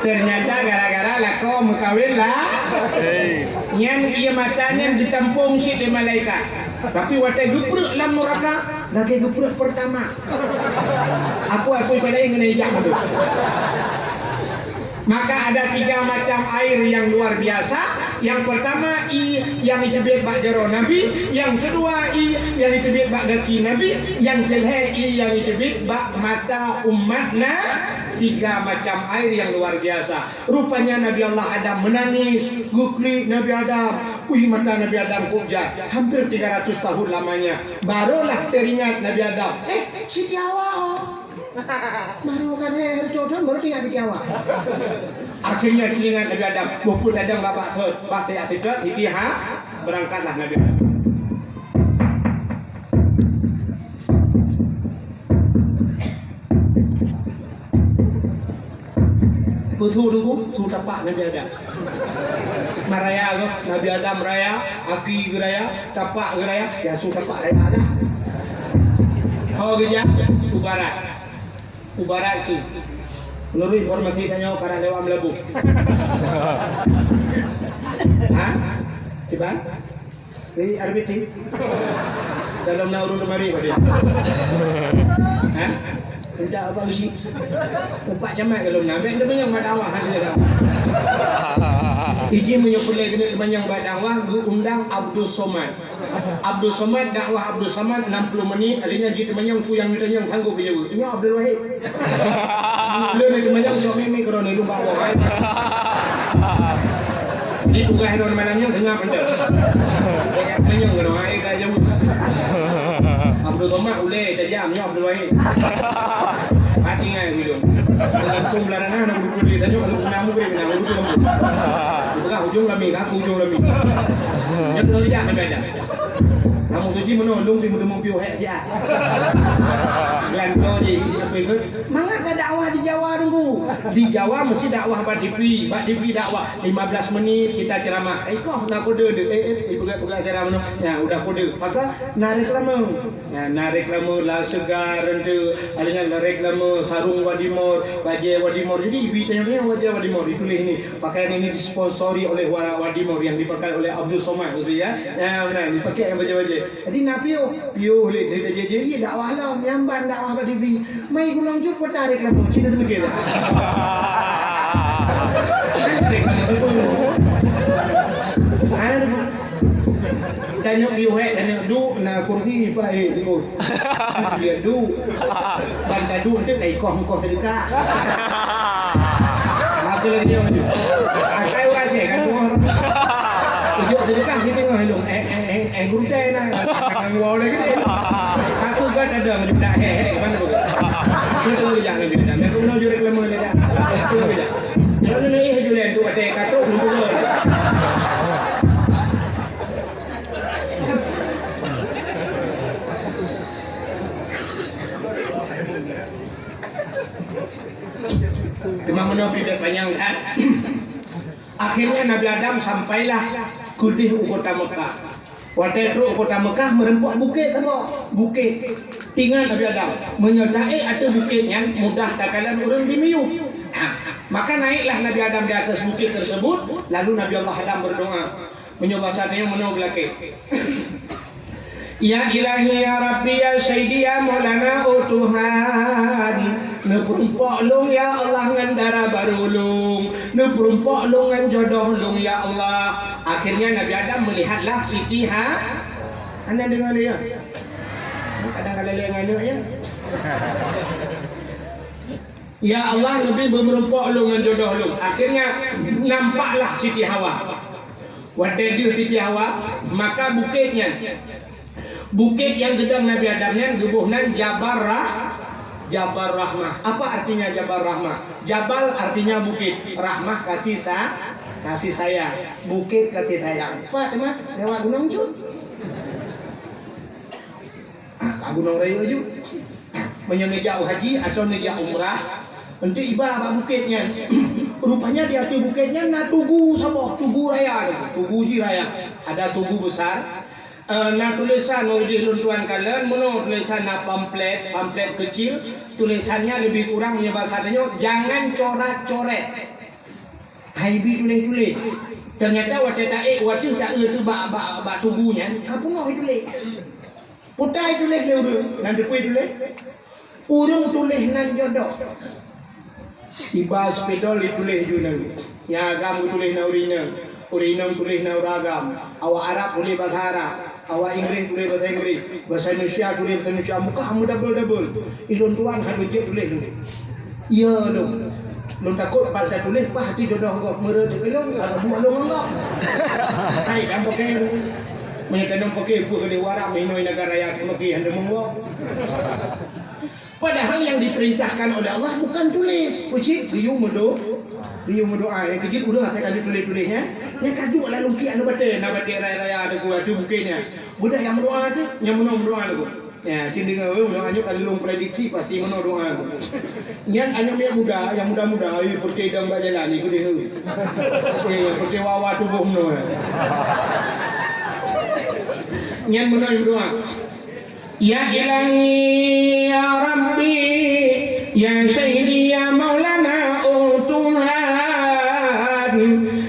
Ternyata gara-gara lako mengkawin lah. Yang ia matanya ditampung si di malaikat. Tapi waktu geprek dalam neraka, lagi geprek pertama. Aku pada yang kena hijab tu. Maka ada 3 macam air yang luar biasa. Yang pertama yang disebut bak jero Nabi, yang kedua yang disebut bak kaki Nabi, yang ketiga yang disebut bak mata umatnya. 3 macam air yang luar biasa. Rupanya Nabi Allah Adam menangis, gukli Nabi Adam. Mata Nabi Adam kubjat. Hampir 300 tahun lamanya. Barulah teringat Nabi Adam. Siti Hawa. Baru kan jodoh baru tinggal di awak. Akhirnya telinga Nabi Adam. Buput Adam bapak bakti atidat Siti Ha. Berangkatlah Nabi Adam. Betul dulu, sudah tapak Nabi Adam. Maraya ke Nabi Adam raya, aki geraya, tapak geraya, ya sudah tapak raya dah. Oh kerja, Ubarat itu. Menurut informasi tanya karena lewat Melabu. Hah? Tiba? Ini RBT. Dalam naurun lemari dia. Hah? Tidak apa mesti. 4 jam kalau nak. Dia banyak badawah hasil dah. Izin menyepulai kena banyak badawah, undang Abdul Somad. Abdul Somad dakwah Abdul Somad 60 menit. Alinya kita banyak tu yang kita yang sanggup dia. Ini Abdul Wahid. Lu ni banyak jom mimi kerana lu bawa kan. Ini tugas hari malamnya tengah benda. Dekat banyak kerana air dah jauh. Abdul Somad boleh tajamnya Abdul Wahid. Hati ngai hidup. Langsung belarana nak duduk di tanya kalau namu boleh namu duduk kamu. Bukan hujung lami, aku hujung lami. Yang tu dia nak belajar. Namu tu ji menolong di muda mobil hek dia. Lanto ji apa itu? Mana ke dakwah di Jawa dulu? Di Jawa mesti dakwah Pak TV dakwah 15 menit kita ceramah. Kau nak kode pegang ceramah mana? Ya udah kode. Maka narik lama. Ya narik lama lah segar ente. Adanya narik lama sarung Wadimor, baju Wadimor. Jadi tanya wajah Wadimor ditulis ini. Pakaian ini disponsori oleh Wadimor yang dipakai oleh Abdul Somad tu ya. Ya benar dipakai yang baju-baju. Jadi napio boleh jadi dakwah lah nyamban dakwah Pak TV. Mai pulang jut buat tarik lah tu. Kita tu begitu. Tanya biuhek tanya du na kursi ni Pak tu. Dia du. Banda du tu kai kau sedekah. Apa lagi dia? Akai orang cek kan tu. Tujuh sedekah kita tengok helong guru teh na. Kang wau lagi ni. Aku kan ada mendak mana tu. Kita tu jangan dia. Aku nak jurek lama dia. Itu dia. Kalau ni julen tu ada katuk untuk Cuma menepi panjang kan. Akhirnya Nabi Adam sampailah kudih kota Mekah. Waktu itu kota Mekah merempuk bukit apa? Bukit. tinggal Nabi Adam menyertai atas bukit yang mudah takalan orang dimiu. Maka naiklah Nabi Adam di atas bukit tersebut. Lalu Nabi Allah Adam berdoa. Menyobasanya menolak laki. Ya ilahi ya Rabbi ya Sayyidi ya Maulana oh Tuhan, neperumpak long ya Allah ngandara barulung, neperumpak long ngan jodoh long ya Allah. Akhirnya Nabi Adam melihatlah Siti Anda dengar dia? Kadang-kadang dia nganu ya. Ya Allah lebih bermerumpak long ngan jodoh long. Akhirnya nampaklah Siti Hawa. Wadadiu Siti Hawa, maka bukit yang gedang Nabi Adamnya gebuhnan Jabal Rahmah. Apa artinya Jabal Rahmah? Jabal artinya bukit, Rahmah kasih sayang, bukit kasih sayang. Pak teman, lewat gunung cu. Gunung Raya ju. Menyengejak haji atau ngejak umrah. Untuk ibadah bukitnya. Rupanya di atas bukitnya na tugu sabah, tugu raya, tugu raya. Ada tugu besar. Na tulisan di luntuan kalian, mono tulisan na pamflet kecil, tulisannya lebih kurang bahasanya jangan coret-coret. Haibi tulis. Ternyata waktu tak itu bak tubuhnya, kapungoh tulis. Putai tulis urung, nan depui tulis. Urung tulis nan jodoh. Tiba spedol ditulis juga. Ya kamu tulis na urina tulis na uragam. Awak Arab tulis bahasa Arab. Awak Inggeris tulis bahasa Inggeris. Bahasa Indonesia tulis bahasa Indonesia. Muka kamu double. Ilun tuan harus dia tulis. Ya lo. Lo takut pada tulis bah hati jodoh kau meredek lo. Kalau buat lo ngok. Hai kan pakai. Menyatakan pakai pun ke warak minoi negara yang pakai hendak mengok. Padahal yang diperintahkan oleh Allah bukan tulis. Puji, dia mendoa. Yang kejut udah saya kadu tulis-tulisnya. Yang kadu lalu kian nak baca raya-raya ada gua tu bukitnya. Budak yang berdoa tu, yang mendoa tu. Ya, cinta kau doanya kalau prediksi pasti mendoa tu. Yang anak yang muda, pergi dalam jalan ni dia. Pergi wawa tubuh no. Yang mendoa. Ya ilahi ya Rabbi ya Sayyidi ya Maulana oh Tuhan,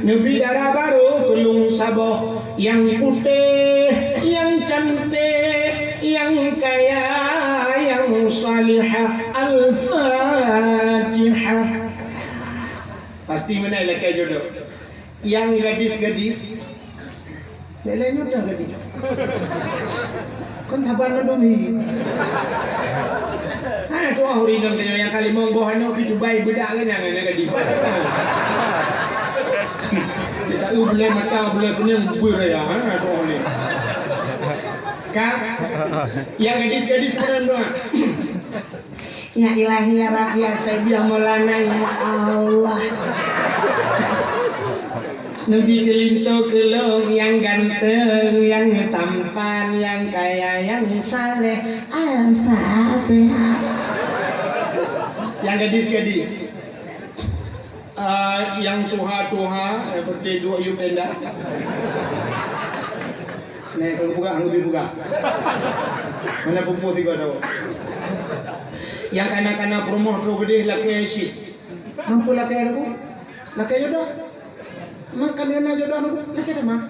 Nabi darah baru kelung saboh yang putih, yang cantik, yang kaya, yang salihah. Al-Fatihah. Pasti mana lelaki jodoh. Yang gadis-gadis lelaki dah gadis. Kan taban dumi. Ana tu ahuri nang yang kali monggo hano pi Dubai bedak kan yang ada di. Kita boleh mata boleh punya buir ya, tu ahuri. Kan yang gadis-gadis pun doa. Ya ilahi ya Rabbi ya Sayyidi ya Maulana ya Allah. Nabi kelinto kelong yang ganteng, yang tampan, yang kaya, yang saleh. Al-Fatihah. Yang gadis-gadis, yang tuha-tuha, seperti dua iu tenda. Nih kalau buka, anggur buka. Mana pupus juga tahu. Yang anak-anak rumah tu gede laki asyik. Mampu laki aku, laki jodoh. Makan dia nak jodoh laki dah mah.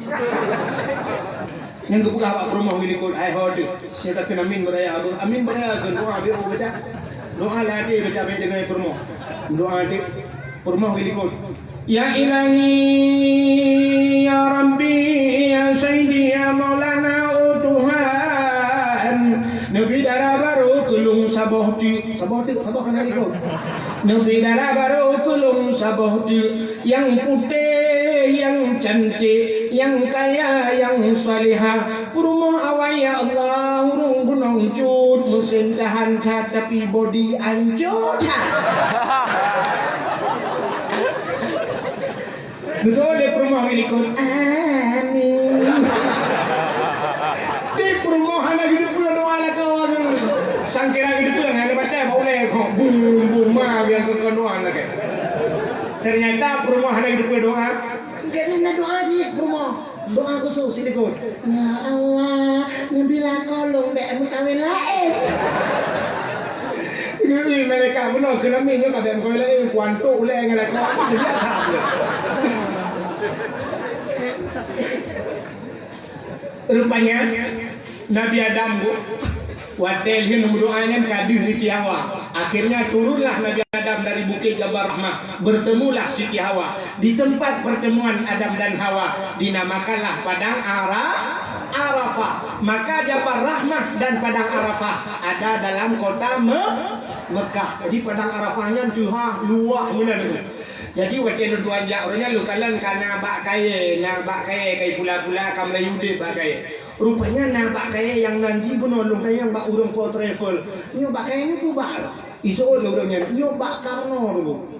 Yang kebuka apa rumah ini kau ai hodi. Saya tak kena amin beraya, amin beraya doa dia baca. Doa lagi baca dengan rumah. Doa dia rumah ini kau. Ya ilahi ya Rabbi ya Sayyidi ya Maulana oh Tuhan, Nabi darah baru kelung sabohti kan hari kau. Nabi darah baru kelung sabohti yang putih, yang cantik, yang kaya, yang salihah. Rumah awak ya Allah, urung gunung cut, mesin tahan tapi body ancut. Betul di perumahan ini kun. Amin. Di perumahan lagi di pulau doa lah kawan. Sangkira gitu yang ada baca boleh kok bum mah biar ke doa lagi. Ternyata perumahan lagi di pulau doa. Enggak ada doa sih rumah. Doa khusus ini kun. Ya Allah. Nabila kolong dek kawin lain. Mereka benar kena minum kadang kau lain kuantuk leh dengan kau dia tak. Rupanya Nabi Adam Watel doanya kadir Siti Hawa. Akhirnya turunlah Nabi Adam dari bukit Jabal Rahmah. Bertemulah Siti Hawa. Di tempat pertemuan Adam dan Hawa dinamakanlah Padang Arafah. Maka Jabal Rahmah dan Padang Arafah ada dalam kota Mekah. Jadi Padang Arafahnya tuha luah mana tu. Jadi waktu tuan jaknya lu kalan kana bak kaya kai pula-pula kam Melayu bak kaya. Rupanya nampak kaya yang nanti pun orang kaya yang bak urang ko travel. Nyo bak kaya ni tu bak. Iso urangnya nyo bak Karno dulu.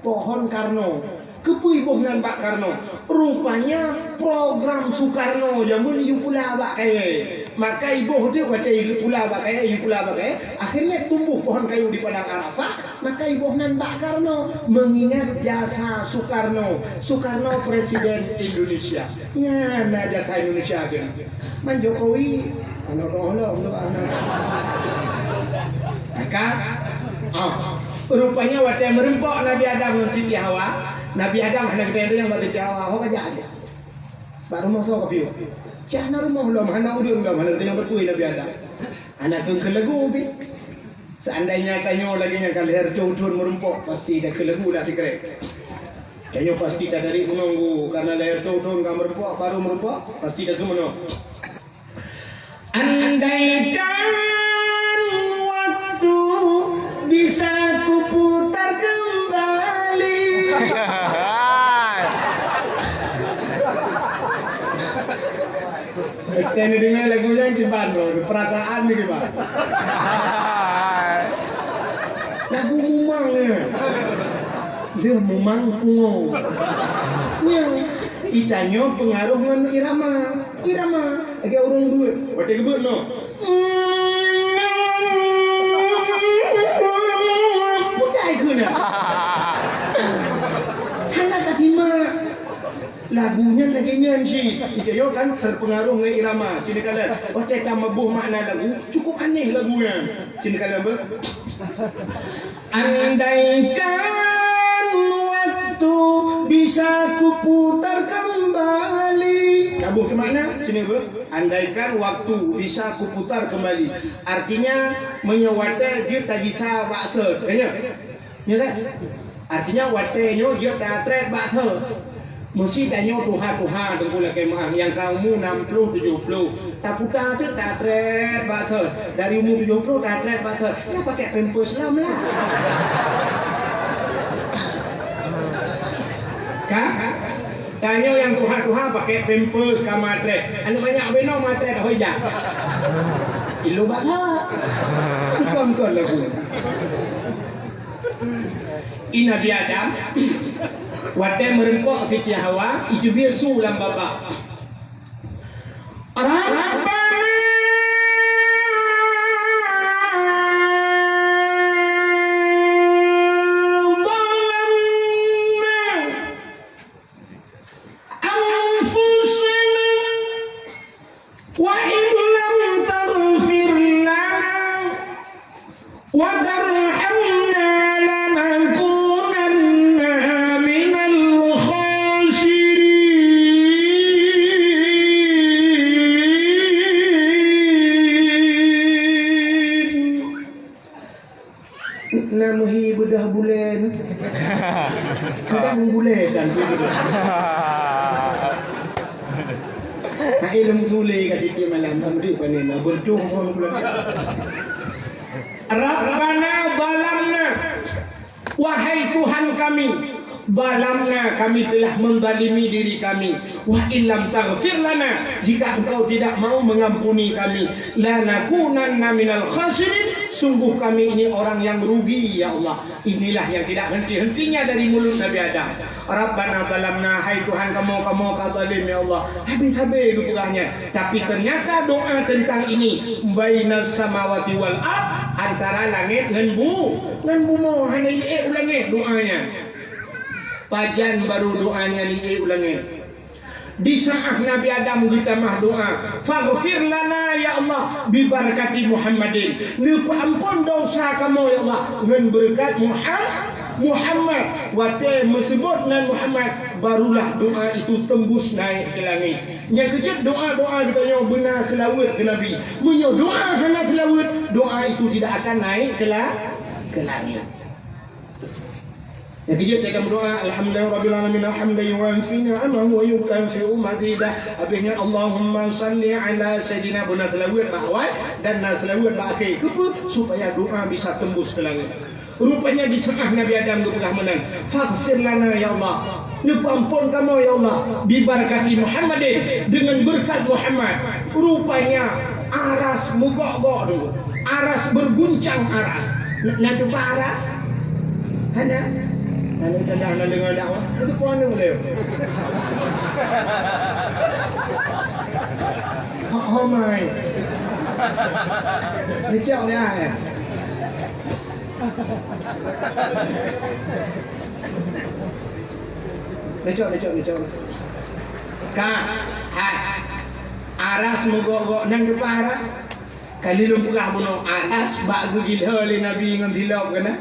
Pohon Karno. Kepui bohnan Pak Karno. Rupanya program Soekarno jamun iu pula bak kaya. Maka ibu dia kata iu pula bak kaya. Akhirnya tumbuh pohon kayu di Padang Arafah. Maka ibu nan Pak Karno mengingat jasa Soekarno. Soekarno Presiden Indonesia. Ya, nah jasa Indonesia kan. Man Jokowi, maka, rupanya waktu merempok Nabi Adam dan Siti Hawa. Nabi Adam anak kita yang bagi Hawa, apa aja. Baru mau tahu kafiu. Cahna rumah lo, mana udun lo, mana yang berkuih Nabi Adam. Anak tu kelegu bi. Seandainya kanyo lagi yang kalian turun merempok, pasti dah kelegu dah tikrek. Kanyo pasti dah dari menunggu karena leher turun kamu merempok, baru merempok, pasti dah kemenung. Andaikan waktu bisa kuputar kembali. Kita ni dengar lagunya yang gimana? Perasaan ni gimana? Lagu Mumang ni. Dia Mumang Pungo. Itanya pengaruh dengan irama. Agak orang dua. What you good no? Bukan guna. Hanya katima. Lagunya lagi nyanyi. Itanya kan terpengaruh dengan irama. Sini kalian. Otak kamu buh makna lagu. Cukup aneh lagunya. Sini kalian ber. Andaikan waktu bisa kuputar kembali. Kamu ke mana? Sini ber. Andaikan waktu bisa kuputar kembali. Artinya menyewate dia tak bisa baksa. Ya kan? Artinya watenya dia tak trade baksa. Mesti tanya Tuhan tengkulah kemah yang kamu 60 70 tak putar tu tak trade baksa. Dari umur 70 tak trade baksa. Ya pakai pampers lam lah. Kan? Tanya yang Tuhan pakai pampers ke matre. Anu banyak beno matre dah hojak. Ilu bakal. Suka lagu. Ina dia Adam. Waktu merempok Siti Hawa, itu biasa dalam bapa. Namuhi bedah bulan. Kadang bulan dan ilmu sule kat sini malam amri panen berdoa pun pula. Rabbana zalamna, wahai Tuhan kami, zalamna, kami telah menzalimi diri kami. Wa illam taghfir lana, jika engkau tidak mau mengampuni kami, lanakunanna minal khasirin, sungguh kami ini orang yang rugi ya Allah. Inilah yang tidak henti-hentinya dari mulut Nabi Adam. Rabbana zalamna, hai Tuhan kamu zalim ya Allah. Habis-habis lupulahnya. Tapi ternyata doa tentang ini bainas samawati wal ard, antara langit dan bumi hanya ulangi doanya. Pajan baru doanya ulangi. Di saat Nabi Adam kita mah doa, faghfir lana ya Allah bi barakati Muhammadin. Lupa ampun dosa kamu ya Allah dengan berkat Muhammad. Wate mesebut nan Muhammad, barulah doa itu tembus naik ke langit. Yang kejut doa-doa ditanya benar selawat ke Nabi. Munyo doa hanya selawat, doa itu tidak akan naik ke langit. Yang kejut dia akan berdoa, alhamdulillah rabbil alamin hamdan yuwafi ni'amahu wa yukafi'u mazidah. Habisnya Allahumma salli ala sayyidina, benar selawat ba'awal dan selawat ba'akhir. Supaya doa bisa tembus ke langit. Rupanya di saat Nabi Adam berpelah menang, faghfir lana ya Allah, lupa ampun kamu ya Allah bi barakati Muhammadin, dengan berkat Muhammad. Rupanya aras mugok-gok dulu, aras berguncang aras. Nak jumpa aras? Hana tanda nak dengar dakwah itu puan boleh. Oh my, lecak ya. Lecok. Kak, aras mogok-gok nang depan aras. Kali lumpukah bunuh aras bak gugil le Nabi dengan dilap kena.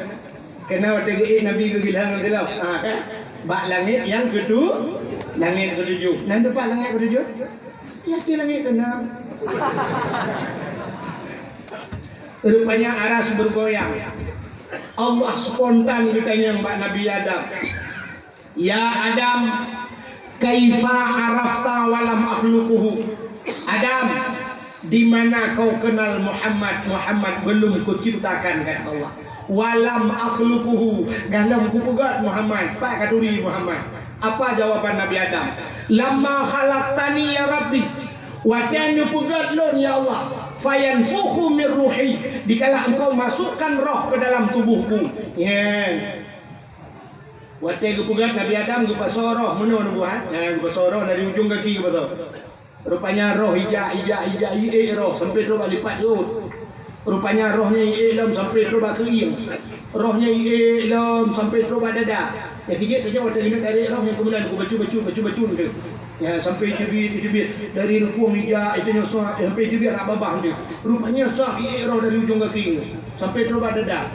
Kena waktu Nabi gugil dengan dilap. Kan? Bak langit yang kedua, langit ketujuh. Nang depan langit ketujuh. Ya ke langit kena. Rupanya aras bergoyang. Allah spontan ditanya Mbak Nabi Adam, ya Adam, kaifa arafta walam akhluquhu. Adam, di mana kau kenal Muhammad? Muhammad belum kuciptakan, kata Allah. Walam akhluquhu, dalam kupugat Muhammad, Pak Kaduri Muhammad. Apa jawaban Nabi Adam? Lamma khalaqtani ya Rabbi, watan pugat lon ya Allah, fayanfukhu min ruhi, dikala engkau masukkan roh ke dalam tubuhku. Ya. Watan pugat Nabi Adam gupa soroh menun buat. Ya, gupa soroh dari ujung kaki betul. Rupanya roh ija roh sampai coba lipat tu. Rupanya rohnya ilm sampai coba ke im. Rohnya ilm sampai coba dada. Ya kejap tanya waktu ini dari rohnya kemudian aku baca tu. Ya sampai jubir dari rukum ija itu nyosok sampai jubir abah dia. Rupanya sah roh dari ujung kaki sampai coba dada.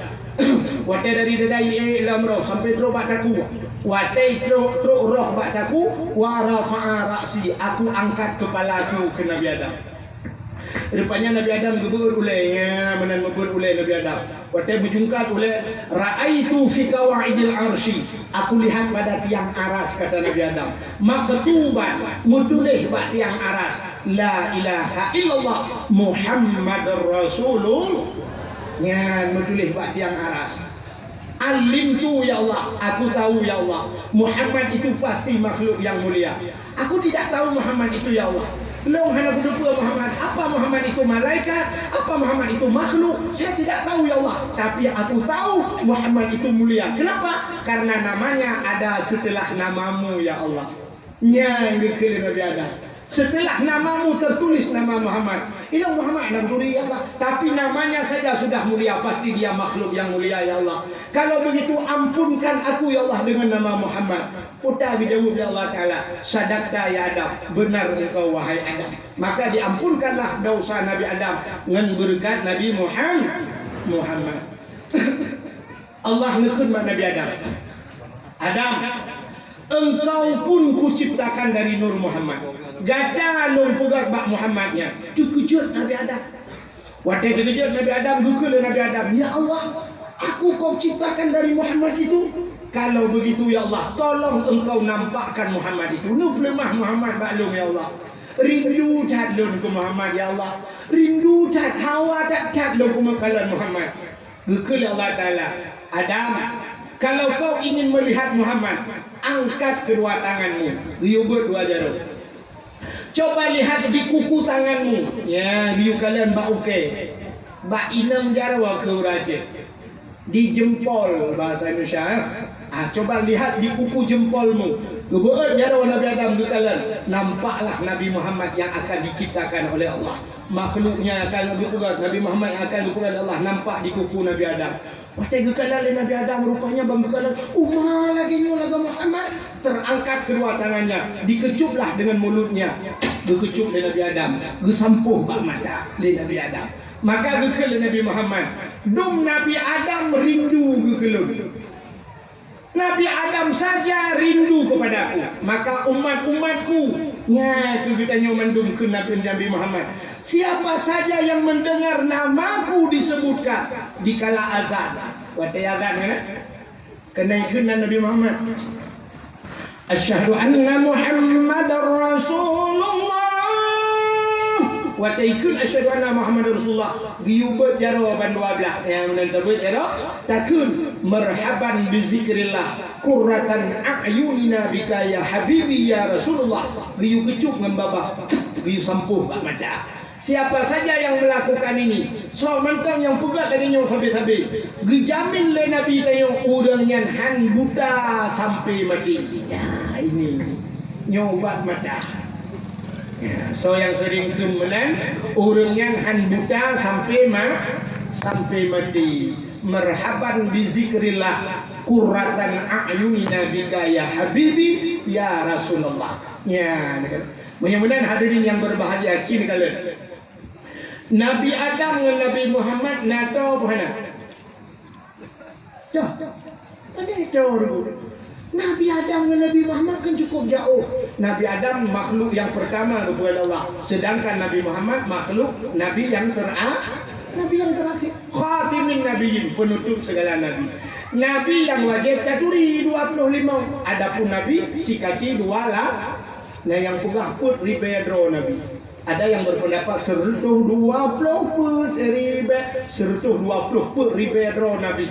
Watai dari dada ilm roh sampai coba taku. Watai roh bataku wa rafa'a ra'si, aku angkat kepalaku ke Nabi Adam. Rupanya Nabi Adam gebur ulainya, menan gebur ulai Nabi Adam. Waktu berjungkat ulai, ra'aitu fi qawaidil arsy, aku lihat pada tiang aras, kata Nabi Adam. Maktuban, mutulih bak tiang aras, la ilaha illallah Muhammadur Rasulullah. Ya, mutulih bak tiang aras. Alim tu ya Allah, aku tahu ya Allah, Muhammad itu pasti makhluk yang mulia. Aku tidak tahu Muhammad itu ya Allah. Long hana berdua Muhammad, apa Muhammad itu malaikat, apa Muhammad itu makhluk, saya tidak tahu ya Allah. Tapi aku tahu Muhammad itu mulia. Kenapa? Karena namanya ada setelah namamu ya Allah. Nya dikir Nabi Adam. Setelah namamu tertulis nama Muhammad. Ini Muhammad yang mulia ya Allah. Tapi namanya saja sudah mulia, pasti dia makhluk yang mulia ya Allah. Kalau begitu ampunkan aku ya Allah dengan nama Muhammad. Putar dijawab ya Allah Ta'ala, sadaqta ya Adam, benar engkau wahai Adam. Maka diampunkanlah dosa Nabi Adam dengan berkat Nabi Muhammad. Allah ngekut Nabi Adam. Adam, engkau pun kuciptakan dari Nur Muhammad. Gada Nur pugat bak Muhammadnya. Terkejut Nabi Adam. Waktu terkejut Nabi Adam, gukul Nabi Adam, ya Allah, aku kau ciptakan dari Muhammad itu. Kalau begitu ya Allah, tolong engkau nampakkan Muhammad itu. Nup lemah Muhammad baklum ya Allah. Rindu cat lun ke Muhammad ya Allah. Rindu cat hawa cat lun ke makalan Muhammad. Gukul Allah Ta'ala, Adam, kalau kau ingin melihat Muhammad, angkat kedua tanganmu. Riubut dua jarum. Coba lihat di kuku tanganmu. Ya, riu kalian bak uke. Bak inam jarwa ke uraje. Di jempol bahasa Indonesia. Coba lihat di kuku jempolmu. Keberat jaro Nabi Adam bekalan. Nampaklah Nabi Muhammad yang akan diciptakan oleh Allah. Makhluknya akan lebih kuat. Nabi Muhammad yang akan lebih kuat Allah. Nampak di kuku Nabi Adam. Waktu gekalan oleh Nabi Adam rupanya bang gekalan. Lagi Nabi Muhammad. Terangkat kedua tangannya. Dikecuplah dengan mulutnya. Dikecup oleh Nabi Adam. Gesampuh pak mata oleh Nabi Adam. Maka gekal Nabi Muhammad. Dum Nabi Adam rindu gekalun. Nabi Adam saja rindu kepada aku. Maka umat-umatku itu kita mendum ke Nabi Muhammad. Siapa saja yang mendengar namaku disebutkan di kala azan. Watai azan kan? Kenaikan Nabi Muhammad. Asyhadu anna Muhammadar Rasulullah. Wataikun asyhadu anna Muhammadar Rasulullah. Giyubat jaro ban 12 yang menentabut jaro takun marhaban bi zikrillah qurratan a'yunina bika ya habibi ya Rasulullah. Giyu kecup ngan babah. Giyu sampuh bak mata. Siapa saja yang melakukan ini, so mentang yang pegat dari nyong habis-habis. Gejamin le Nabi tayo urang nyan han buta sampai mati. Ya ini nyong bak mata. Ya, so yang sering kemenan urangnya han buta sampai mati. Marhaban bi zikrillah qurratan a'yunina bika ya habibi ya Rasulullah. Ya, mudah-mudahan hadirin yang berbahagia kini kalian. Nabi Adam dengan Nabi Muhammad nato mana? Dah. Ada itu. Nabi Adam dan Nabi Muhammad kan cukup jauh. Nabi Adam makhluk yang pertama kepada Allah. Sedangkan Nabi Muhammad makhluk Nabi yang terakhir. Khatimin Nabiyyin, penutup segala Nabi. Nabi yang wajib katuri 25. Adapun Nabi sikati 2 lah. Nah yang pugah put ribedro Nabi. Ada yang berpendapat 120 put ribe, 120 put ribedro Nabi.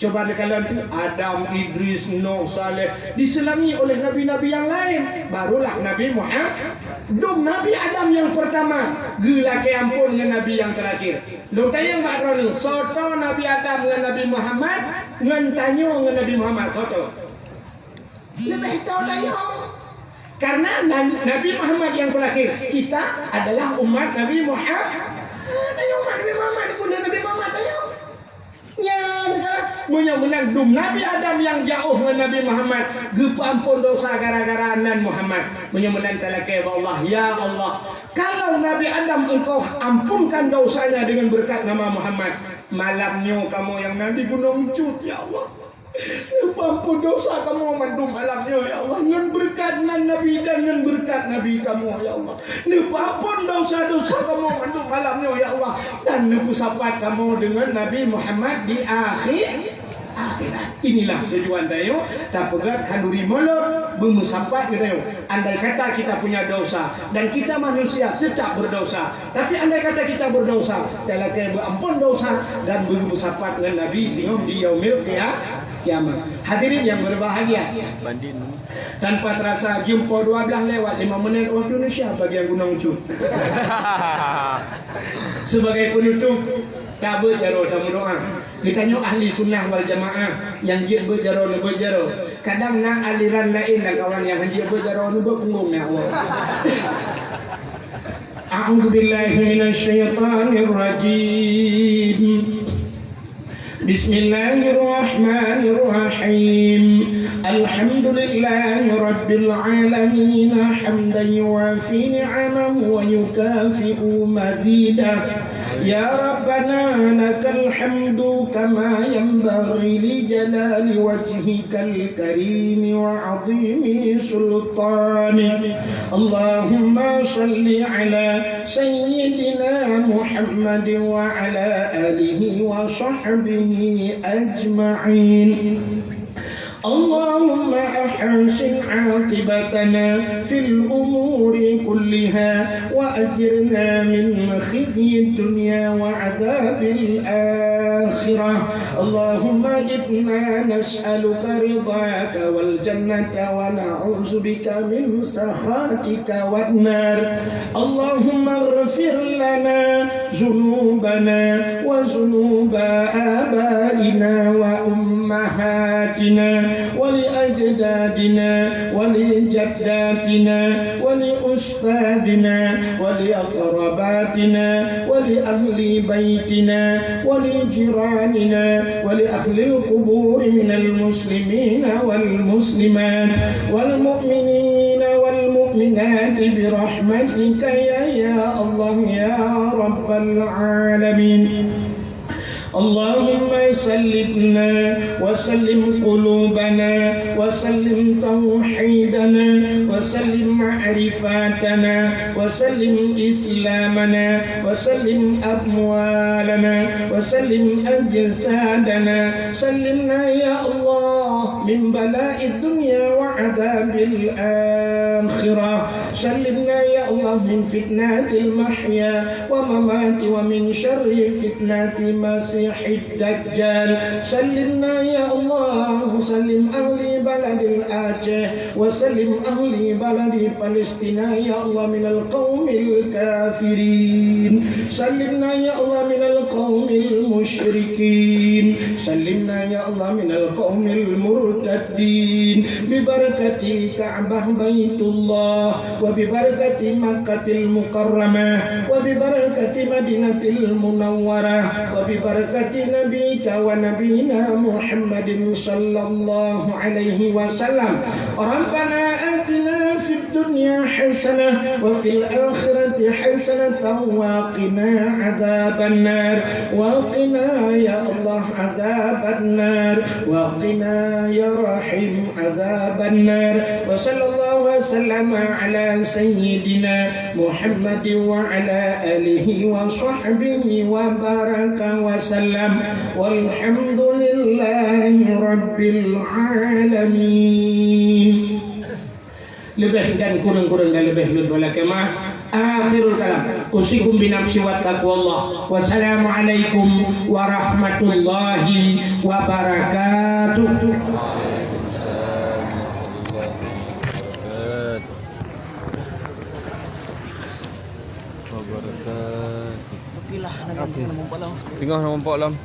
Coba kalian tu Adam, Idris, Nuh, Saleh diselangi oleh nabi-nabi yang lain. Barulah Nabi Muhammad. Dum Nabi Adam yang pertama, gila ke ampun dengan Nabi yang terakhir. Lo tanya Mbak Roni, soto Nabi Adam dengan Nabi Muhammad, ngan tanyo dengan Nabi Muhammad soto. Lebih tahu tanyo. Karena Nabi Muhammad yang terakhir, kita adalah umat Nabi Muhammad. Tanyo umat Nabi Muhammad, kuda Nabi Muhammad tanyo. Ya, menang dum Nabi Adam yang jauh dengan Nabi Muhammad, gepampun dosa gara-gara nan Muhammad. Menang talakai Allah, ya Allah. Kalau Nabi Adam engkau ampunkan dosanya dengan berkat nama Muhammad, malamnya kamu yang Nabi Gunung Cut, ya Allah. Ampun dosa kamu mandum malamnya ya Allah. Dengan berkat Nabi dan dengan berkat Nabi kamu ya Allah. Ampun dosa-dosa kamu mandum malamnya ya Allah. Dan sapat kamu dengan Nabi Muhammad di akhirat. Inilah tujuan tayo. Tak pegat kanduri mulut bermusapat tayo. Andai kata kita punya dosa dan kita manusia tetap berdosa. Tapi andai kata kita berdosa, dalam ampun dosa dan bermusapat dengan Nabi sehingga di yaumil kiamat. Hadirin yang berbahagia, tanpa terasa jumpa 12 lewat 5 menit waktu Indonesia bagi yang Gunung Cut. Sebagai penutup, kabut jaro tamu doa. Ditanya ahli sunnah wal jamaah yang jid berjaro. Kadang nak aliran lain dan kawan yang jid berjaro nu berpunggung ya Allah. A'udzu billahi minasyaitonir rajim. Bismillahirrahmanirrahim. Alhamdulillahi rabbil alamin hamdan yuwafi ni'amahu wa yukafi'u mazidah. Ya Rabbana lakal hamdu kama yanbaghi li jalali wajhikal karim wa 'azimi sultanik. Allahumma salli ala sayyidina Muhammad wa ala alihi wa sahbihi ajma'in. اللهم أحسن عاقبتنا في الأمور كلها وأجرنا من خزي الدنيا وعذاب الآخرة. اللهم إنا نسألك رضاك والجنة ونعوذ بك من سخطك والنار. اللهم اغفر لنا ذنوبنا وذنوب آبائنا وأمهاتنا ولأجدادنا ولجداتنا ولأستاذنا ولأقرباتنا ولأهل بيتنا ولجيراننا ولأهل القبور من المسلمين والمسلمات والمؤمنين والمؤمنات برحمتك يا الله يا رب العالمين. اللهم سلمنا وسلم قلوبنا وسلم توحيدنا وسلم معرفاتنا وسلم إسلامنا وسلم أموالنا وسلم أجسادنا. سلمنا يا الله من بلاء الدنيا وعذاب الآخرة. سلمنا يا الله من فتنة المحيا وممات ومن شر فتنة مسيح الدجال. سلمنا يا الله. سلم أهل بلد الآجه وسلم أهل بلد فلسطين يا الله من القوم الكافرين. سلمنا يا الله من القوم المشركين. سلمنا يا الله من القوم المرتدين ببركة الكعبة بيت الله وببركة مكة المكرمة وببركة مدينة المنورة وببركة نبيك ونبينا محمد صلى الله عليه وسلم. ربنا آتنا في الدنيا حسنة وفي الآخرة حسنة وقنا عذاب النار. وقنا يا الله عذاب النار وقنا يا رحيم عذاب النار. وصلى الله وسلم على سيدنا محمد وعلى آله وصحبه وبارك وسلم والحمد لله رب العالمين. Lebih dan kurang-kurang dan lebih wala kama akhirul kalam usikum binafsi wa taqwallah. Wassalamualaikum warahmatullahi wabarakatuh. Singgah nampak lam.